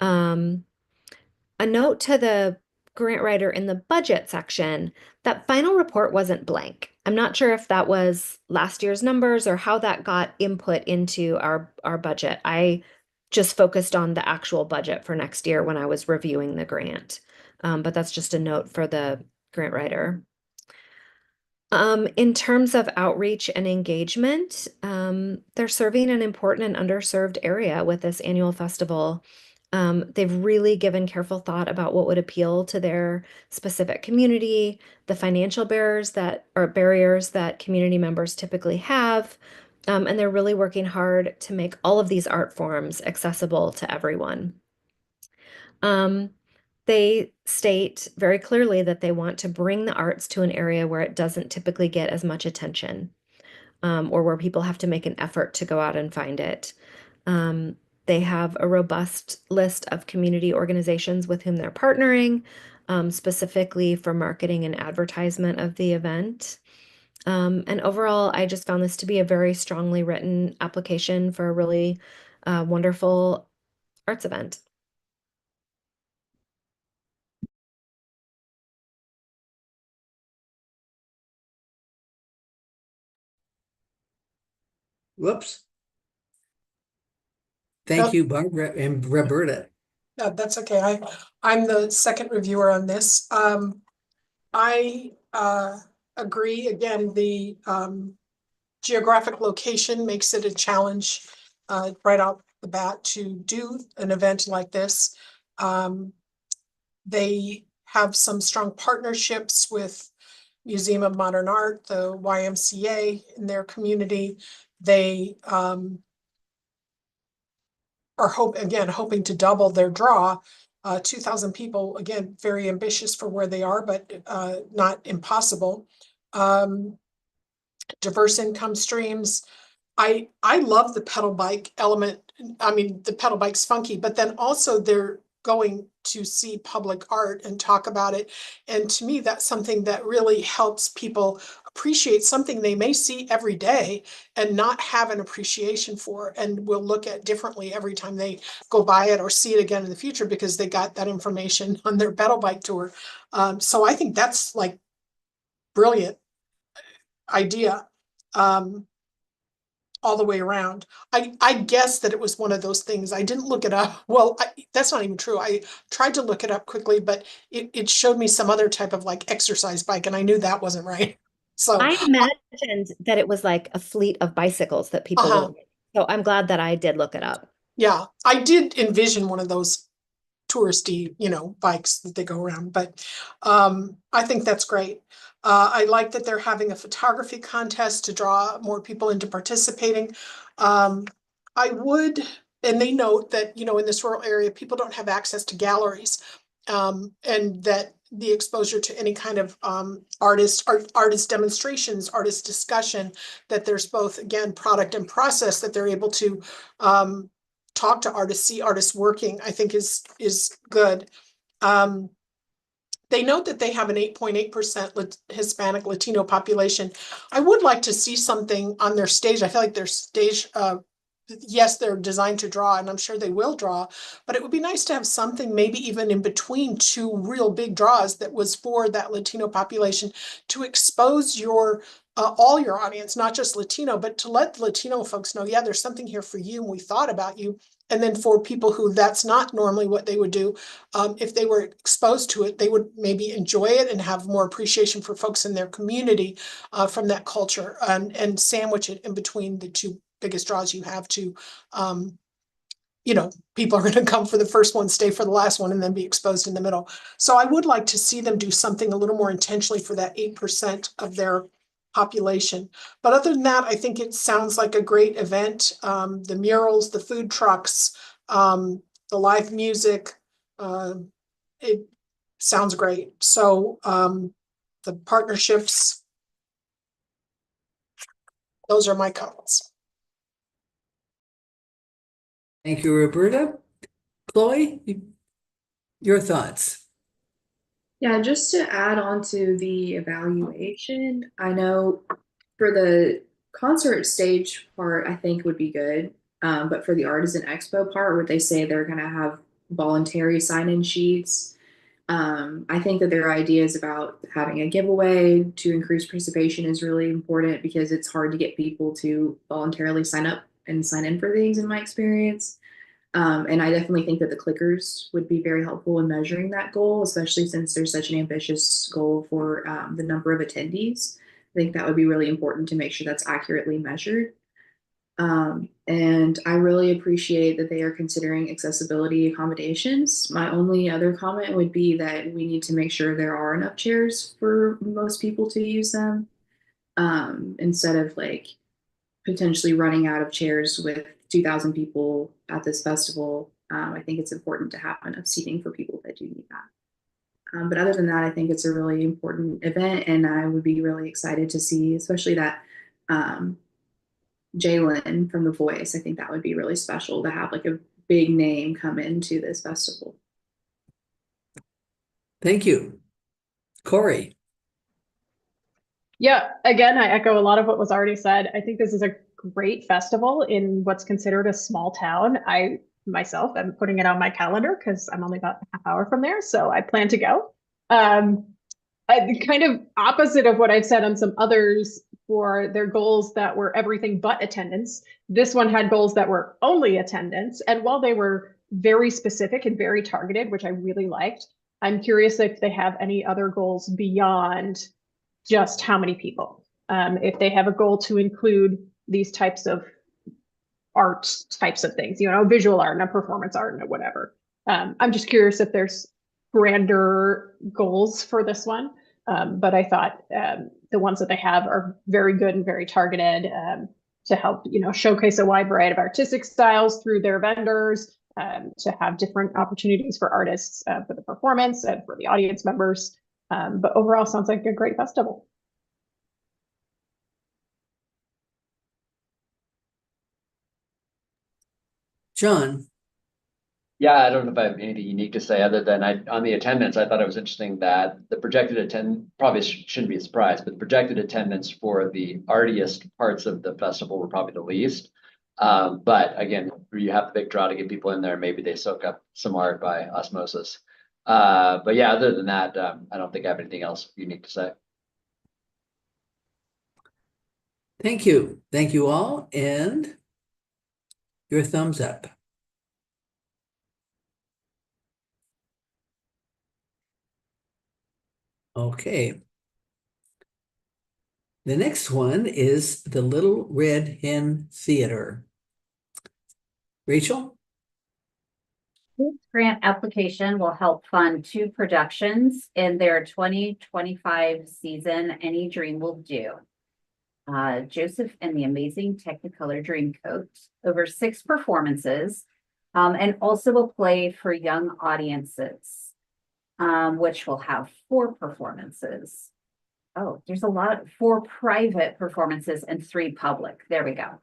A note to the grant writer in the budget section, that final report wasn't blank. I'm not sure if that was last year's numbers or how that got input into our budget. I just focused on the actual budget for next year when I was reviewing the grant. But that's just a note for the grant writer. In terms of outreach and engagement, they're serving an important and underserved area with this annual festival. They've really given careful thought about what would appeal to their specific community, the financial barriers that community members typically have, and they're really working hard to make all of these art forms accessible to everyone. They state very clearly that they want to bring the arts to an area where it doesn't typically get as much attention, or where people have to make an effort to go out and find it. They have a robust list of community organizations with whom they're partnering, specifically for marketing and advertisement of the event. And overall, I just found this to be a very strongly written application for a really wonderful arts event. Whoops. Thank you, Barbara and Roberta. No, that's okay. I'm the second reviewer on this. I agree. Again, the geographic location makes it a challenge right out the bat to do an event like this. They have some strong partnerships with Museum of Modern Art, the YMCA in their community. They are hoping to double their draw. 2,000 people, again, very ambitious for where they are, but not impossible. Diverse income streams. I love the pedal bike element. I mean, the pedal bike's funky, but then also they're going to see public art and talk about it. And to me, that's something that really helps people appreciate something they may see every day and not have an appreciation for, and will look at differently every time they go by it or see it again in the future because they got that information on their pedal bike tour. So I think that's like brilliant idea. All the way around. I guess that it was one of those things. I didn't look it up. Well, that's not even true. I tried to look it up quickly, but it showed me some other type of like exercise bike, and I knew that wasn't right. So, I imagined that it was like a fleet of bicycles that people would. So I'm glad that I did look it up. yeah, I did envision one of those touristy, bikes that they go around, but I think that's great. I like that they're having a photography contest to draw more people into participating. I would, and they note that, in this rural area, people don't have access to galleries. And that the exposure to any kind of artist demonstrations, artist discussion, that there's both, again, product and process, that they're able to talk to artists, see artists working, I think is good. They note that they have an 8.8% Hispanic Latino population. I would like to see something on their stage. I feel like their stage, yes, they're designed to draw, and I'm sure they will draw, but it would be nice to have something maybe even in between two real big draws that was for that Latino population, to expose all your audience, not just Latino, but to let the Latino folks know, yeah, there's something here for you, and we thought about you. And then for people who that's not normally what they would do, if they were exposed to it, they would maybe enjoy it and have more appreciation for folks in their community from that culture, and sandwich it in between the two biggest draws you have to, people are going to come for the first one, stay for the last one, and then be exposed in the middle. So I would like to see them do something a little more intentionally for that 8% of their population. But other than that, I think it sounds like a great event. The murals, the food trucks, the live music, it sounds great. So the partnerships, those are my comments. Thank you, Roberta. Chloe, your thoughts? Yeah, just to add on to the evaluation, I know for the concert stage part, I think would be good. But for the Artisan Expo part, where they say they're going to have voluntary sign-in sheets, I think that their ideas about having a giveaway to increase participation is really important, because it's hard to get people to voluntarily sign up and sign in for things, in my experience. And I definitely think that the clickers would be very helpful in measuring that goal, especially since there's such an ambitious goal for the number of attendees. I think that would be really important to make sure that's accurately measured. And I really appreciate that they are considering accessibility accommodations. My only other comment would be that we need to make sure there are enough chairs for most people to use them, instead of like potentially running out of chairs with 2,000 people at this festival. I think it's important to have enough seating for people that do need that. But other than that, I think it's a really important event, and I would be really excited to see, especially that Jalen from The Voice. I think that would be really special to have like a big name come into this festival. Thank you. Corey. Yeah, again, I echo a lot of what was already said. I think this is a great festival in what's considered a small town. I myself am putting it on my calendar because I'm only about a half hour from there, so I plan to go. Kind of opposite of what I've said on some others for their goals that were everything but attendance. This one had goals that were only attendance. And while they were very specific and very targeted, which I really liked, I'm curious if they have any other goals beyond just how many people. If they have a goal to include these types of art types of things, visual art and performance art and whatever. I'm just curious if there's grander goals for this one. But I thought the ones that they have are very good and very targeted to help, showcase a wide variety of artistic styles through their vendors, to have different opportunities for artists for the performance and for the audience members. But overall, sounds like a great festival. John. Yeah, I don't know if I have anything unique to say other than on the attendance, I thought it was interesting that the projected attendance probably shouldn't be a surprise, but the projected attendance for the artiest parts of the festival were probably the least. But again, you have the big draw to get people in there. Maybe they soak up some art by osmosis. But yeah, other than that, I don't think I have anything else unique to say. Thank you. Thank you all. And your thumbs up. Okay. The next one is the Little Red Hen Theater. Rachel? This grant application will help fund 2 productions in their 2025 season, Any Dream Will Do. Joseph and the Amazing Technicolor Dreamcoat, over 6 performances, and also a play for young audiences, which will have 4 performances. Oh, there's 4 private performances and 3 public. There we go.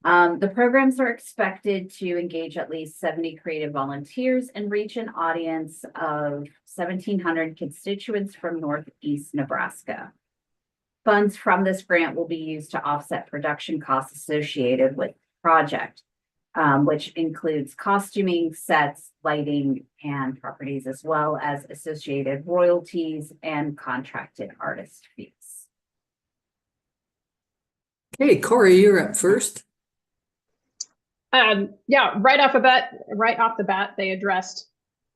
The programs are expected to engage at least 70 creative volunteers and reach an audience of 1,700 constituents from Northeast Nebraska. Funds from this grant will be used to offset production costs associated with the project, which includes costuming, sets, lighting, and properties, as well as associated royalties and contracted artist fees. Okay, Corey, you're up first. Yeah, right off the bat, they addressed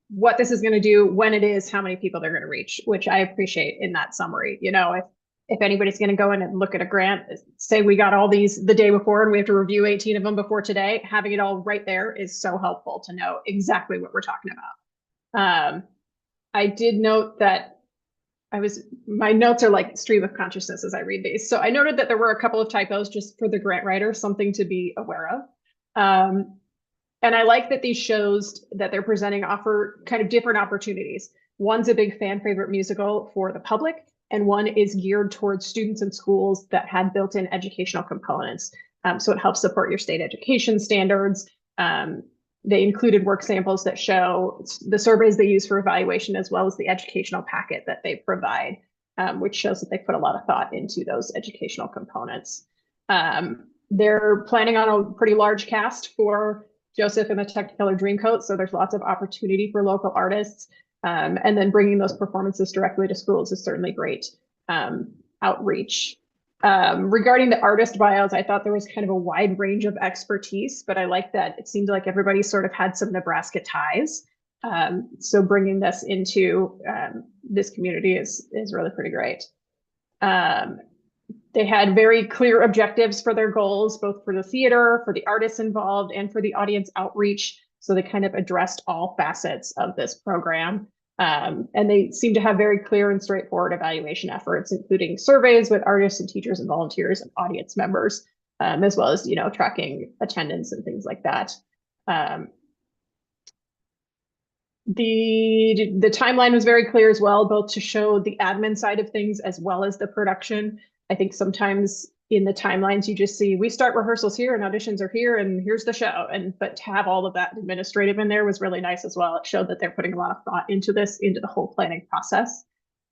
what this is going to do, when it is, how many people they're going to reach, which I appreciate in that summary. If anybody's going to go in and look at a grant, say we got all these the day before and we have to review 18 of them before today, having it all right there is so helpful to know exactly what we're talking about. I did note that my notes are like stream of consciousness as I read these. So I noted that there were a couple of typos just for the grant writer, something to be aware of. And I like that these shows that they're presenting offer kind of different opportunities. One's a big fan favorite musical for the public, and one is geared towards students and schools that had built-in educational components. So it helps support your state education standards. They included work samples that show the surveys they use for evaluation, as well as the educational packet that they provide, which shows that they put a lot of thought into those educational components. They're planning on a pretty large cast for Joseph and the Technicolor Dreamcoat, so there's lots of opportunity for local artists. And then bringing those performances directly to schools is certainly great outreach. Regarding the artist bios, I thought there was kind of a wide range of expertise, but I like that it seemed like everybody sort of had some Nebraska ties. So bringing this into this community is really pretty great. They had very clear objectives for their goals, both for the theater, for the artists involved, and for the audience outreach. So they kind of addressed all facets of this program. And they seem to have very clear and straightforward evaluation efforts, including surveys with artists and teachers and volunteers and audience members, as well as, tracking attendance and things like that. The timeline was very clear as well, both to show the admin side of things as well as the production. I think sometimes in the timelines you just see we start rehearsals here and auditions are here and here's the show, but to have all of that administrative in there was really nice as well. It showed that they're putting a lot of thought into the whole planning process.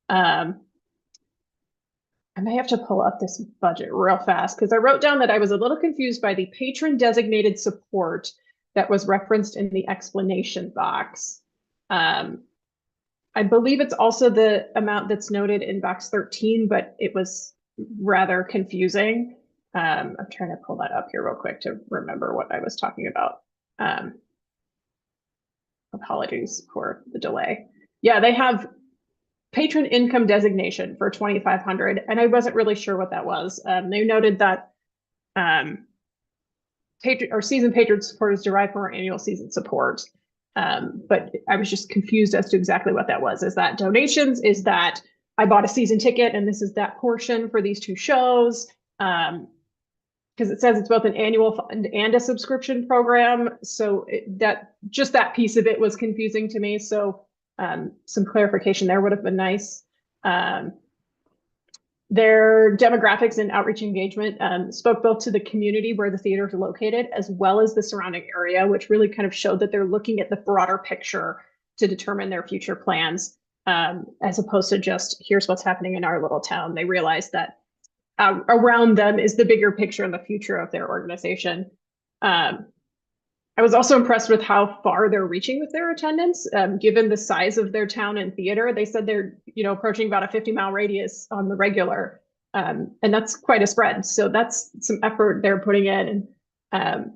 I may have to pull up this budget real fast because I wrote down that I was a little confused by the patron designated support that was referenced in the explanation box. I believe it's also the amount that's noted in box 13, but it was rather confusing. I'm trying to pull that up here real quick to remember what I was talking about. Apologies for the delay. Yeah, they have patron income designation for $2,500, and I wasn't really sure what that was. They noted that season patron support is derived from our annual season support. But I was just confused as to exactly what that was. Is that donations? Is that I bought a season ticket and this is that portion for these two shows? Because it says it's both an annual fund and a subscription program. So that piece of it was confusing to me. So some clarification there would have been nice. Their demographics and outreach engagement spoke both to the community where the theaters are located, as well as the surrounding area, which really kind of showed that they're looking at the broader picture to determine their future plans, as opposed to just here's what's happening in our little town. They realized that around them is the bigger picture and the future of their organization. I was also impressed with how far they're reaching with their attendance, given the size of their town and theater. They said they're, approaching about a 50-mile radius on the regular, and that's quite a spread. So that's some effort they're putting in. And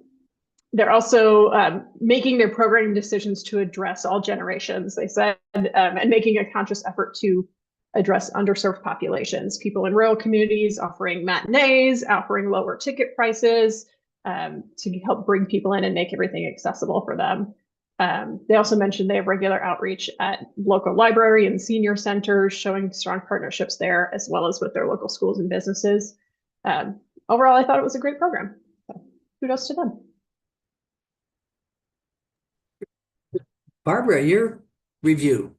they're also making their programming decisions to address all generations, they said, and making a conscious effort to address underserved populations, people in rural communities, offering matinees, offering lower ticket prices, to help bring people in and make everything accessible for them. They also mentioned they have regular outreach at local library and senior centers, showing strong partnerships there, as well as with their local schools and businesses. Overall, I thought it was a great program. So kudos to them. Barbara, your review.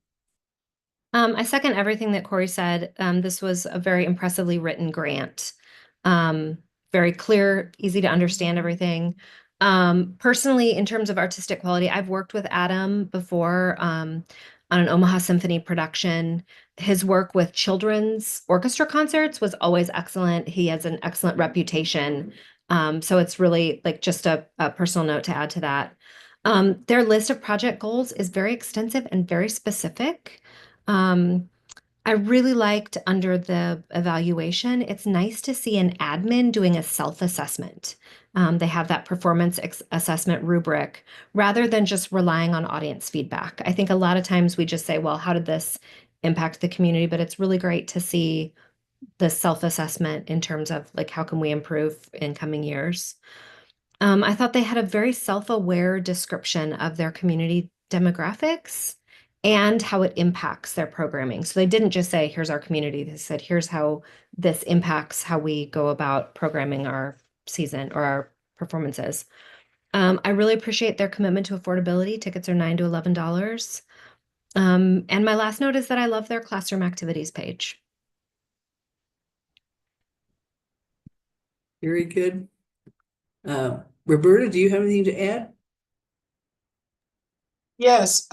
I second everything that Corey said. This was a very impressively written grant. Very clear, easy to understand everything. Personally, in terms of artistic quality, I've worked with Adam before on an Omaha Symphony production. His work with children's orchestra concerts was always excellent. He has an excellent reputation. So it's really like just a personal note to add to that. Their list of project goals is very extensive and very specific. I really liked under the evaluation, it's nice to see an admin doing a self-assessment. They have that performance assessment rubric rather than just relying on audience feedback. I think a lot of times we just say, well, how did this impact the community? But it's really great to see the self-assessment in terms of like, how can we improve in coming years? I thought they had a very self-aware description of their community demographics and how it impacts their programming. So they didn't just say, here's our community. They said, here's how this impacts how we go about programming our season or our performances. I really appreciate their commitment to affordability. Tickets are $9 to $11. And my last note is that I love their classroom activities page. Very good. Roberta, do you have anything to add? Yes,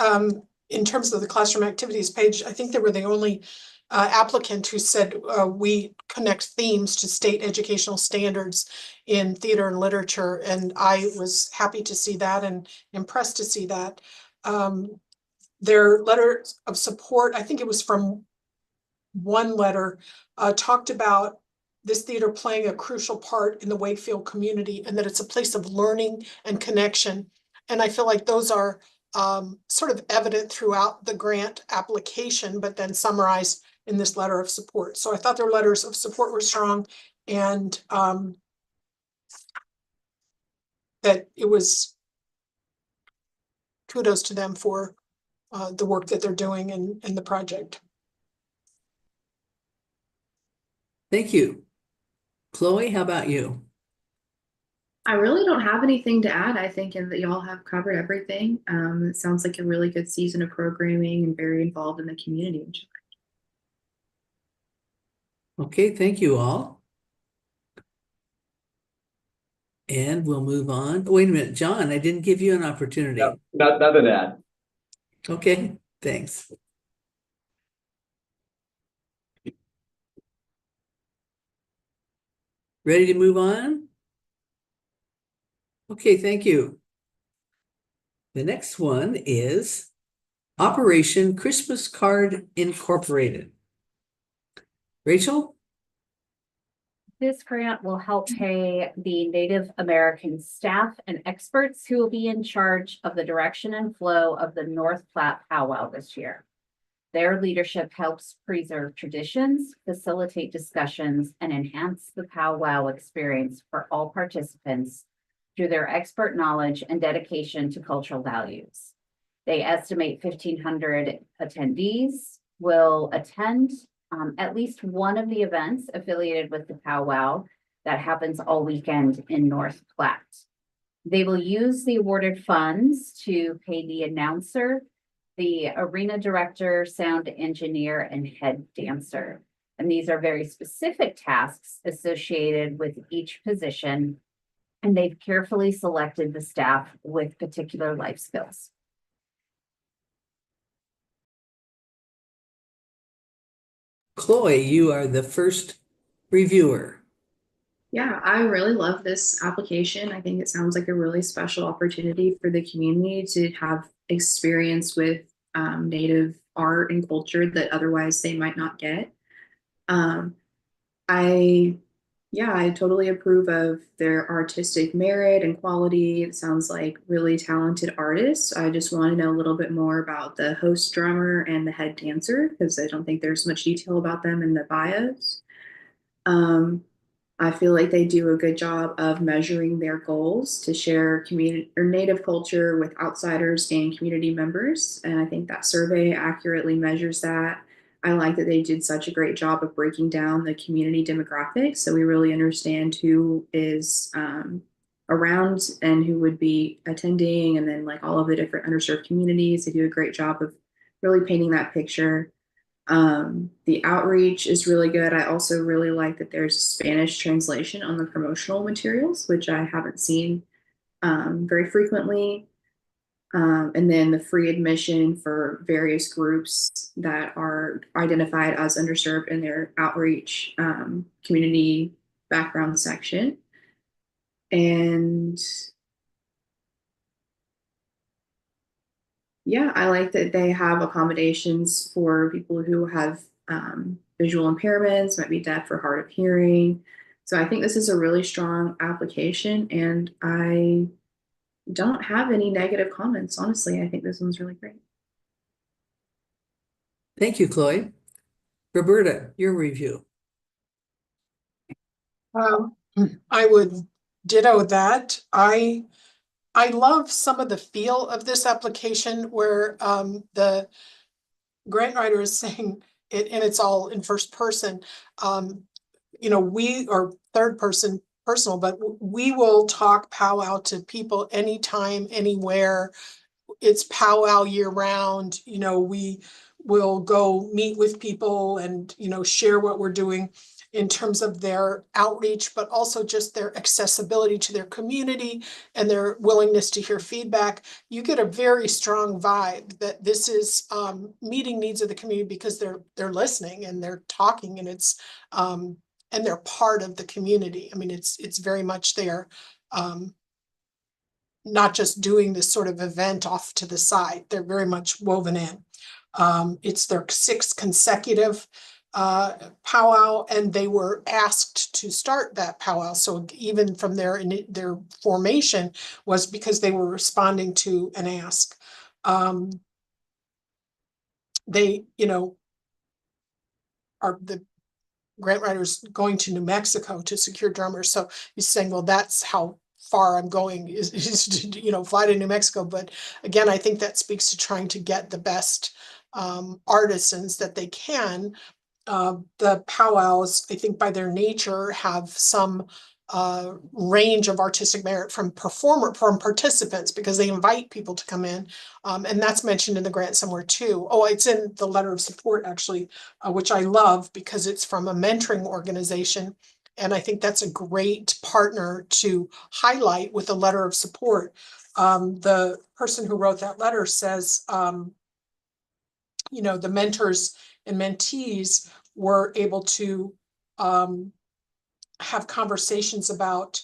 in terms of the classroom activities page, I think they were the only applicant who said we connect themes to state educational standards in theater and literature, and I was happy to see that and impressed to see that. Their letter of support, I think it was from one letter, talked about this theater playing a crucial part in the Wakefield community, and that it's a place of learning and connection. And I feel like those are sort of evident throughout the grant application, but then summarized in this letter of support. So I thought their letters of support were strong, and that it was kudos to them for the work that they're doing in the project. Thank you. Chloe, how about you? I really don't have anything to add. I think that y'all have covered everything. It sounds like a really good season of programming and very involved in the community. Okay, thank you all. And we'll move on. Wait a minute, John, I didn't give you an opportunity. No, nothing to add. Okay, thanks. Ready to move on? Okay, thank you. The next one is Operation Christmas Card Incorporated. Rachel? This grant will help pay the Native American staff and experts who will be in charge of the direction and flow of the North Platte Powwow this year. Their leadership helps preserve traditions, facilitate discussions, and enhance the powwow experience for all participants through their expert knowledge and dedication to cultural values. They estimate 1,500 attendees will attend at least one of the events affiliated with the powwow that happens all weekend in North Platte. They will use the awarded funds to pay the announcer, the arena director, sound engineer, and head dancer. And these are very specific tasks associated with each position, and they've carefully selected the staff with particular life skills. Chloe, you are the first reviewer. Yeah, I really love this application. I think it sounds like a really special opportunity for the community to have experience with Native art and culture that otherwise they might not get. I totally approve of their artistic merit and quality. It sounds like really talented artists. I just want to know a little bit more about the host drummer and the head dancer, because I don't think there's much detail about them in the bios. I feel like they do a good job of measuring their goals to share community or Native culture with outsiders and community members. And I think that survey accurately measures that. I like that they did such a great job of breaking down the community demographics, so we really understand who is around and who would be attending, and then like all of the different underserved communities. They do a great job of really painting that picture. The outreach is really good. I also really like that there's Spanish translation on the promotional materials, which I haven't seen very frequently. And then the free admission for various groups that are identified as underserved in their outreach community background section. And yeah, I like that they have accommodations for people who have visual impairments, might be deaf or hard of hearing. So I think this is a really strong application, and I don't have any negative comments. Honestly, I think this one's really great. Thank you, Chloe. Roberta, your review. I would ditto that. I love some of the feel of this application where the grant writer is saying it, and it's all in first person. We are third person personal, but we will talk powwow to people anytime, anywhere. It's powwow year round. We will go meet with people and, share what we're doing in terms of their outreach, but also just their accessibility to their community and their willingness to hear feedback. You get a very strong vibe that this is meeting needs of the community because they're listening and they're talking, and it's and they're part of the community. I mean, it's very much there. Not just doing this sort of event off to the side. They're very much woven in. It's their 6th consecutive powwow, and they were asked to start that powwow. So even from their formation was because they were responding to an ask. They, you know, are the grant writers going to New Mexico to secure drummers. So he's saying, well, that's how far I'm going is to, you know, fly to New Mexico. But again, I think that speaks to trying to get the best artisans that they can. The powwows, I think by their nature, have some range of artistic merit from participants, because they invite people to come in. And that's mentioned in the grant somewhere too. Oh, it's in the letter of support actually, which I love because it's from a mentoring organization. And I think that's a great partner to highlight with a letter of support. The person who wrote that letter says, you know, the mentors and mentees were able to have conversations about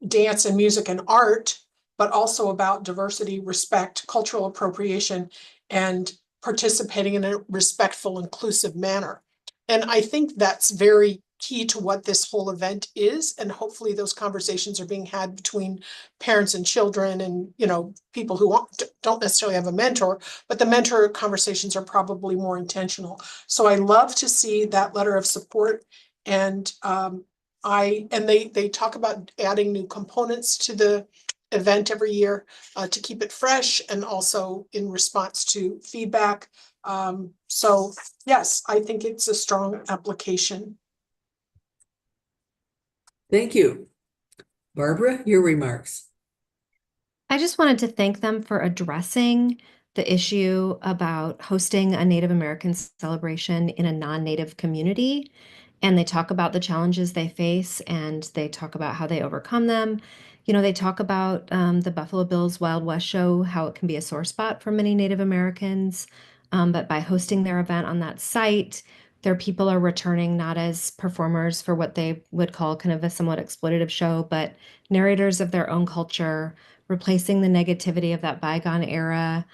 dance and music and art, but also about diversity, respect, cultural appropriation, and participating in a respectful, inclusive manner. And I think that's very key to what this whole event is. And hopefully those conversations are being had between parents and children and, you know, people who don't necessarily have a mentor, but the mentor conversations are probably more intentional. So I love to see that letter of support. And they talk about adding new components to the event every year to keep it fresh, and also in response to feedback. So yes, I think it's a strong application. Thank you. Barbara, your remarks. I just wanted to thank them for addressing the issue about hosting a Native American celebration in a non-Native community. And they talk about the challenges they face, and they talk about how they overcome them. You know, they talk about the Buffalo Bills Wild West show, how it can be a sore spot for many Native Americans. But by hosting their event on that site, their people are returning not as performers for what they would call kind of a somewhat exploitative show, but narrators of their own culture, replacing the negativity of that bygone era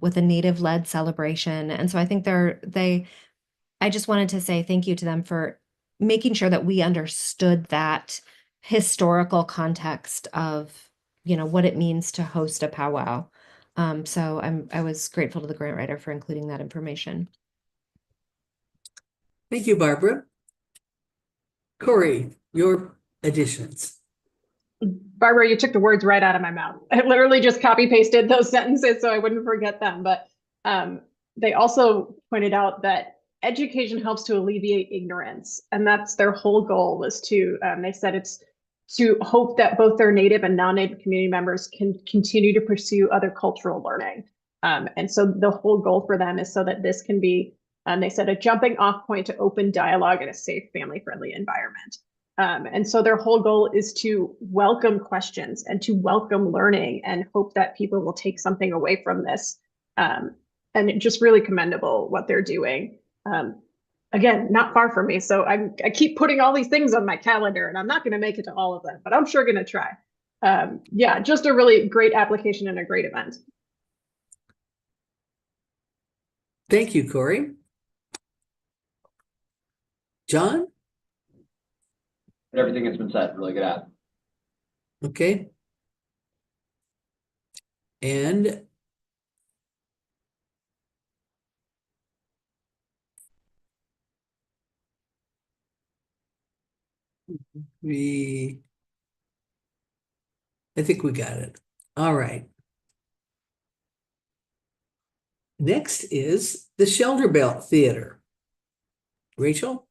with a Native-led celebration. And so I think I just wanted to say thank you to them for making sure that we understood that historical context of, you know, what it means to host a powwow. So I was grateful to the grant writer for including that information. Thank you, Barbara. Corey, your additions. Barbara, you took the words right out of my mouth. I literally just copy pasted those sentences so I wouldn't forget them. But they also pointed out that education helps to alleviate ignorance. And that's their whole goal, was to, they said it's to hope that both their Native and non-Native community members can continue to pursue other cultural learning. And so the whole goal for them is so that this can be, they said, a jumping off point to open dialogue in a safe, family-friendly environment. And so their whole goal is to welcome questions and to welcome learning, and hope that people will take something away from this. And it's just really commendable what they're doing. Again, not far from me. So I keep putting all these things on my calendar, and I'm not going to make it to all of them, but I'm sure going to try. Yeah, just a really great application and a great event. Thank you, Corey. John? Everything has been said. Really good app. Okay. And I think we got it. All right. Next is the Shelter Belt Theater. Rachel?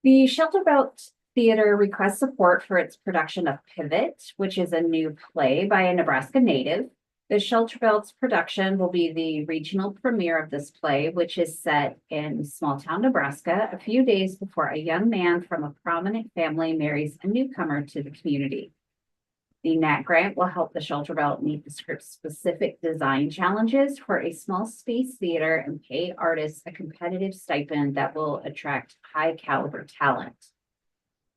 The Shelter Belt Theater requests support for its production of Pivot, which is a new play by a Nebraska native. The Shelter Belt's production will be the regional premiere of this play, which is set in small town Nebraska a few days before a young man from a prominent family marries a newcomer to the community. The NAT grant will help the Shelter Belt meet the script's specific design challenges for a small space theater and pay artists a competitive stipend that will attract high caliber talent.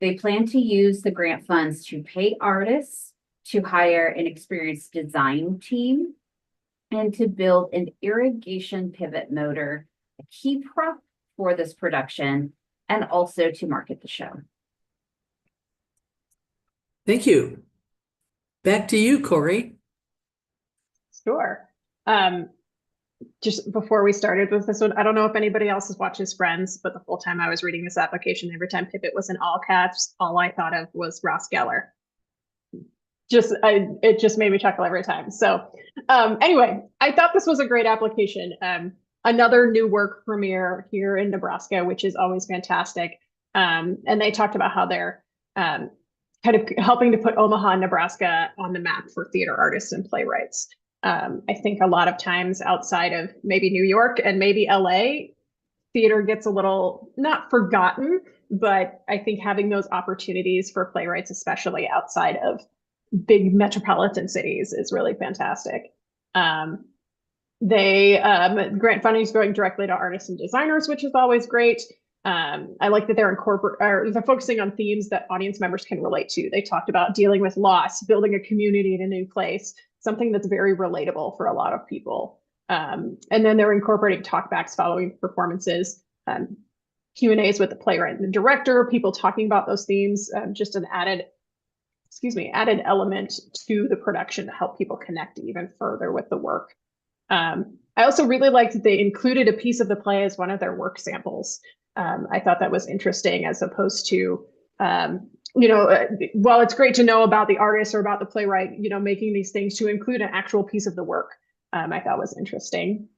They plan to use the grant funds to pay artists, to hire an experienced design team, and to build an irrigation pivot motor a key prop for this production and also to market the show. Thank you. Back to you, Corey. Sure. Just before we started with this one, I don't know if anybody else has watched Friends, but the whole time I was reading this application, every time Pivot was in all caps, all I thought of was Ross Geller. It just made me chuckle every time. So anyway, I thought this was a great application. Another new work premiere here in Nebraska, which is always fantastic. And they talked about how they're kind of helping to put Omaha, Nebraska on the map for theater artists and playwrights. I think a lot of times outside of maybe New York and maybe LA, theater gets a little not forgotten, but I think having those opportunities for playwrights, especially outside of big metropolitan cities, is really fantastic. Grant funding is going directly to artists and designers, which is always great. I like that they're focusing on themes that audience members can relate to. They talked about dealing with loss, building a community in a new place, something that's very relatable for a lot of people. And then they're incorporating talkbacks following performances, Q&As with the playwright and the director, people talking about those themes, just an added element to the production to help people connect even further with the work. I also really liked that they included a piece of the play as one of their work samples. I thought that was interesting, as opposed to, while it's great to know about the artist or about the playwright, making these things, to include an actual piece of the work, I thought was interesting.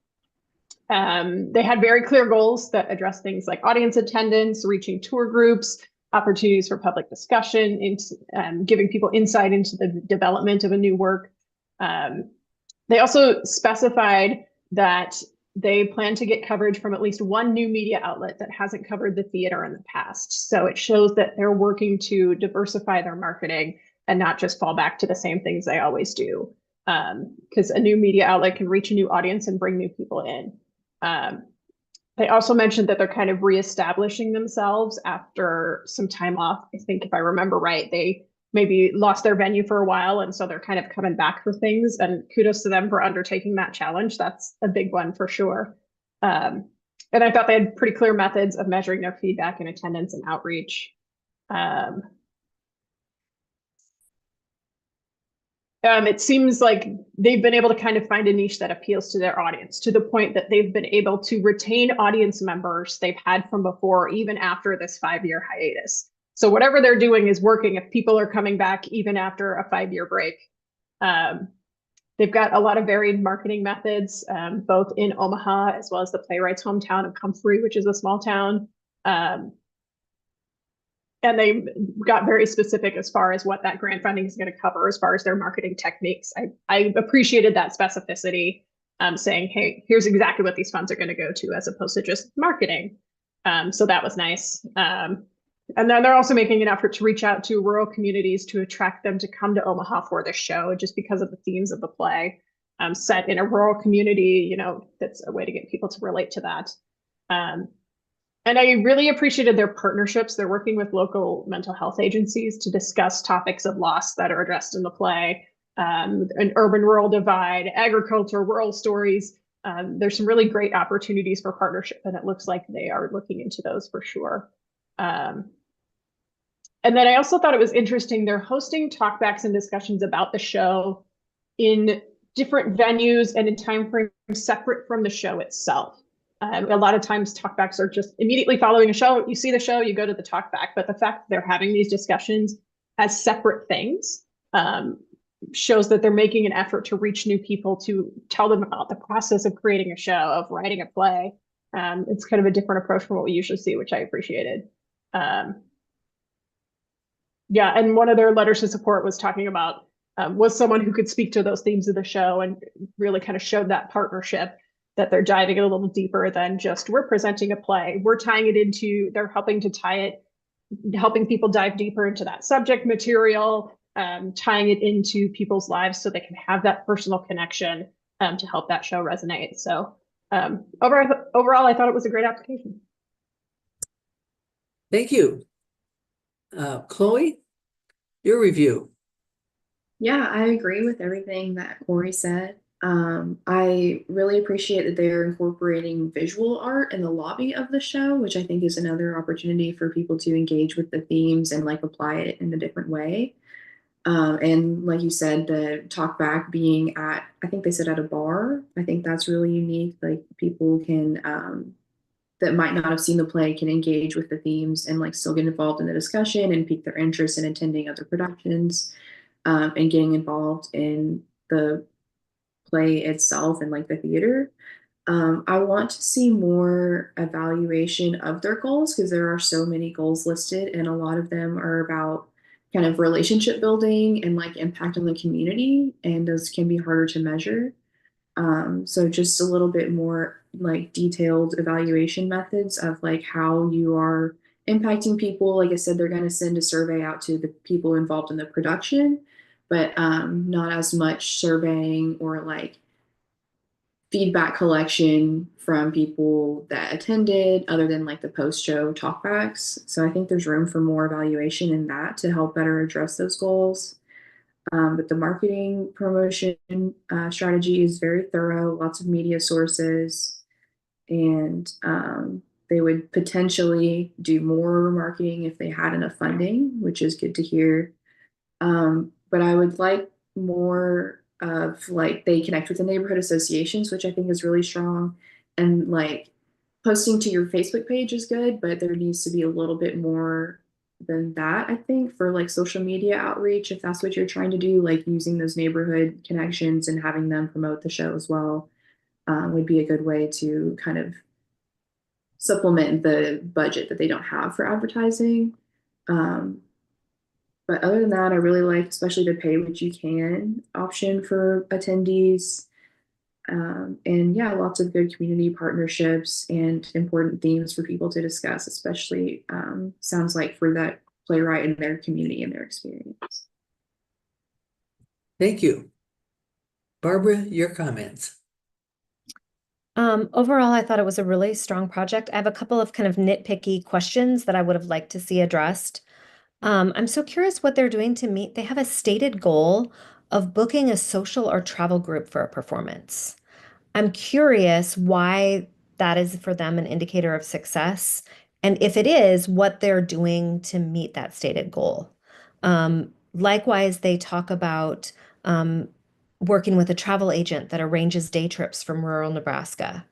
They had very clear goals that address things like audience attendance, reaching tour groups, opportunities for public discussion, giving people insight into the development of a new work. They also specified that they plan to get coverage from at least one new media outlet that hasn't covered the theater in the past. So it shows that they're working to diversify their marketing and not just fall back to the same things they always do. Because a new media outlet can reach a new audience and bring new people in. They also mentioned that they're kind of reestablishing themselves after some time off. I think if I remember right, they maybe lost their venue for a while, and so they're kind of coming back for things, and kudos to them for undertaking that challenge. That's a big one for sure. And I thought they had pretty clear methods of measuring their feedback and attendance and outreach. It seems like they've been able to kind of find a niche that appeals to their audience, to the point that they've been able to retain audience members they've had from before, even after this 5-year hiatus. So whatever they're doing is working if people are coming back even after a 5-year break. They've got a lot of varied marketing methods, both in Omaha as well as the playwright's hometown of Comfrey, which is a small town. And they got very specific as far as what that grant funding is going to cover as far as their marketing techniques. I appreciated that specificity, saying, hey, here's exactly what these funds are going to go to, as opposed to just marketing. So that was nice. And then they're also making an effort to reach out to rural communities to attract them to come to Omaha for this show, just because of the themes of the play. Set in a rural community, that's a way to get people to relate to that. And I really appreciated their partnerships. They're working with local mental health agencies to discuss topics of loss that are addressed in the play, an urban-rural divide, agriculture, rural stories. There's some really great opportunities for partnership, and it looks like they are looking into those for sure. And then I also thought it was interesting, they're hosting talkbacks and discussions about the show in different venues and in timeframes separate from the show itself. A lot of times talkbacks are just immediately following a show. You see the show, you go to the talkback, but the fact that they're having these discussions as separate things shows that they're making an effort to reach new people, to tell them about the process of creating a show, of writing a play. It's kind of a different approach from what we usually see, which I appreciated. Yeah, and one of their letters of support was talking about was someone who could speak to those themes of the show, and really kind of showed that partnership, that they're diving a little deeper than just, we're presenting a play. We're tying it into, they're helping to tie it, helping people dive deeper into that subject material, tying it into people's lives so they can have that personal connection to help that show resonate. So overall, I thought it was a great application. Thank you. Chloe, your review. Yeah, I agree with everything that Corey said. I really appreciate that they are incorporating visual art in the lobby of the show, which I think is another opportunity for people to engage with the themes and like apply it in a different way. And like you said, the talk back being at, I think they said at a bar. I think that's really unique. Like people can, that might not have seen the play can engage with the themes and like still get involved in the discussion and pique their interest in attending other productions, and getting involved in the play itself and like the theater. I want to see more evaluation of their goals because there are so many goals listed, and a lot of them are about kind of relationship building and like impact on the community, and those can be harder to measure. So just a little bit more like detailed evaluation methods of like how you are impacting people. Like I said, they're going to send a survey out to the people involved in the production, but not as much surveying or like feedback collection from people that attended other than like the post-show talkbacks. So I think there's room for more evaluation in that to help better address those goals. But the marketing promotion strategy is very thorough, lots of media sources, and they would potentially do more marketing if they had enough funding, which is good to hear. But I would like more of like they connect with the neighborhood associations, which I think is really strong. And like posting to your Facebook page is good, but there needs to be a little bit more than that, I think, for like social media outreach, if that's what you're trying to do, like using those neighborhood connections and having them promote the show as well, would be a good way to kind of supplement the budget that they don't have for advertising. Um, but other than that, I really like, especially the pay what you can option for attendees. And yeah, lots of good community partnerships and important themes for people to discuss, especially sounds like for that playwright and their community and their experience. Thank you. Barbara, your comments. Overall, I thought it was a really strong project. I have a couple of kind of nitpicky questions that I would have liked to see addressed. I'm so curious what they're doing to meet. They have a stated goal of booking a social or travel group for a performance. I'm curious why that is for them an indicator of success, and if it is, what they're doing to meet that stated goal. Likewise, they talk about working with a travel agent that arranges day trips from rural Nebraska.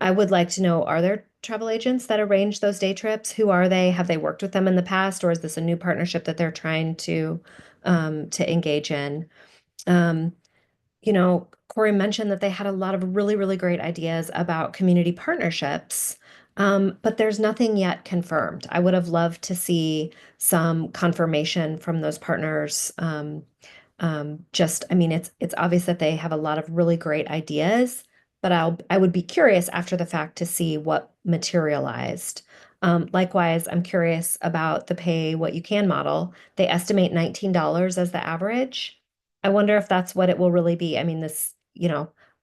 I would like to know, are there travel agents that arrange those day trips? Who are they? Have they worked with them in the past, or is this a new partnership that they're trying to engage in? Um, Corey mentioned that they had a lot of really, really great ideas about community partnerships, but there's nothing yet confirmed. I would have loved to see some confirmation from those partners. I mean, it's obvious that they have a lot of really great ideas, but I would be curious after the fact to see what materialized. Likewise, I'm curious about the pay what you can model. They estimate $19 as the average. I wonder if that's what it will really be. I mean,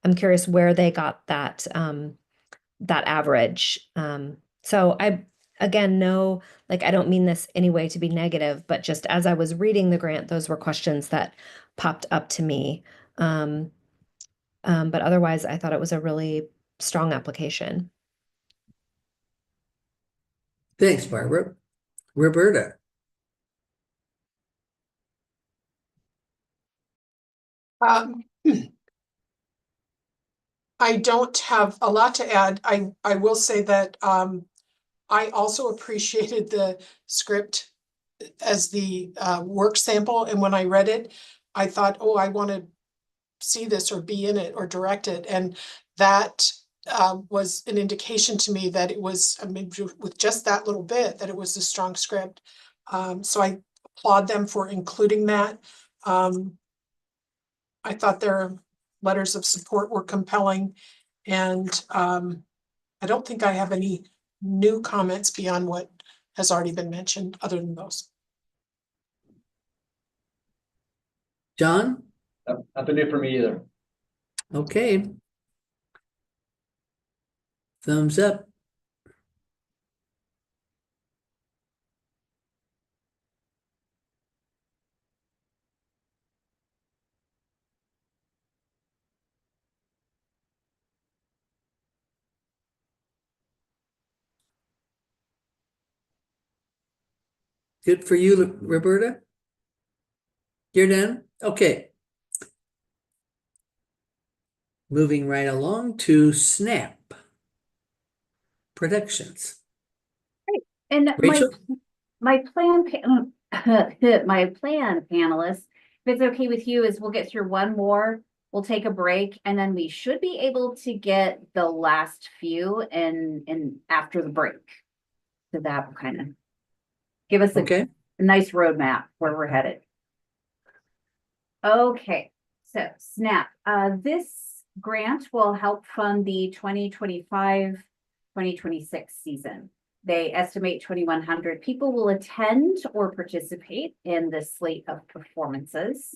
I'm curious where they got that average. So again, no, like I don't mean this any way to be negative, but just as I was reading the grant, those were questions that popped up to me. Um, but otherwise, I thought it was a really strong application. Thanks, Barbara. Roberta. Um, I don't have a lot to add. I will say that I also appreciated the script as the work sample. And when I read it, I thought, oh, I want to see this or be in it or direct it. And that was an indication to me that it was, I mean, with just that little bit, that it was a strong script. So I applaud them for including that. I thought their letters of support were compelling. And I don't think I have any new comments beyond what has already been mentioned, other than those. John? Nothing new for me either. Okay. Thumbs up. Good for you, Roberta? You're done? Okay. Moving right along to SNAP Productions. And Rachel? my plan, my plan panelists, if it's okay with you, is we'll get through one more, we'll take a break, and then we should be able to get the last few in after the break. So that will kind of give us Okay. a nice roadmap where we're headed. Okay, so SNAP. This grant will help fund the 2025-2026 season. They estimate 2,100 people will attend or participate in this slate of performances.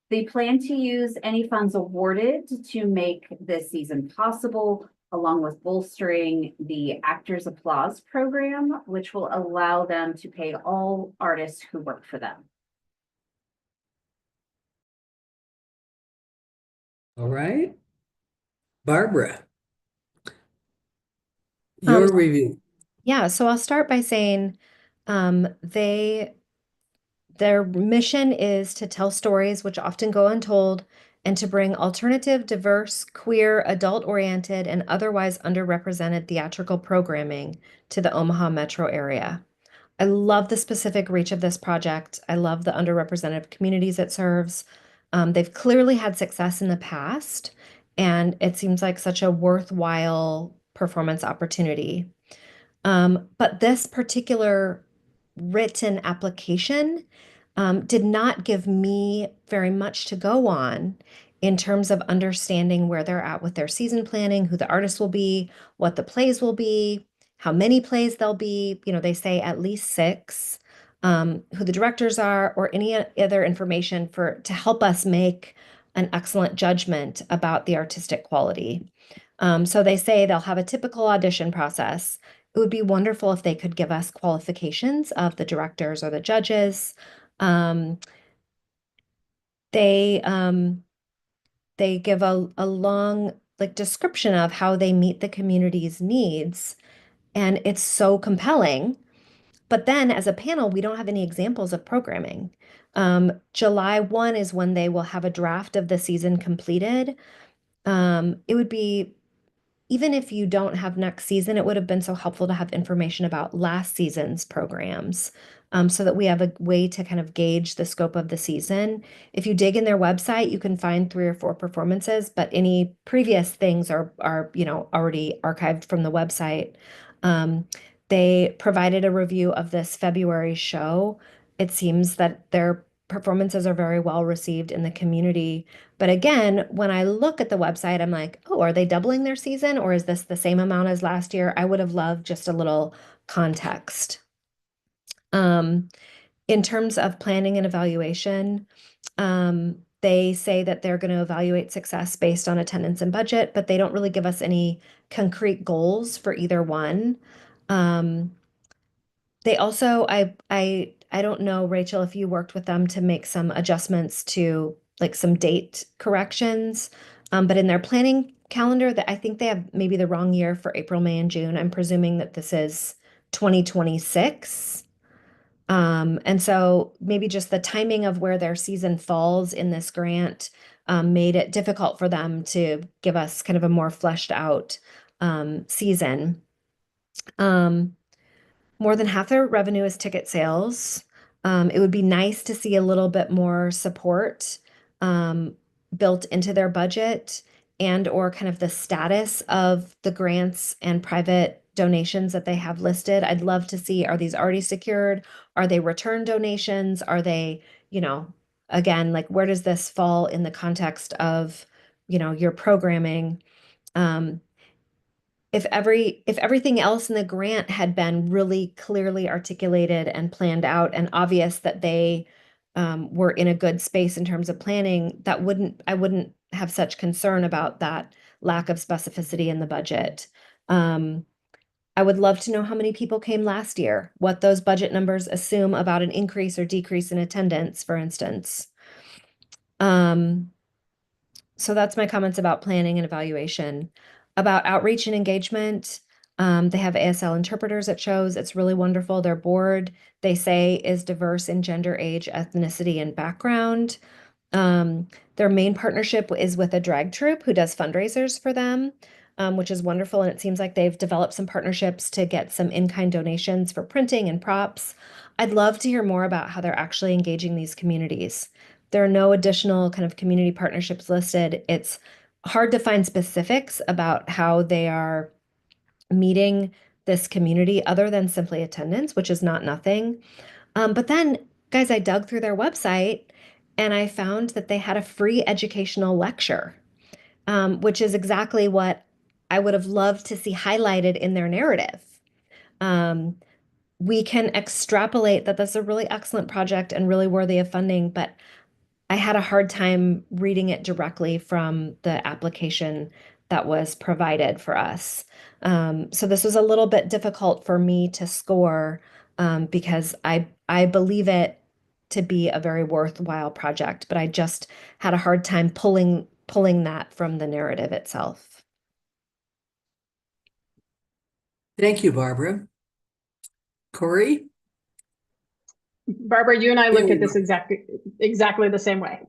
They plan to use any funds awarded to make this season possible, along with bolstering the Actors Applause program, which will allow them to pay all artists who work for them. All right. Barbara. Your review. Yeah, so I'll start by saying their mission is to tell stories which often go untold and to bring alternative, diverse, queer, adult-oriented, and otherwise underrepresented theatrical programming to the Omaha metro area. I love the specific reach of this project. I love the underrepresented communities it serves. They've clearly had success in the past, and it seems like such a worthwhile performance opportunity. But this particular written application did not give me very much to go on in terms of understanding where they're at with their season planning, who the artists will be, what the plays will be, how many plays there'll be. You know, they say at least 6, who the directors are, or any other information to help us make an excellent judgment about the artistic quality. So they say they'll have a typical audition process. It would be wonderful if they could give us qualifications of the directors or the judges. Um, they they give a long like description of how they meet the community's needs, and it's so compelling. But then as a panel, we don't have any examples of programming. July 1 is when they will have a draft of the season completed. It would be even if you don't have next season, it would have been so helpful to have information about last season's programs, so that we have a way to kind of gauge the scope of the season. If you dig in their website, you can find 3 or 4 performances, but any previous things are already archived from the website. They provided a review of this February show. It seems that their performances are very well received in the community. But again, when I look at the website, I'm like, oh, are they doubling their season or is this the same amount as last year? I would have loved just a little context. In terms of planning and evaluation, they say that they're going to evaluate success based on attendance and budget, but they don't really give us any concrete goals for either one. They also, I don't know, Rachel, if you worked with them to make some adjustments to like some date corrections, but in their planning calendar, that I think they have maybe the wrong year for April, May, and June. I'm presuming that this is 2026. And so maybe just the timing of where their season falls in this grant made it difficult for them to give us kind of a more fleshed out season. More than half their revenue is ticket sales. It would be nice to see a little bit more support built into their budget and or kind of the status of the grants and private donations that they have listed. I'd love to see, are these already secured? Are they return donations? Are they, again, like where does this fall in the context of, your programming? If everything else in the grant had been really clearly articulated and planned out and obvious that they were in a good space in terms of planning, I wouldn't have such concern about that lack of specificity in the budget. I would love to know how many people came last year, what those budget numbers assume about an increase or decrease in attendance, for instance. So that's my comments about planning and evaluation. About outreach and engagement, They have ASL interpreters at shows. It's really wonderful. Their board, they say, is diverse in gender, age, ethnicity, and background. Their main partnership is with a drag troupe who does fundraisers for them, which is wonderful. And it seems like they've developed some partnerships to get some in-kind donations for printing and props. I'd love to hear more about how they're actually engaging these communities. There are no additional kind of community partnerships listed. It's hard to find specifics about how they are meeting this community other than simply attendance, which is not nothing. But then, guys, I dug through their website and I found that they had a free educational lecture, which is exactly what I would have loved to see highlighted in their narrative. We can extrapolate that that's a really excellent project and really worthy of funding, but I had a hard time reading it directly from the application that was provided for us. So this was a little bit difficult for me to score because I believe it to be a very worthwhile project, but I just had a hard time pulling that from the narrative itself. Thank you, Barbara. Corey? Barbara, you and I There looked we at this go. exactly the same way.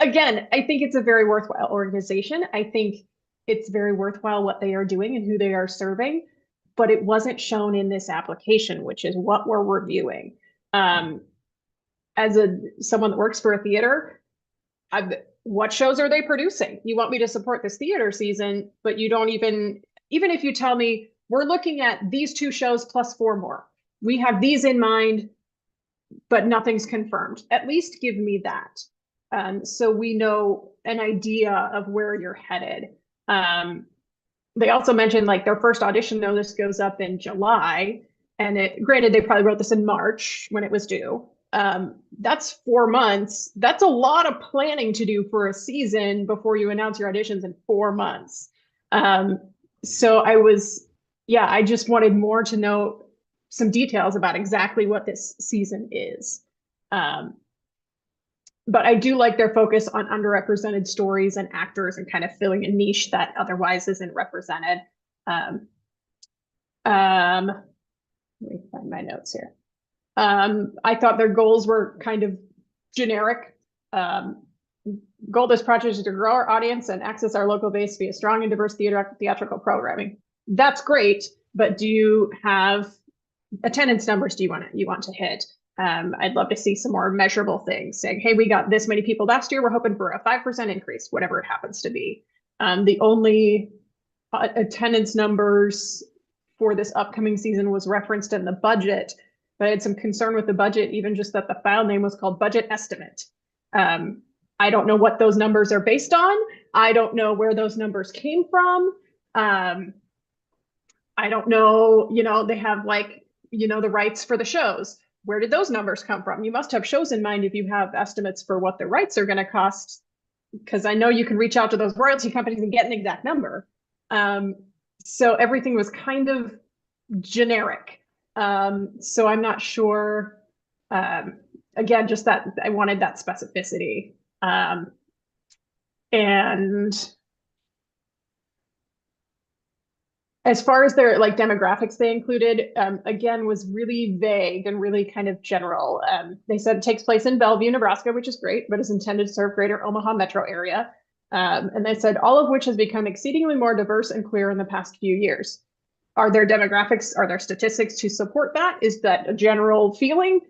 Again, I think it's a very worthwhile organization. I think it's very worthwhile what they are doing and who they are serving, but it wasn't shown in this application, which is what we're reviewing. As someone that works for a theater, what shows are they producing? You want me to support this theater season, but you don't even if you tell me we're looking at these 2 shows plus 4 more. We have these in mind, but nothing's confirmed. At least give me that. So we know an idea of where you're headed. They also mentioned like their first audition notice goes up in July, and granted they probably wrote this in March when it was due. That's 4 months. That's a lot of planning to do for a season before you announce your auditions in 4 months. So I just wanted more to know some details about exactly what this season is. But I do like their focus on underrepresented stories and actors and kind of filling a niche that otherwise isn't represented. Let me find my notes here. I thought their goals were kind of generic. Goal of this project is to grow our audience and access our local base via strong and diverse theatrical programming. That's great, but do you have attendance numbers you want to hit? I'd love to see some more measurable things saying, hey, we got this many people last year. We're hoping for a 5% increase, whatever it happens to be. The only attendance numbers for this upcoming season was referenced in the budget, but I had some concern with the budget, even just that the file name was called budget estimate. I don't know what those numbers are based on. I don't know where those numbers came from. I don't know, they have the rights for the shows. Where did those numbers come from? You must have shows in mind if you have estimates for what the rights are going to cost, because I know you can reach out to those royalty companies and get an exact number. So everything was kind of generic. So I'm not sure. Again, just that I wanted that specificity. And as far as their demographics they included, again, was really vague and really kind of general. They said it takes place in Bellevue, Nebraska, which is great, but is intended to serve greater Omaha metro area. And they said all of which has become exceedingly more diverse and queer in the past few years. Are there demographics, are there statistics to support that? Is that a general feeling?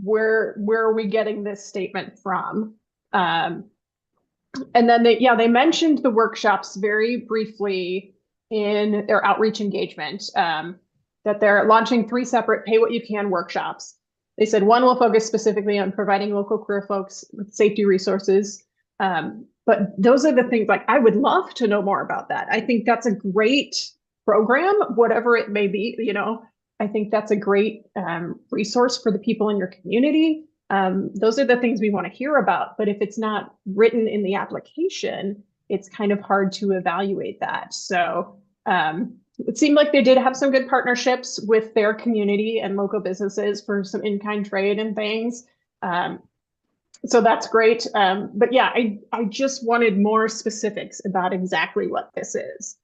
Where are we getting this statement from? And then they mentioned the workshops very briefly in their outreach engagement, that they're launching 3 separate pay what you can workshops. They said one will focus specifically on providing local queer folks with safety resources. But those are the things I would love to know more about that. I think that's a great program, whatever it may be. I think that's a great resource for the people in your community. Those are the things we want to hear about. But if it's not written in the application, it's kind of hard to evaluate that. So it seemed like they did have some good partnerships with their community and local businesses for some in-kind trade and things. So that's great. But yeah, I just wanted more specifics about exactly what this is.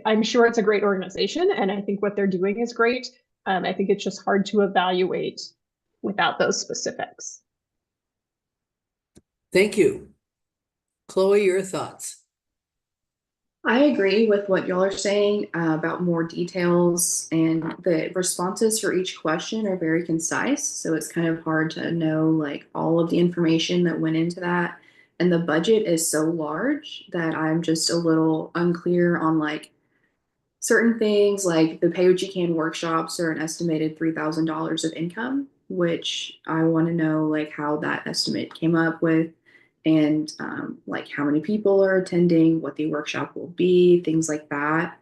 I'm sure it's a great organization and I think what they're doing is great. I think it's just hard to evaluate without those specifics. Thank you. Chloe, your thoughts? I agree with what y'all are saying about more details, and the responses for each question are very concise. So it's kind of hard to know like all of the information that went into that. And the budget is so large that I'm just a little unclear on like certain things, like the pay what you can workshops are an estimated $3,000 of income, which I want to know like how that estimate came up with, and like how many people are attending, what the workshop will be, things like that.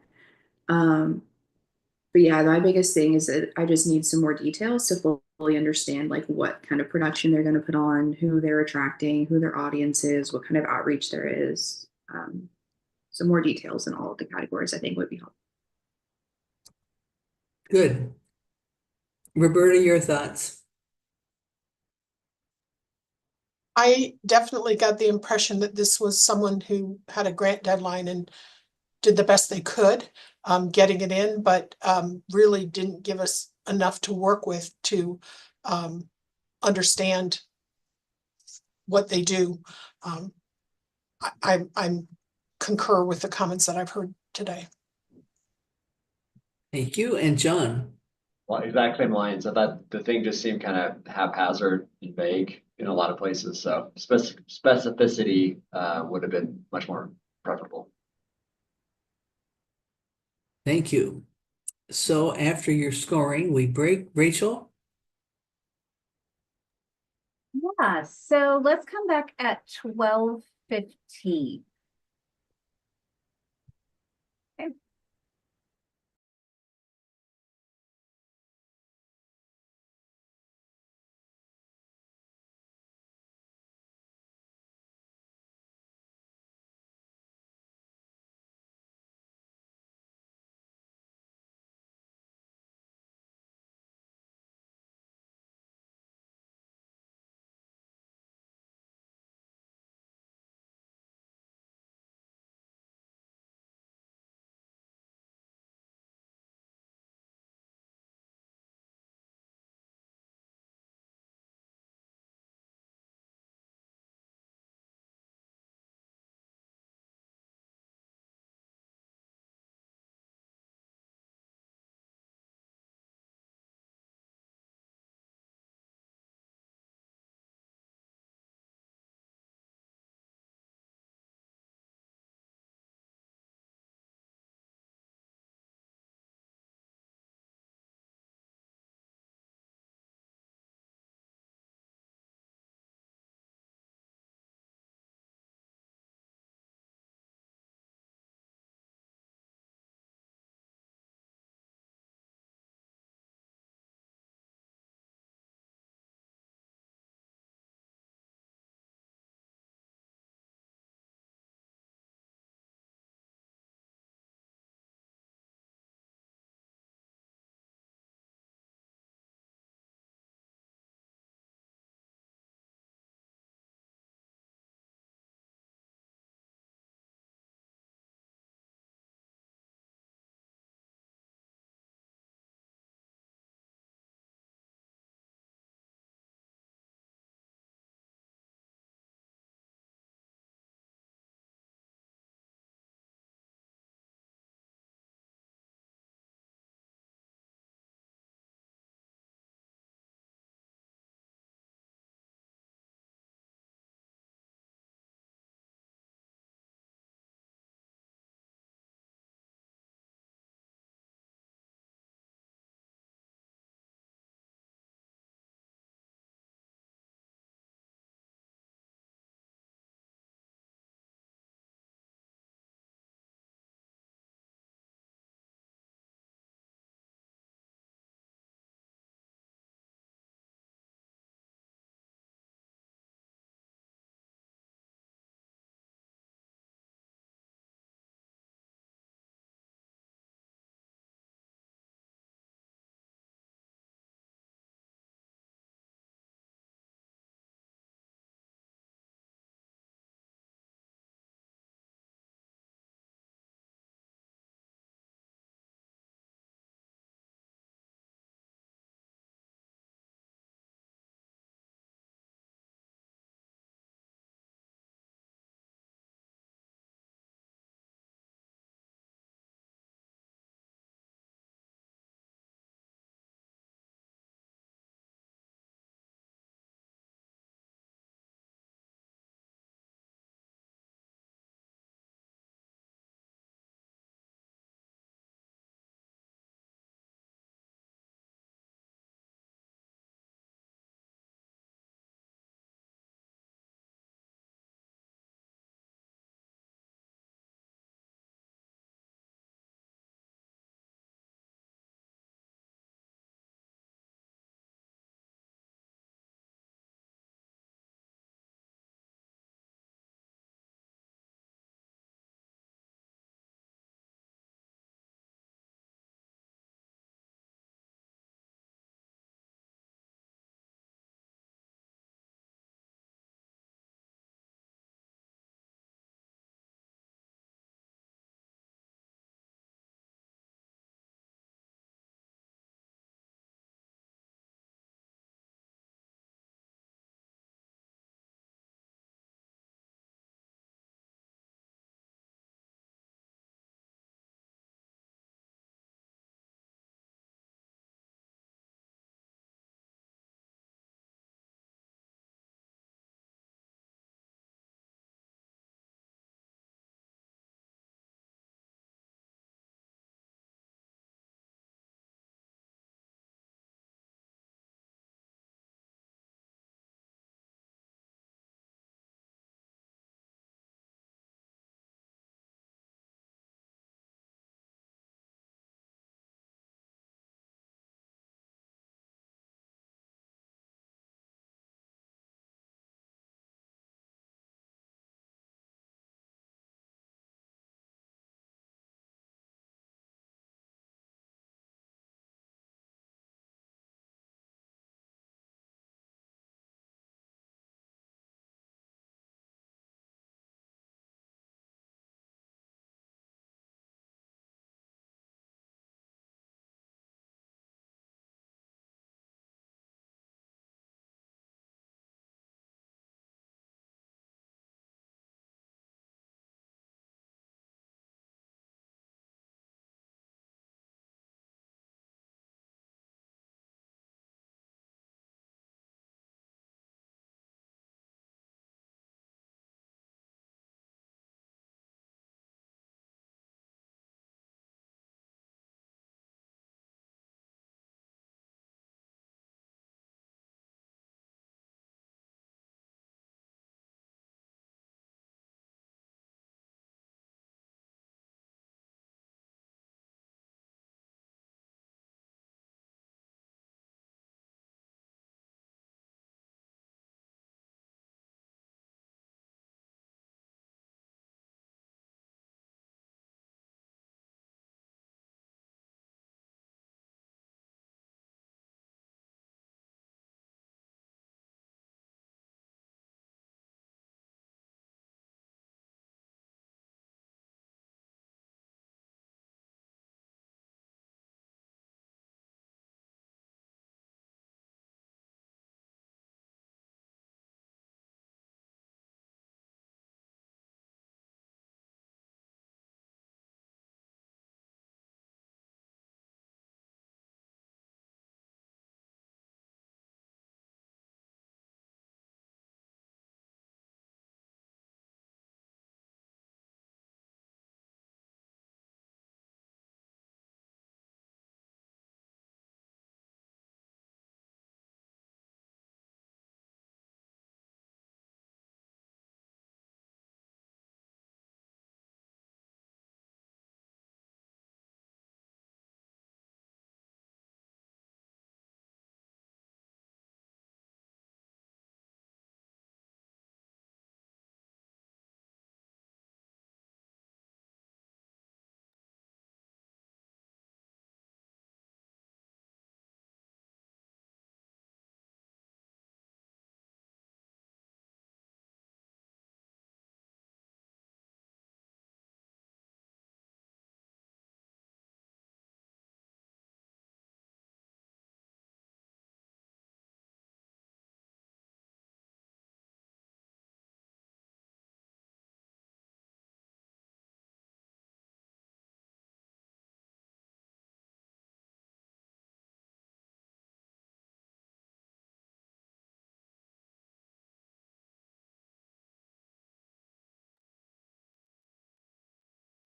Um, but yeah, my biggest thing is that I just need some more details to fully understand like what kind of production they're going to put on, who they're attracting, who their audience is, what kind of outreach there is. Some more details in all of the categories I think would be helpful. Good. Roberta, your thoughts? I definitely got the impression that this was someone who had a grant deadline and did the best they could getting it in, but really didn't give us enough to work with to understand what they do. I'm concur with the comments that I've heard today. Thank you. And John? Well, exactly same lines. I thought the thing just seemed kind of haphazard and vague in a lot of places. So specificity would have been much more preferable. Thank you. So after your scoring, we break. Rachel? Yeah, so let's come back at 12:15.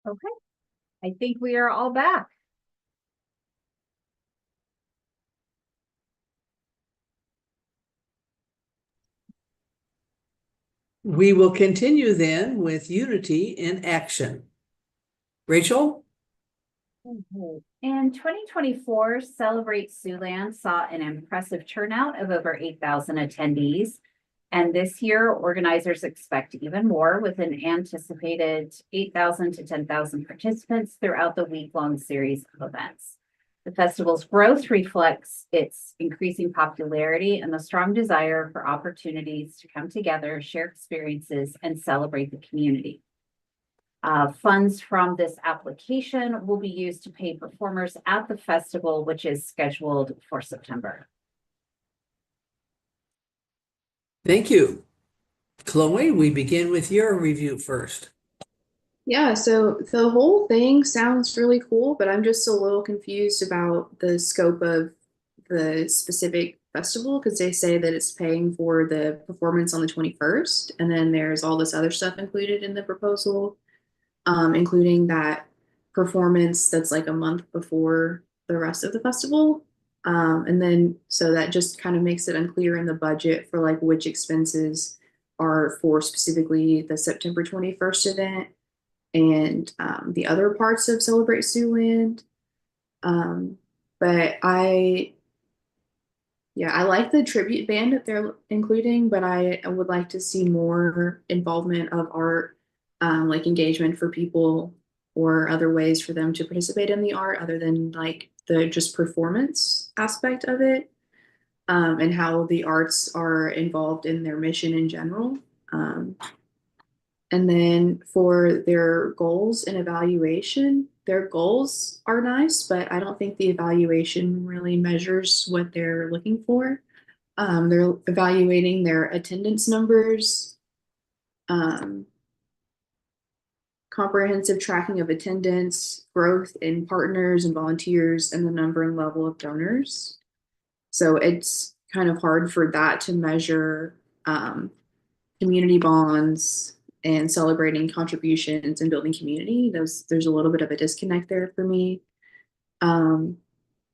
Okay, I think we are all back. We will continue then with Unity in Action. Rachel? In 2024, Celebrate Siouxland saw an impressive turnout of over 8,000 attendees. And this year, organizers expect even more with an anticipated 8,000 to 10,000 participants throughout the week-long series of events. The festival's growth reflects its increasing popularity and the strong desire for opportunities to come together, share experiences, and celebrate the community. Funds from this application will be used to pay performers at the festival, which is scheduled for September. Thank you. Chloe, we begin with your review first. Yeah, so the whole thing sounds really cool, but I'm just a little confused about the scope of the specific festival because they say that it's paying for the performance on the 21st, and then there's all this other stuff included in the proposal, including that performance that's like a month before the rest of the festival. And then so that just kind of makes it unclear in the budget for like which expenses are for specifically the September 21st event and the other parts of Celebrate Siouxland. But I like the tribute band that they're including, but I would like to see more involvement of art, like engagement for people or other ways for them to participate in the art other than like the just performance aspect of it, and how the arts are involved in their mission in general. And then for their goals and evaluation, their goals are nice, but I don't think the evaluation really measures what they're looking for. They're evaluating their attendance numbers, comprehensive tracking of attendance, growth in partners and volunteers, and the number and level of donors. So it's kind of hard for that to measure community bonds and celebrating contributions and building community. There's a little bit of a disconnect there for me. And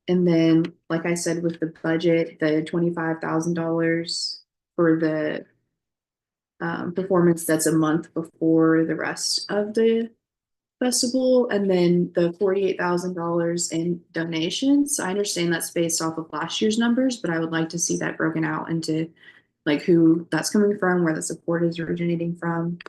then, like I said, with the budget, the $25,000 for the performance that's a month before the rest of the festival, and then the $48,000 in donations. I understand that's based off of last year's numbers, but I would like to see that broken out into like who that's coming from, where the support is originating from.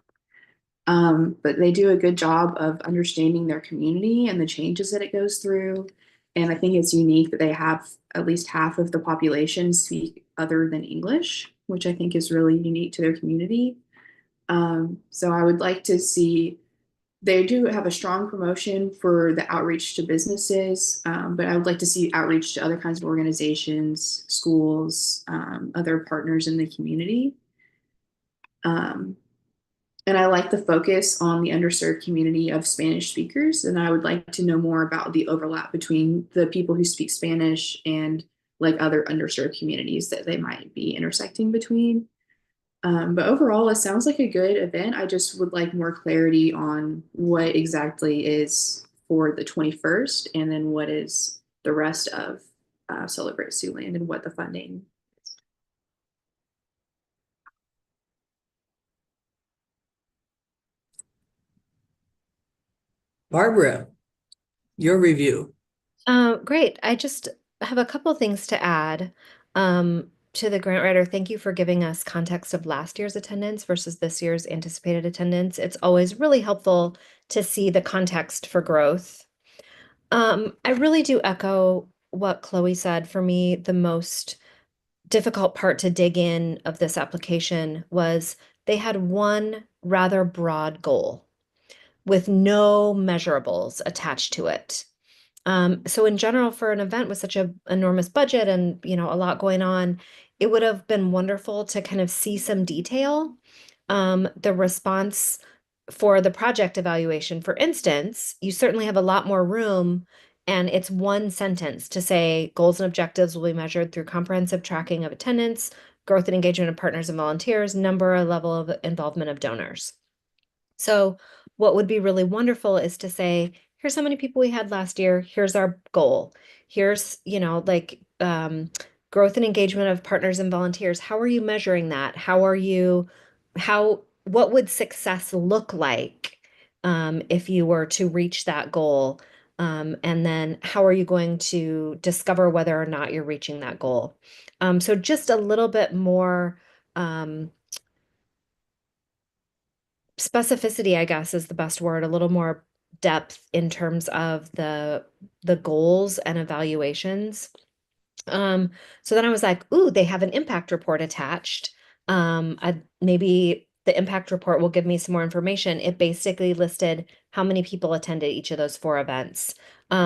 But they do a good job of understanding their community and the changes that it goes through. And I think it's unique that they have at least half of the population speak other than English, which I think is really unique to their community. So I would like to see, they do have a strong promotion for the outreach to businesses, but I would like to see outreach to other kinds of organizations, schools, other partners in the community. And I like the focus on the underserved community of Spanish speakers. And I would like to know more about the overlap between the people who speak Spanish and like other underserved communities that they might be intersecting between. But overall, it sounds like a good event. I just would like more clarity on what exactly is for the 21st and then what is the rest of Celebrate Siouxland and what the funding is. Barbara, your review. Great. I just have a couple things to add. To the grant writer, thank you for giving us context of last year's attendance versus this year's anticipated attendance. It's always really helpful to see the context for growth. I really do echo what Chloe said. For me, the most difficult part to dig in of this application was they had one rather broad goal with no measurables attached to it. So in general, for an event with such an enormous budget and, you know, a lot going on, it would have been wonderful to kind of see some detail. The response for the project evaluation, for instance, you certainly have a lot more room, and it's one sentence to say goals and objectives will be measured through comprehensive tracking of attendance, growth and engagement of partners and volunteers, number or level of involvement of donors. So what would be really wonderful is to say, here's how many people we had last year. Here's our goal. Here's, like growth and engagement of partners and volunteers. How are you measuring that? What would success look like if you were to reach that goal? And then how are you going to discover whether or not you're reaching that goal? So just a little bit more specificity, I guess, is the best word, a little more depth in terms of the goals and evaluations. So then I was like, ooh, they have an impact report attached. Maybe the impact report will give me some more information. It basically listed how many people attended each of those 4 events.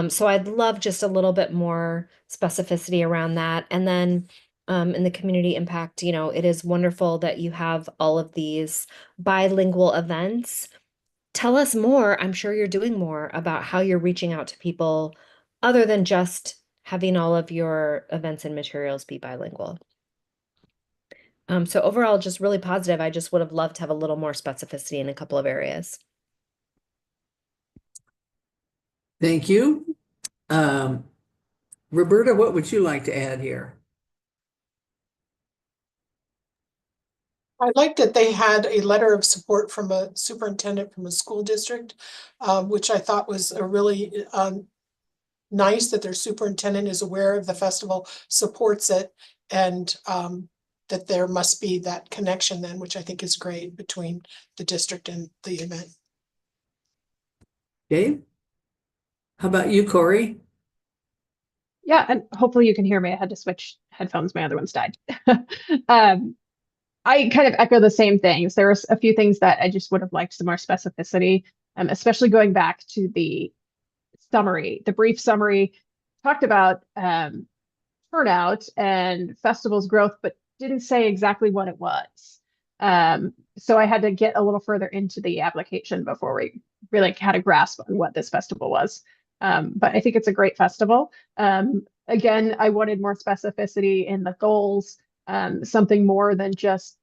So I'd love just a little bit more specificity around that. And then in the community impact, it is wonderful that you have all of these bilingual events. Tell us more. I'm sure you're doing more about how you're reaching out to people other than just having all of your events and materials be bilingual. So overall, just really positive. I just would have loved to have a little more specificity in a couple of areas. Thank you. Roberta, what would you like to add here? I liked that they had a letter of support from a superintendent from a school district, which I thought was a really nice that their superintendent is aware of the festival, supports it, and that there must be that connection then, which I think is great between the district and the event. Okay. How about you, Corey? Yeah, and hopefully you can hear me. I had to switch headphones. My other ones died. I kind of echo the same things. There was a few things that I just would have liked some more specificity, especially going back to the summary. The brief summary talked about turnout and festivals growth, but didn't say exactly what it was. So I had to get a little further into the application before we really had a grasp on what this festival was. But I think it's a great festival. Again, I wanted more specificity in the goals, something more than just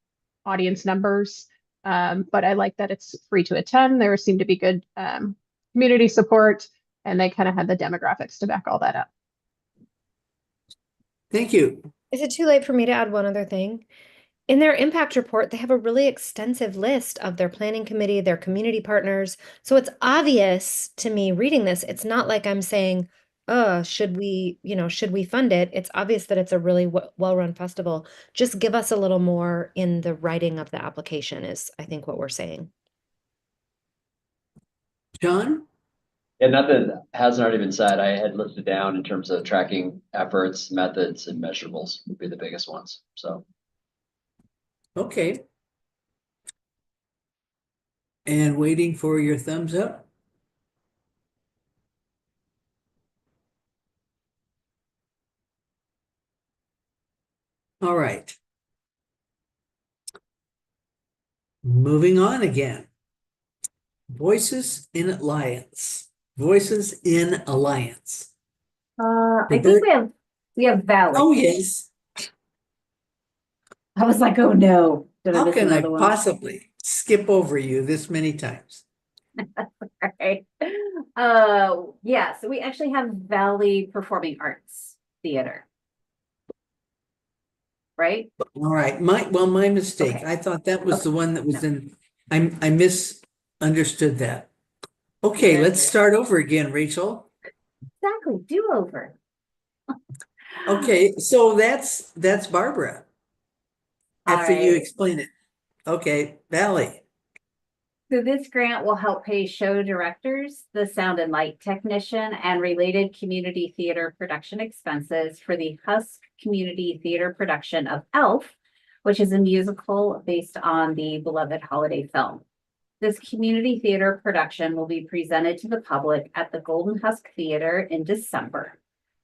audience numbers. But I like that it's free to attend. There seemed to be good community support, and they kind of had the demographics to back all that up. Thank you. Is it too late for me to add one other thing? In their impact report, they have a really extensive list of their planning committee, their community partners. So it's obvious to me reading this. It's not like I'm saying, oh, should we fund it? It's obvious that it's a really well-run festival. Just give us a little more in the writing of the application is, I think, what we're saying. John? And nothing hasn't already been said. I had listed down in terms of tracking efforts, methods, and measurables would be the biggest ones. So. Okay. And waiting for your thumbs up. All right. Moving on again. Voices in Alliance. Voices in Alliance. I think we have Valley. Oh, yes. I was like, oh no. Did I How miss can I another one? possibly skip over you this many times? Right. Yeah, so we actually have Valley Performing Arts Theater. Right? All right, my mistake. Okay. I thought that was the one that was in, I misunderstood that. Okay, Very let's good. start over again, Rachel. Exactly, do-over. Okay, so that's Barbara. After you Alright. explain it. Okay, Valley. So this grant will help pay show directors, the sound and light technician, and related community theater production expenses for the Husk Community Theater production of Elf, which is a musical based on the beloved holiday film. This community theater production will be presented to the public at the Golden Husk Theater in December.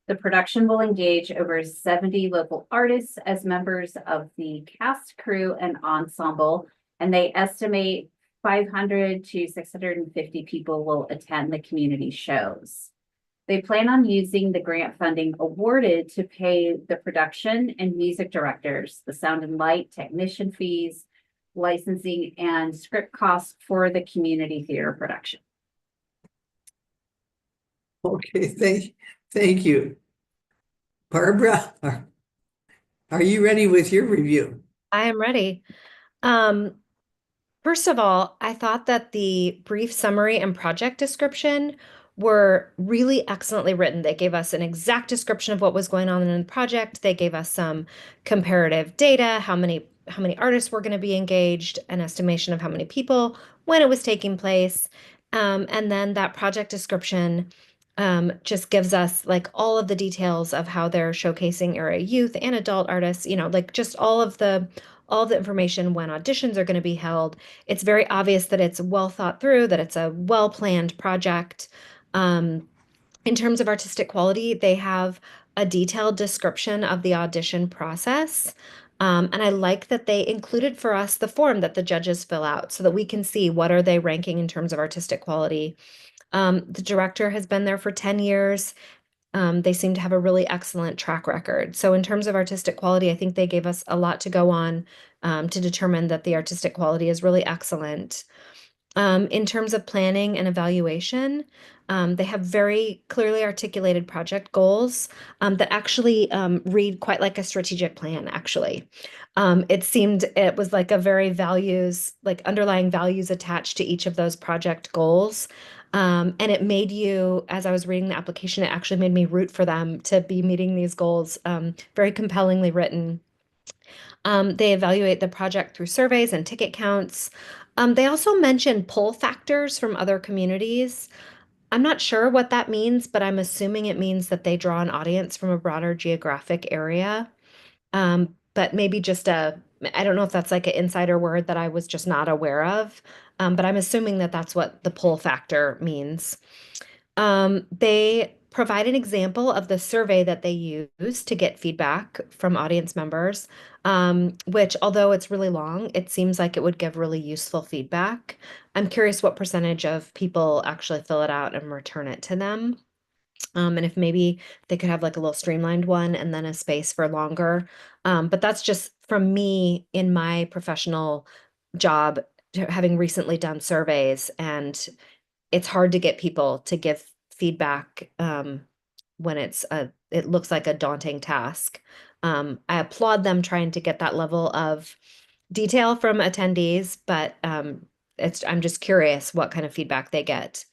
The production will engage over 70 local artists as members of the cast, crew, and ensemble, and they estimate 500 to 650 people will attend the community shows. They plan on using the grant funding awarded to pay the production and music directors, the sound and light technician fees, licensing, and script costs for the community theater production. Okay, thank you. Barbara, are you ready with your review? I am ready. Um, First of all, I thought that the brief summary and project description were really excellently written. They gave us an exact description of what was going on in the project. They gave us some comparative data, how many artists were going to be engaged, an estimation of how many people, when it was taking place. And then that project description just gives us like all of the details of how they're showcasing area youth and adult artists, like just all of the information when auditions are going to be held. It's very obvious that it's well thought through, that it's a well-planned project. In terms of artistic quality, they have a detailed description of the audition process. And I like that they included for us the form that the judges fill out so that we can see what are they ranking in terms of artistic quality. The director has been there for 10 years. They seem to have a really excellent track record. So in terms of artistic quality, I think they gave us a lot to go on to determine that the artistic quality is really excellent. In terms of planning and evaluation, they have very clearly articulated project goals that actually read quite like a strategic plan, actually. It was like a very values, like underlying values attached to each of those project goals. And it made you, as I was reading the application, it actually made me root for them to be meeting these goals. Very compellingly written. They evaluate the project through surveys and ticket counts. They also mention pull factors from other communities. I'm not sure what that means, but I'm assuming it means that they draw an audience from a broader geographic area. But maybe I don't know if that's like an insider word that I was just not aware of. But I'm assuming that that's what the pull factor means. They provide an example of the survey that they use to get feedback from audience members, which, although it's really long, it seems like it would give really useful feedback. I'm curious what percentage of people actually fill it out and return it to them. And if maybe they could have like a little streamlined one and then a space for longer. But that's just from me in my professional job, having recently done surveys, and it's hard to get people to give feedback when it looks like a daunting task. I applaud them trying to get that level of detail from attendees, but I'm just curious what kind of feedback they get.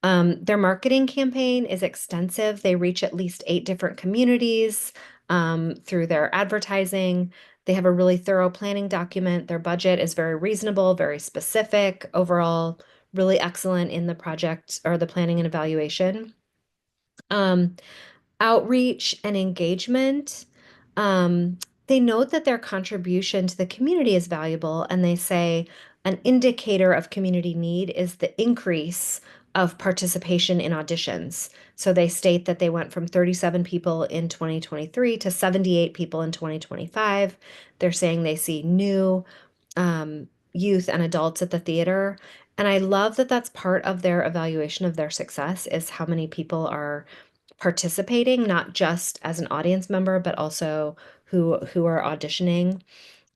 Their marketing campaign is extensive. They reach at least 8 different communities through their advertising. They have a really thorough planning document. Their budget is very reasonable, very specific. Overall, really excellent in the project or the planning and evaluation. Outreach and engagement. Um, they note that their contribution to the community is valuable, and they say an indicator of community need is the increase of participation in auditions. So they state that they went from 37 people in 2023 to 78 people in 2025. They're saying they see new youth and adults at the theater. And I love that that's part of their evaluation of their success is how many people are participating, not just as an audience member, but also who are auditioning.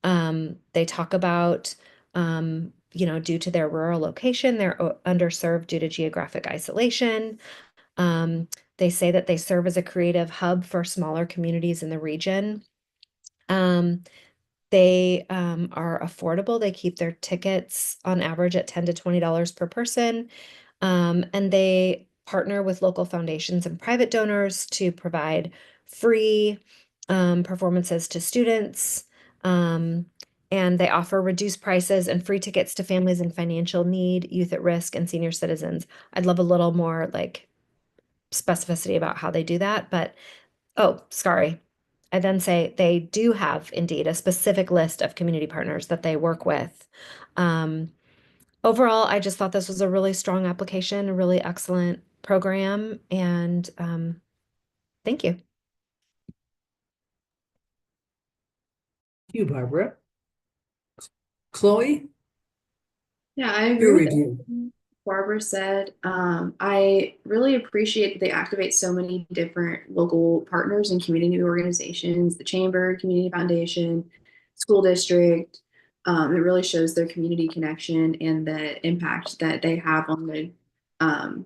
They talk about due to their rural location, they're underserved due to geographic isolation. They say that they serve as a creative hub for smaller communities in the region. They are affordable. They keep their tickets on average at $10 to $20 per person. And they partner with local foundations and private donors to provide free performances to students. And they offer reduced prices and free tickets to families in financial need, youth at risk, and senior citizens. I'd love a little more like specificity about how they do that, but oh, sorry. I then say they do have indeed a specific list of community partners that they work with. Overall, I just thought this was a really strong application, a really excellent program, and thank you. Thank you, Barbara. Chloe, Yeah, I agree your with review. everything Barbara said. I really appreciate that they activate so many different local partners and community organizations, the Chamber, Community Foundation, school district, It really shows their community connection and the impact that they have on the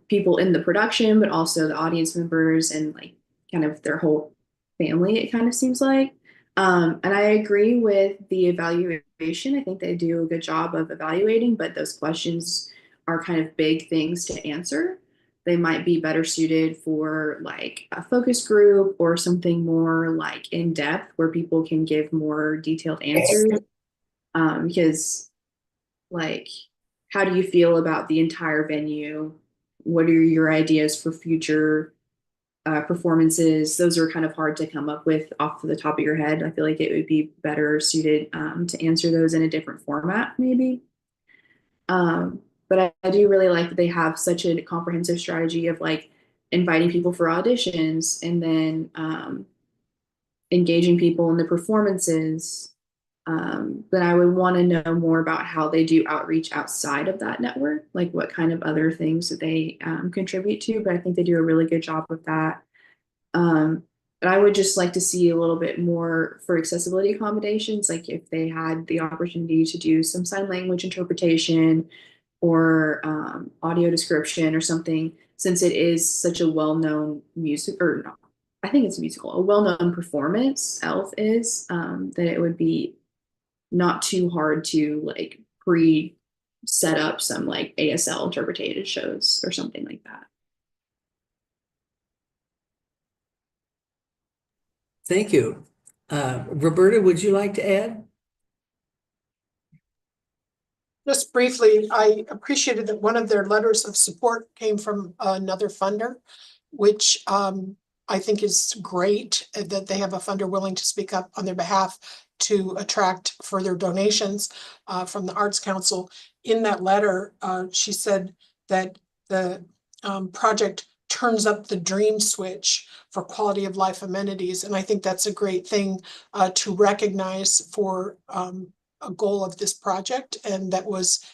people in the production, but also the audience members and like kind of their whole family, it kind of seems like. And I agree with the evaluation. I think they do a good job of evaluating, but those questions are kind of big things to answer. They might be better suited for like a focus group or something more like in depth where people can give more detailed answers. Because like, how do you feel about the entire venue? What are your ideas for future performances? Those are kind of hard to come up with off the top of your head. I feel like it would be better suited to answer those in a different format, maybe. But I do really like that they have such a comprehensive strategy of like inviting people for auditions and then engaging people in the performances. But I would want to know more about how they do outreach outside of that network, like what kind of other things that they contribute to. But I think they do a really good job with that. But I would just like to see a little bit more for accessibility accommodations, like if they had the opportunity to do some sign language interpretation or audio description or something, since it is such a well-known music, or no, I think it's a musical, a well-known performance, Elf is, that it would be not too hard to like set up some like ASL interpreted shows or something like that. Thank you. Roberta, would you like to add? Just briefly, I appreciated that one of their letters of support came from another funder, which I think is great that they have a funder willing to speak up on their behalf to attract further donations from the Arts Council. In that letter, she said that the project turns up the dream switch for quality of life amenities. And I think that's a great thing to recognize for a goal of this project, and that was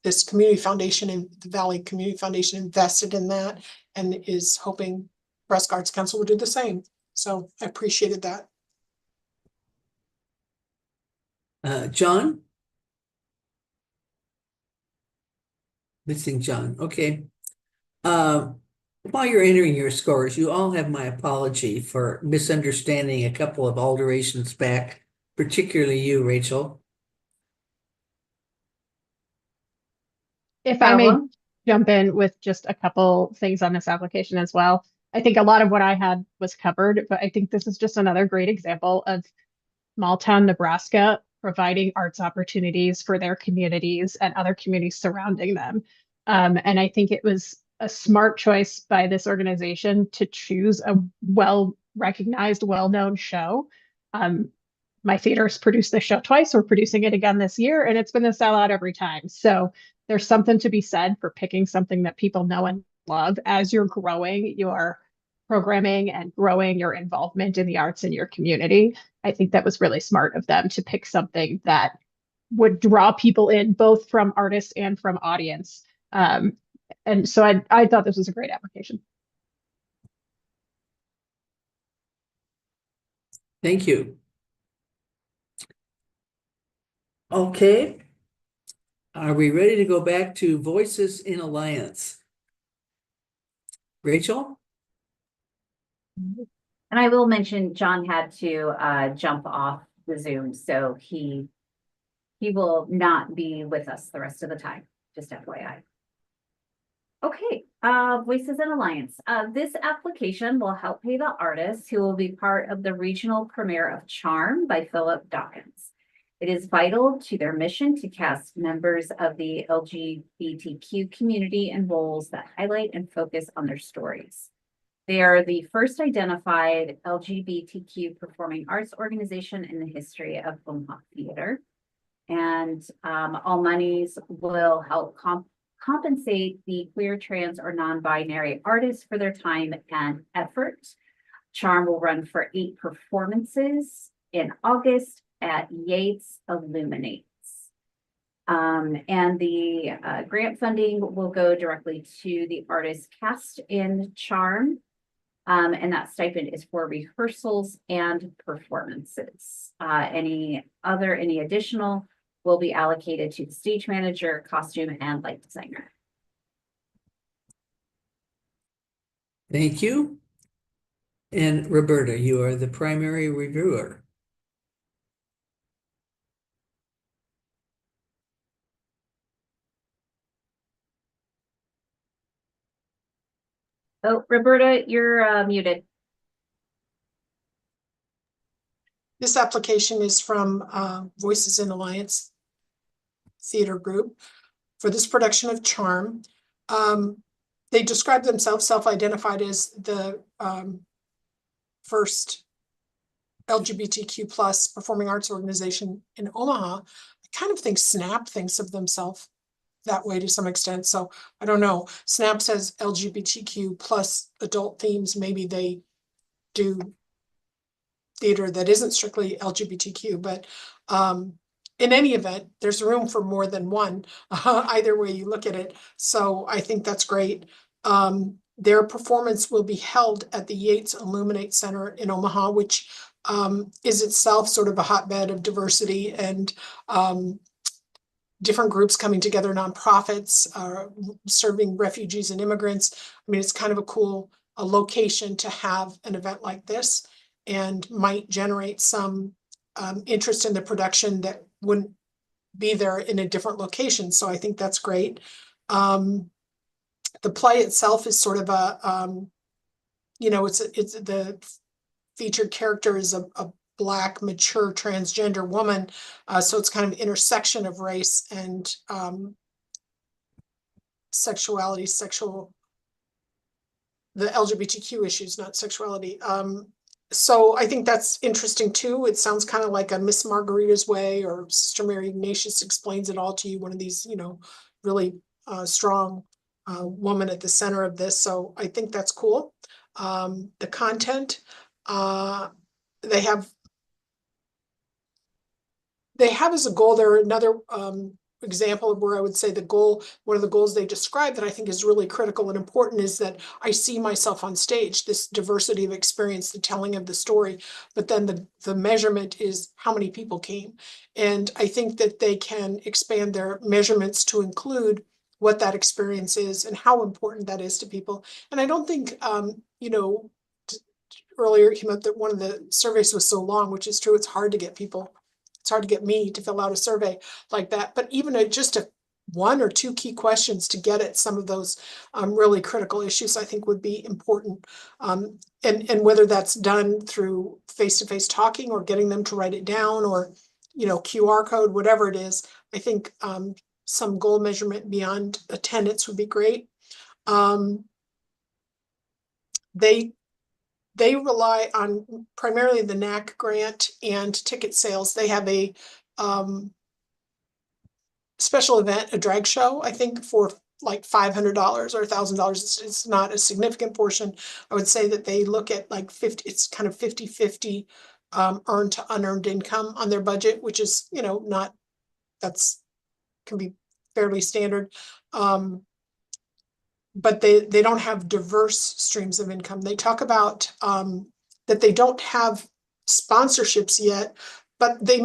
this community foundation and the Valley Community Foundation invested in that and is hoping Nebraska Arts Council will do the same. So I appreciated that. John? Missing John. Okay. While you're entering your scores, you all have my apology for misunderstanding a couple of alterations back, particularly you, Rachel. If I may Problem. jump in with just a couple things on this application as well. I think a lot of what I had was covered, but I think this is just another great example of small town Nebraska providing arts opportunities for their communities and other communities surrounding them. And I think it was a smart choice by this organization to choose a well-recognized, well-known show. My theater's produced this show twice. We're producing it again this year, and it's been a sellout every time. So there's something to be said for picking something that people know and love as you're growing your programming and growing your involvement in the arts in your community. I think that was really smart of them to pick something that would draw people in both from artists and from audience. And so I thought this was a great application. Thank you. Okay. Are we ready to go back to Voices in Alliance? Rachel? And I will mention John had to jump off the Zoom, so he will not be with us the rest of the time, just FYI. Okay, Voices in Alliance. This application will help pay the artists who will be part of the regional premiere of Charm by Philip Dawkins. It is vital to their mission to cast members of the LGBTQ community in roles that highlight and focus on their stories. They are the first identified LGBTQ performing arts organization in the history of Omaha theater. And all monies will help compensate the queer, trans, or non-binary artists for their time and effort. Charm will run for 8 performances in August at Yates Illuminates. And the grant funding will go directly to the artists cast in Charm. And that stipend is for rehearsals and performances. Any additional will be allocated to the stage manager, costume, and light designer. Thank you. And Roberta, you are the primary reviewer. Oh, Roberta, you're muted. This application is from Voices in Alliance Theater Group for this production of Charm. They describe themselves self-identified as the first LGBTQ plus performing arts organization in Omaha. I kind of think SNAP thinks of themselves that way to some extent. So I don't know. SNAP says LGBTQ plus adult themes. Maybe they do theater that isn't strictly LGBTQ, but in any event, there's room for more than one, either way you look at it. So I think that's great. Their performance will be held at the Yates Illuminate Center in Omaha, which is itself sort of a hotbed of diversity and different groups coming together, nonprofits, serving refugees and immigrants. I mean, it's kind of a cool location to have an event like this, and might generate some interest in the production that wouldn't be there in a different location. So I think that's great. The play itself is sort of a, it's the featured character is a Black, mature, transgender woman. So it's kind of intersection of race and sexuality, the LGBTQ issues, not sexuality. So I think that's interesting too. It sounds kind of like a Miss Margarita's Way or Sister Mary Ignatius Explains It All to You, one of these, really strong woman at the center of this. So I think that's cool. The content, they have as a goal, there another example of where I would say one of the goals they describe that I think is really critical and important is that I see myself on stage, this diversity of experience, the telling of the story, but then the measurement is how many people came. And I think that they can expand their measurements to include what that experience is and how important that is to people. And I don't think, earlier it came up that one of the surveys was so long, which is true, it's hard to get people. It's hard to get me to fill out a survey like that, but even just a one or two key questions to get at some of those really critical issues, I think would be important. And whether that's done through face-to-face talking or getting them to write it down or, QR code, whatever it is, I think some goal measurement beyond attendance would be great. They rely on primarily the NAC grant and ticket sales. They have a special event, a drag show, I think for like $500 or $1,000. It's not a significant portion. I would say that they look at like 50, it's kind of 50-50 earned to unearned income on their budget, which is, can be fairly standard. But they don't have diverse streams of income. They talk about that they don't have sponsorships yet, but they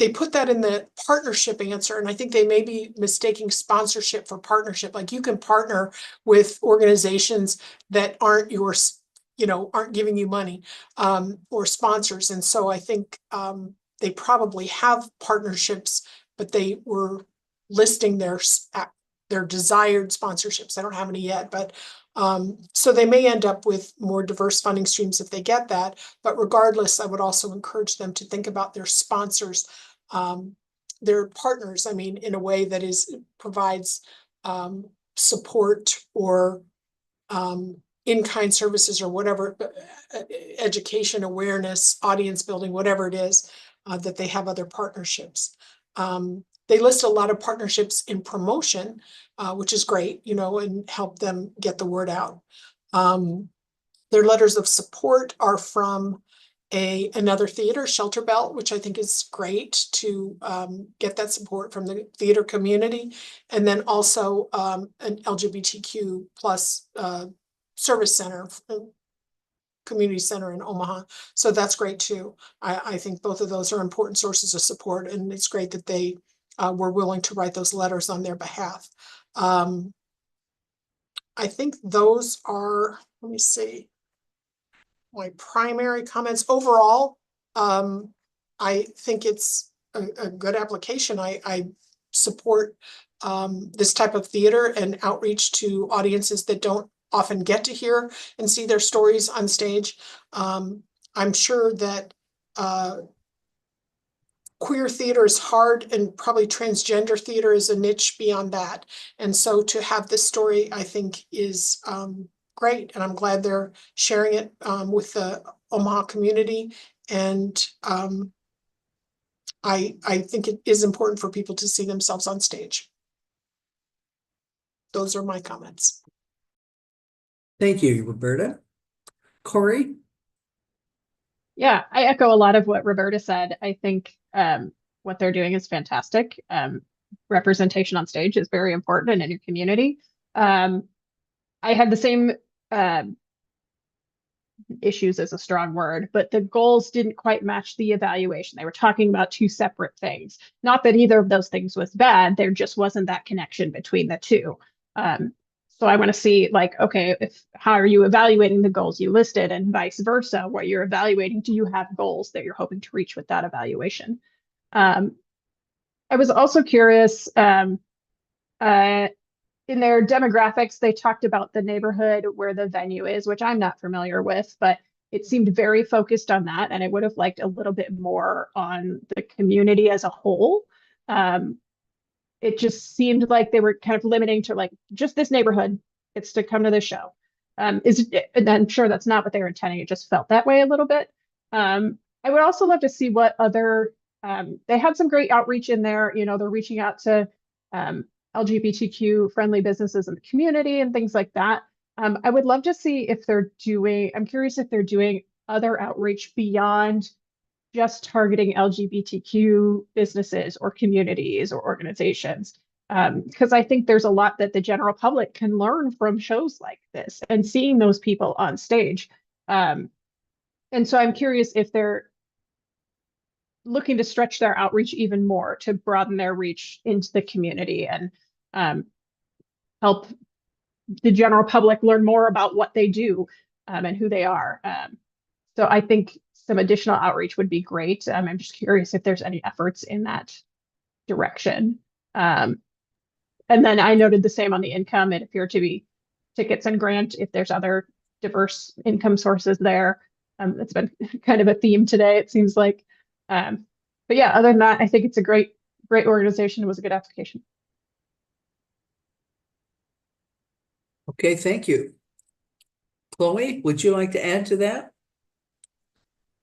put that in the partnership answer, and I think they may be mistaking sponsorship for partnership. Like you can partner with organizations that aren't yours, aren't giving you money or sponsors. And so I think they probably have partnerships, but they were listing their desired sponsorships. I don't have any yet, but so they may end up with more diverse funding streams if they get that. But regardless, I would also encourage them to think about their sponsors, their partners, in a way that provides support or in-kind services or whatever, education, awareness, audience building, whatever it is, that they have other partnerships. They list a lot of partnerships in promotion, which is great, and help them get the word out. Their letters of support are from another theater, Shelter Belt, which I think is great to get that support from the theater community. And then also an LGBTQ plus service center Community Center in Omaha. So that's great too. I think both of those are important sources of support, and it's great that they were willing to write those letters on their behalf. I think those are, let me see, my primary comments. Overall, I think it's a good application. I support this type of theater and outreach to audiences that don't often get to hear and see their stories on stage. I'm sure that queer theater is hard, and probably transgender theater is a niche beyond that. And so to have this story, I think, is great. And I'm glad they're sharing it with the Omaha community. And I think it is important for people to see themselves on stage. Those are my comments. Thank you, Roberta. Corey? Yeah, I echo a lot of what Roberta said. I think what they're doing is fantastic. Representation on stage is very important and in your community. I had the same issues is a strong word, but the goals didn't quite match the evaluation. They were talking about two separate things. Not that either of those things was bad, there just wasn't that connection between the two. So I want to see, like, okay, how are you evaluating the goals you listed, and vice versa, what you're evaluating, do you have goals that you're hoping to reach with that evaluation? I was also curious, in their demographics, they talked about the neighborhood where the venue is, which I'm not familiar with, but it seemed very focused on that. And I would have liked a little bit more on the community as a whole. It just seemed like they were kind of limiting to, like, just this neighborhood gets to come to this show. And I'm sure that's not what they were intending. It just felt that way a little bit. I would also love to see what other, they had some great outreach in there. You know, they're reaching out to LGBTQ friendly businesses in the community and things like that. I would love to see if I'm curious if they're doing other outreach beyond just targeting LGBTQ businesses or communities or organizations. Because I think there's a lot that the general public can learn from shows like this and seeing those people on stage. And so I'm curious if they're looking to stretch their outreach even more to broaden their reach into the community and help the general public learn more about what they do and who they are. So I think some additional outreach would be great. I'm just curious if there's any efforts in that direction. And then I noted the same on the income. It appeared to be tickets and grant, if there's other diverse income sources there. It's been kind of a theme today, it seems like. But yeah, other than that, I think it's a great organization. It was a good application. Okay, thank you. Chloe, would you like to add to that?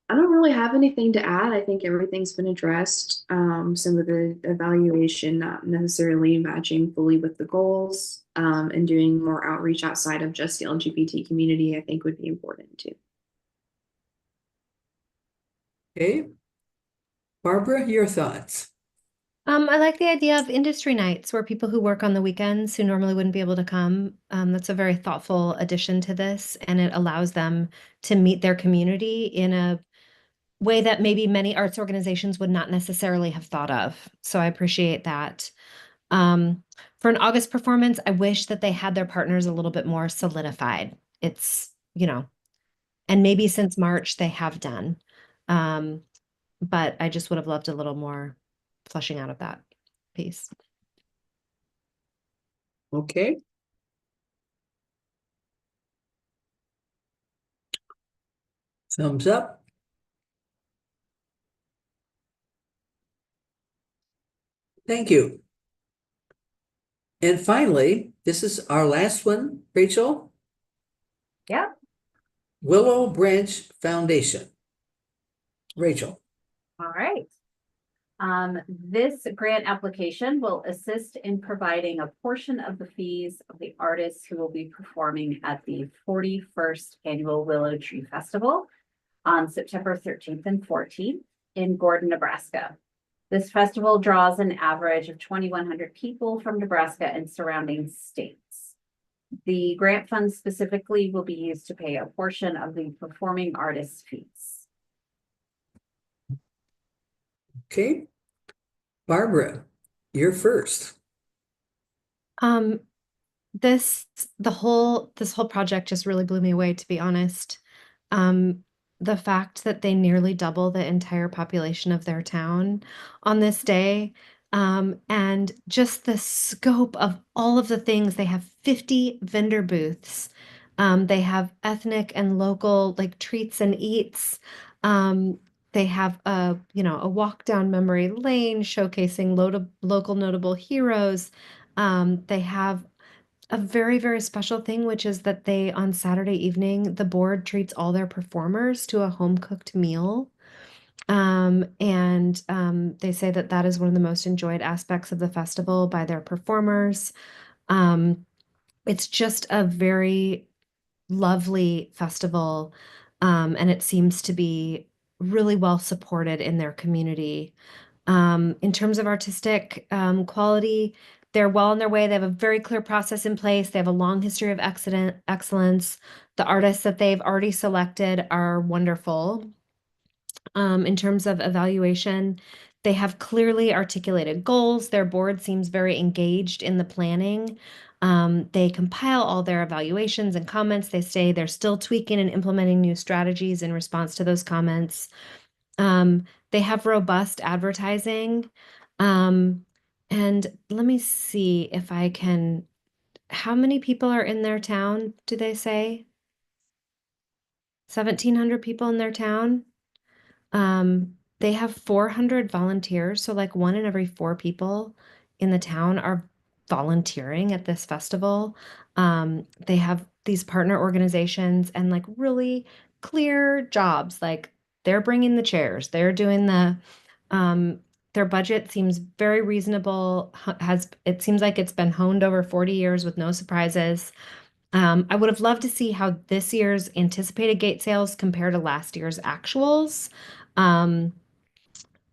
I don't really have anything to add. I think everything's been addressed. Some of the evaluation not necessarily matching fully with the goals, and doing more outreach outside of just the LGBT community, I think would be important too. Okay. Barbara, your thoughts? I like the idea of industry nights where people who work on the weekends who normally wouldn't be able to come. That's a very thoughtful addition to this, and it allows them to meet their community in a way that maybe many arts organizations would not necessarily have thought of. So I appreciate that. For an August performance, I wish that they had their partners a little bit more solidified. It's, and maybe since March they have done. But I just would have loved a little more fleshing out of that piece. Okay. Thumbs up. Thank you. And finally, this is our last one, Rachel. Yeah. Willow Branch Foundation. Rachel. All right. This grant application will assist in providing a portion of the fees of the artists who will be performing at the 41st Annual Willow Tree Festival on September 13th and 14th in Gordon, Nebraska. This festival draws an average of 2,100 people from Nebraska and surrounding states. The grant funds specifically will be used to pay a portion of the performing artist fees. Okay. Barbara, you're first. Um, this this whole project just really blew me away, to be honest. The fact that they nearly double the entire population of their town on this day, and just the scope of all of the things. They have 50 vendor booths. They have ethnic and local like treats and eats. Um, they have a walk down memory lane showcasing local notable heroes. They have a very, very special thing, which is that they, on Saturday evening, the board treats all their performers to a home cooked meal. And they say that that is one of the most enjoyed aspects of the festival by their performers. Um, it's just a very lovely festival, and it seems to be really well supported in their community. In terms of artistic quality, they're well on their way. They have a very clear process in place. They have a long history of excellence. The artists that they've already selected are wonderful. In terms of evaluation, they have clearly articulated goals. Their board seems very engaged in the planning. They compile all their evaluations and comments. They say they're still tweaking and implementing new strategies in response to those comments. They have robust advertising. Um, and let me see if I can. How many people are in their town, do they say? 1,700 people in their town? They have 400 volunteers, so like one in every four people in the town are volunteering at this festival. They have these partner organizations and like really clear jobs. Like they're bringing the chairs, they're doing um, their budget seems very reasonable. It seems like it's been honed over 40 years with no surprises. I would have loved to see how this year's anticipated gate sales compare to last year's actuals. Um,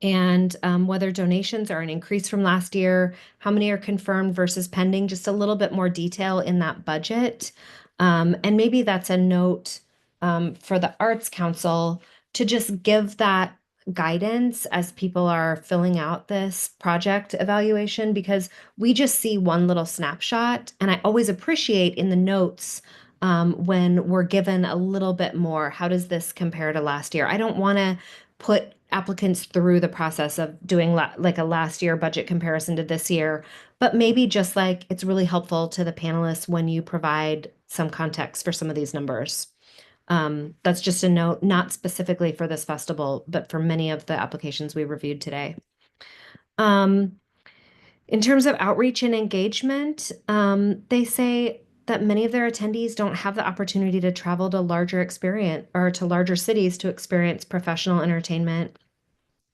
and whether donations are an increase from last year, how many are confirmed versus pending, just a little bit more detail in that budget. And maybe that's a note for the Arts Council to just give that guidance as people are filling out this project evaluation, because we just see one little snapshot. And I always appreciate in the notes when we're given a little bit more. How does this compare to last year? I don't want to put applicants through the process of doing like a last year budget comparison to this year, but maybe just like it's really helpful to the panelists when you provide some context for some of these numbers. That's just a note, not specifically for this festival, but for many of the applications we reviewed today. In terms of outreach and engagement, they say that many of their attendees don't have the opportunity to travel to larger cities to experience professional entertainment.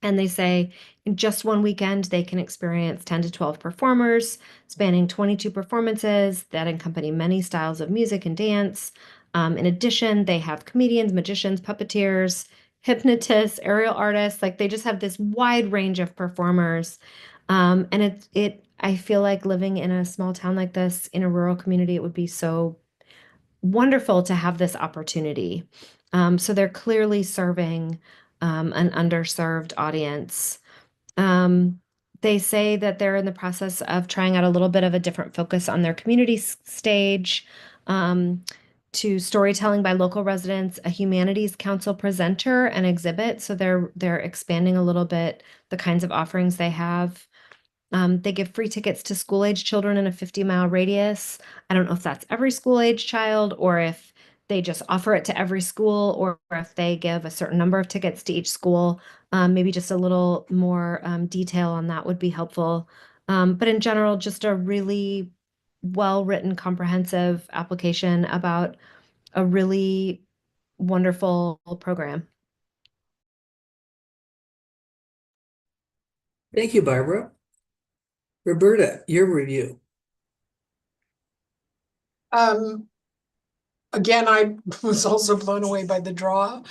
And they say in just one weekend, they can experience 10 to 12 performers spanning 22 performances that accompany many styles of music and dance. In addition, they have comedians, magicians, puppeteers, hypnotists, aerial artists. Like they just have this wide range of performers. And I feel like living in a small town like this in a rural community, it would be so wonderful to have this opportunity. So they're clearly serving an underserved audience. They say that they're in the process of trying out a little bit of a different focus on their community stage, to storytelling by local residents, a humanities council presenter, and exhibit. So they're expanding a little bit the kinds of offerings they have. They give free tickets to school-age children in a 50-mile radius. I don't know if that's every school-age child or if they just offer it to every school, or if they give a certain number of tickets to each school. Maybe just a little more detail on that would be helpful. But in general, just a really well-written, comprehensive application about a really wonderful program. Thank you, Barbara. Roberta, your review. Um, Again, I was also blown away by the draw,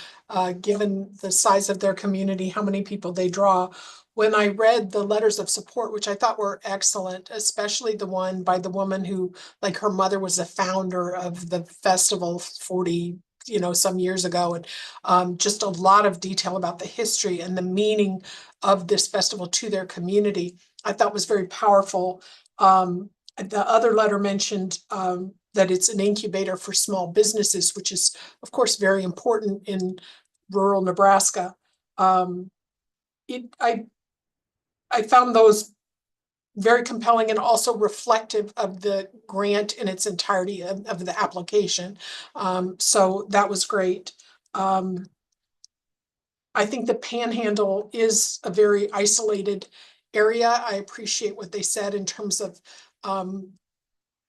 given the size of their community, how many people they draw. When I read the letters of support, which I thought were excellent, especially the one by the woman who, like, her mother was the founder of the festival 40, some years ago, and just a lot of detail about the history and the meaning of this festival to their community, I thought was very powerful. The other letter mentioned that it's an incubator for small businesses, which is, of course, very important in rural Nebraska. I found those very compelling and also reflective of the grant in its entirety of the application. So that was great. I think the Panhandle is a very isolated area. I appreciate what they said in terms of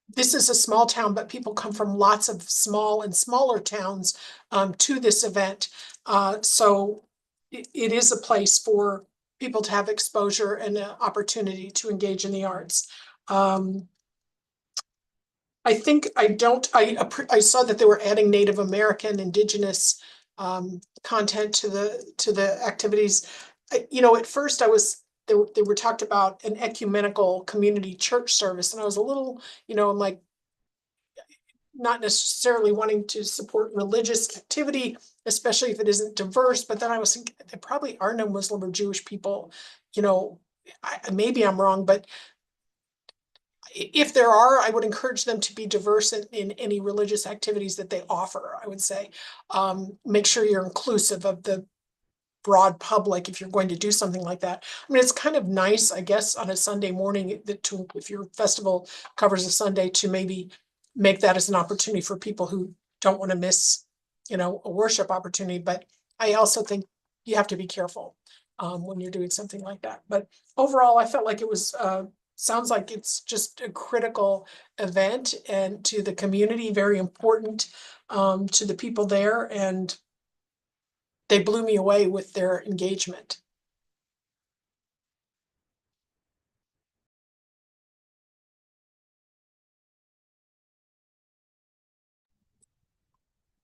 this is a small town, but people come from lots of small and smaller towns to this event. So it is a place for people to have exposure and an opportunity to engage in the arts. I think I saw that they were adding Native American, Indigenous content to the activities. At first they were talked about an ecumenical community church service, and I was a little, I'm like, not necessarily wanting to support religious activity, especially if it isn't diverse. But then I was thinking there probably are no Muslim or Jewish people. Maybe I'm wrong, but if there are, I would encourage them to be diverse in any religious activities that they offer. I would say, make sure you're inclusive of the broad public if you're going to do something like that. I mean, it's kind of nice, I guess, on a Sunday morning if your festival covers a Sunday, to maybe make that as an opportunity for people who don't want to miss, a worship opportunity. But I also think you have to be careful when you're doing something like that. But overall, I felt like it was sounds like it's just a critical event and to the community, very important to the people there, and they blew me away with their engagement.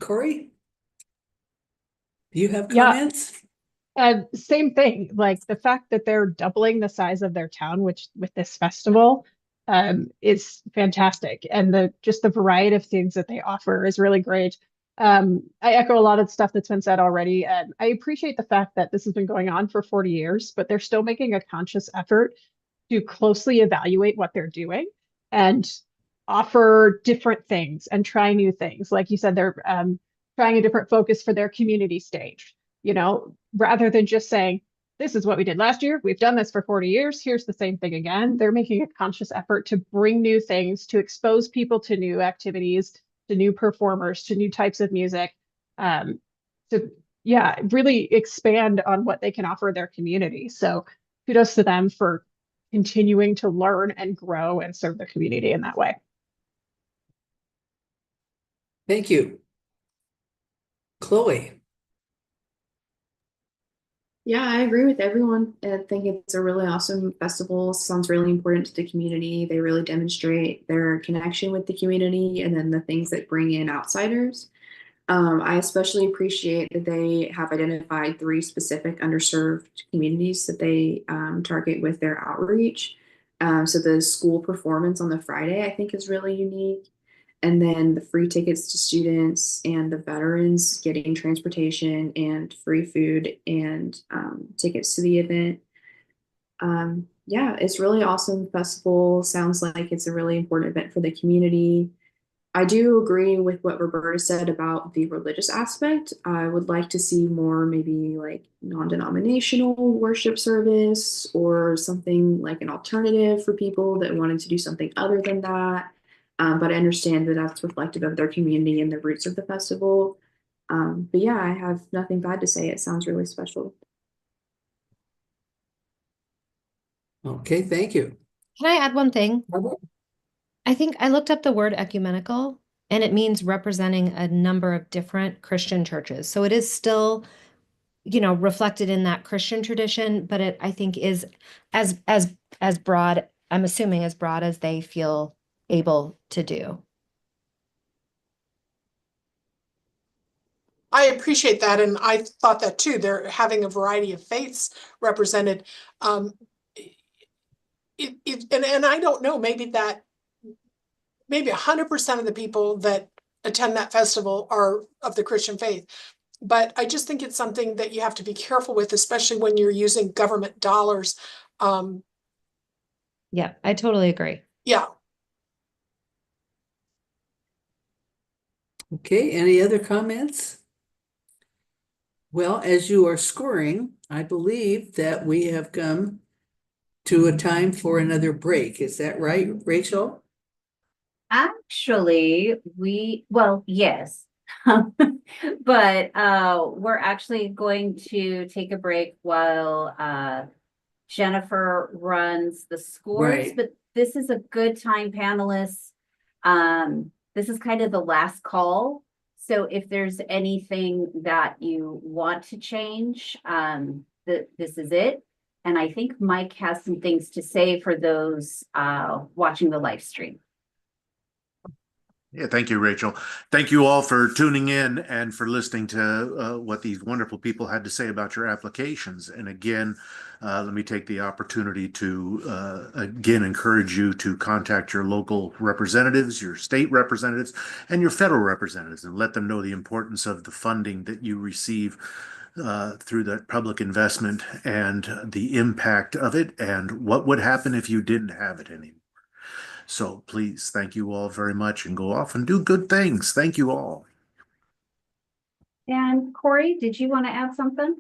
Corey? Do you have Yeah. comments? Same thing, like the fact that they're doubling the size of their town, which with this festival, is fantastic. And just the variety of things that they offer is really great. I echo a lot of the stuff that's been said already. And I appreciate the fact that this has been going on for 40 years, but they're still making a conscious effort to closely evaluate what they're doing and offer different things and try new things. Like you said, they're trying a different focus for their community stage, rather than just saying, this is what we did last year. We've done this for 40 years. Here's the same thing again. They're making a conscious effort to bring new things, to expose people to new activities, to new performers, to new types of music, to, yeah, really expand on what they can offer their community. So kudos to them for continuing to learn and grow and serve the community in that way. Thank you. Chloe? Yeah, I agree with everyone. I think it's a really awesome festival. Sounds really important to the community. They really demonstrate their connection with the community and then the things that bring in outsiders. I especially appreciate that they have identified 3 specific underserved communities that they target with their outreach. So the school performance on the Friday, I think, is really unique. And then the free tickets to students and the veterans getting transportation and free food and tickets to the event. Yeah, it's really awesome festival. Sounds like it's a really important event for the community. I do agree with what Roberta said about the religious aspect. I would like to see more, maybe like non-denominational worship service or something like an alternative for people that wanted to do something other than that. But I understand that that's reflective of their community and the roots of the festival. But yeah, I have nothing bad to say. It sounds really special. Okay, thank you. Can I add one thing? I think I looked up the word ecumenical and it means representing a number of different Christian churches. So it is still, reflected in that Christian tradition, but it, I think, is as broad, I'm assuming as broad as they feel able to do. I appreciate that, and I thought that too. They're having a variety of faiths represented. And I don't know, maybe 100% of the people that attend that festival are of the Christian faith. But I just think it's something that you have to be careful with, especially when you're using government dollars. Yeah, I totally agree. Yeah. Okay, any other comments? Well, as you are scoring, I believe that we have come to a time for another break. Is that right, Rachel? Actually, well, yes. But we're actually going to take a break while Jennifer runs the scores, Right. but this is a good time, panelists. This is kind of the last call. So if there's anything that you want to change, this is it. And I think Mike has some things to say for those watching the live stream. Yeah, thank you, Rachel. Thank you all for tuning in and for listening to what these wonderful people had to say about your applications. And again, let me take the opportunity to again encourage you to contact your local representatives, your state representatives, and your federal representatives, and let them know the importance of the funding that you receive through that public investment and the impact of it, and what would happen if you didn't have it anymore. So please, thank you all very much, and go off and do good things. Thank you all. And Corey, did you want to add something?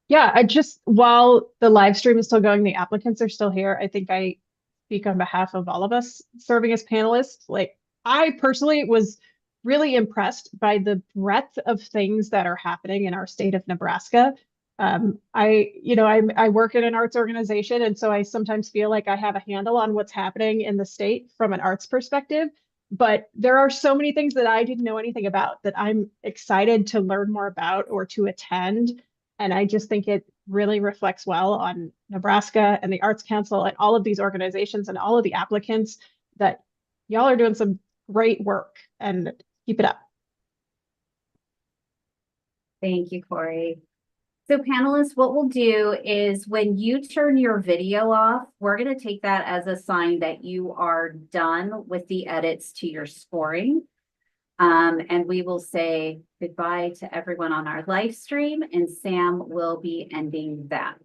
Yeah, I just, while the live stream is still going, the applicants are still here. I think I speak on behalf of all of us serving as panelists. Like, I personally was really impressed by the breadth of things that are happening in our state of Nebraska. I work in an arts organization, and so I sometimes feel like I have a handle on what's happening in the state from an arts perspective. But there are so many things that I didn't know anything about that I'm excited to learn more about or to attend. And I just think it really reflects well on Nebraska and the Arts Council and all of these organizations and all of the applicants that y'all are doing some great work, and keep it up. Thank you, Corey. So panelists, what we'll do is when you turn your video off, we're going to take that as a sign that you are done with the edits to your scoring. And we will say goodbye to everyone on our live stream, and Sam will be ending that.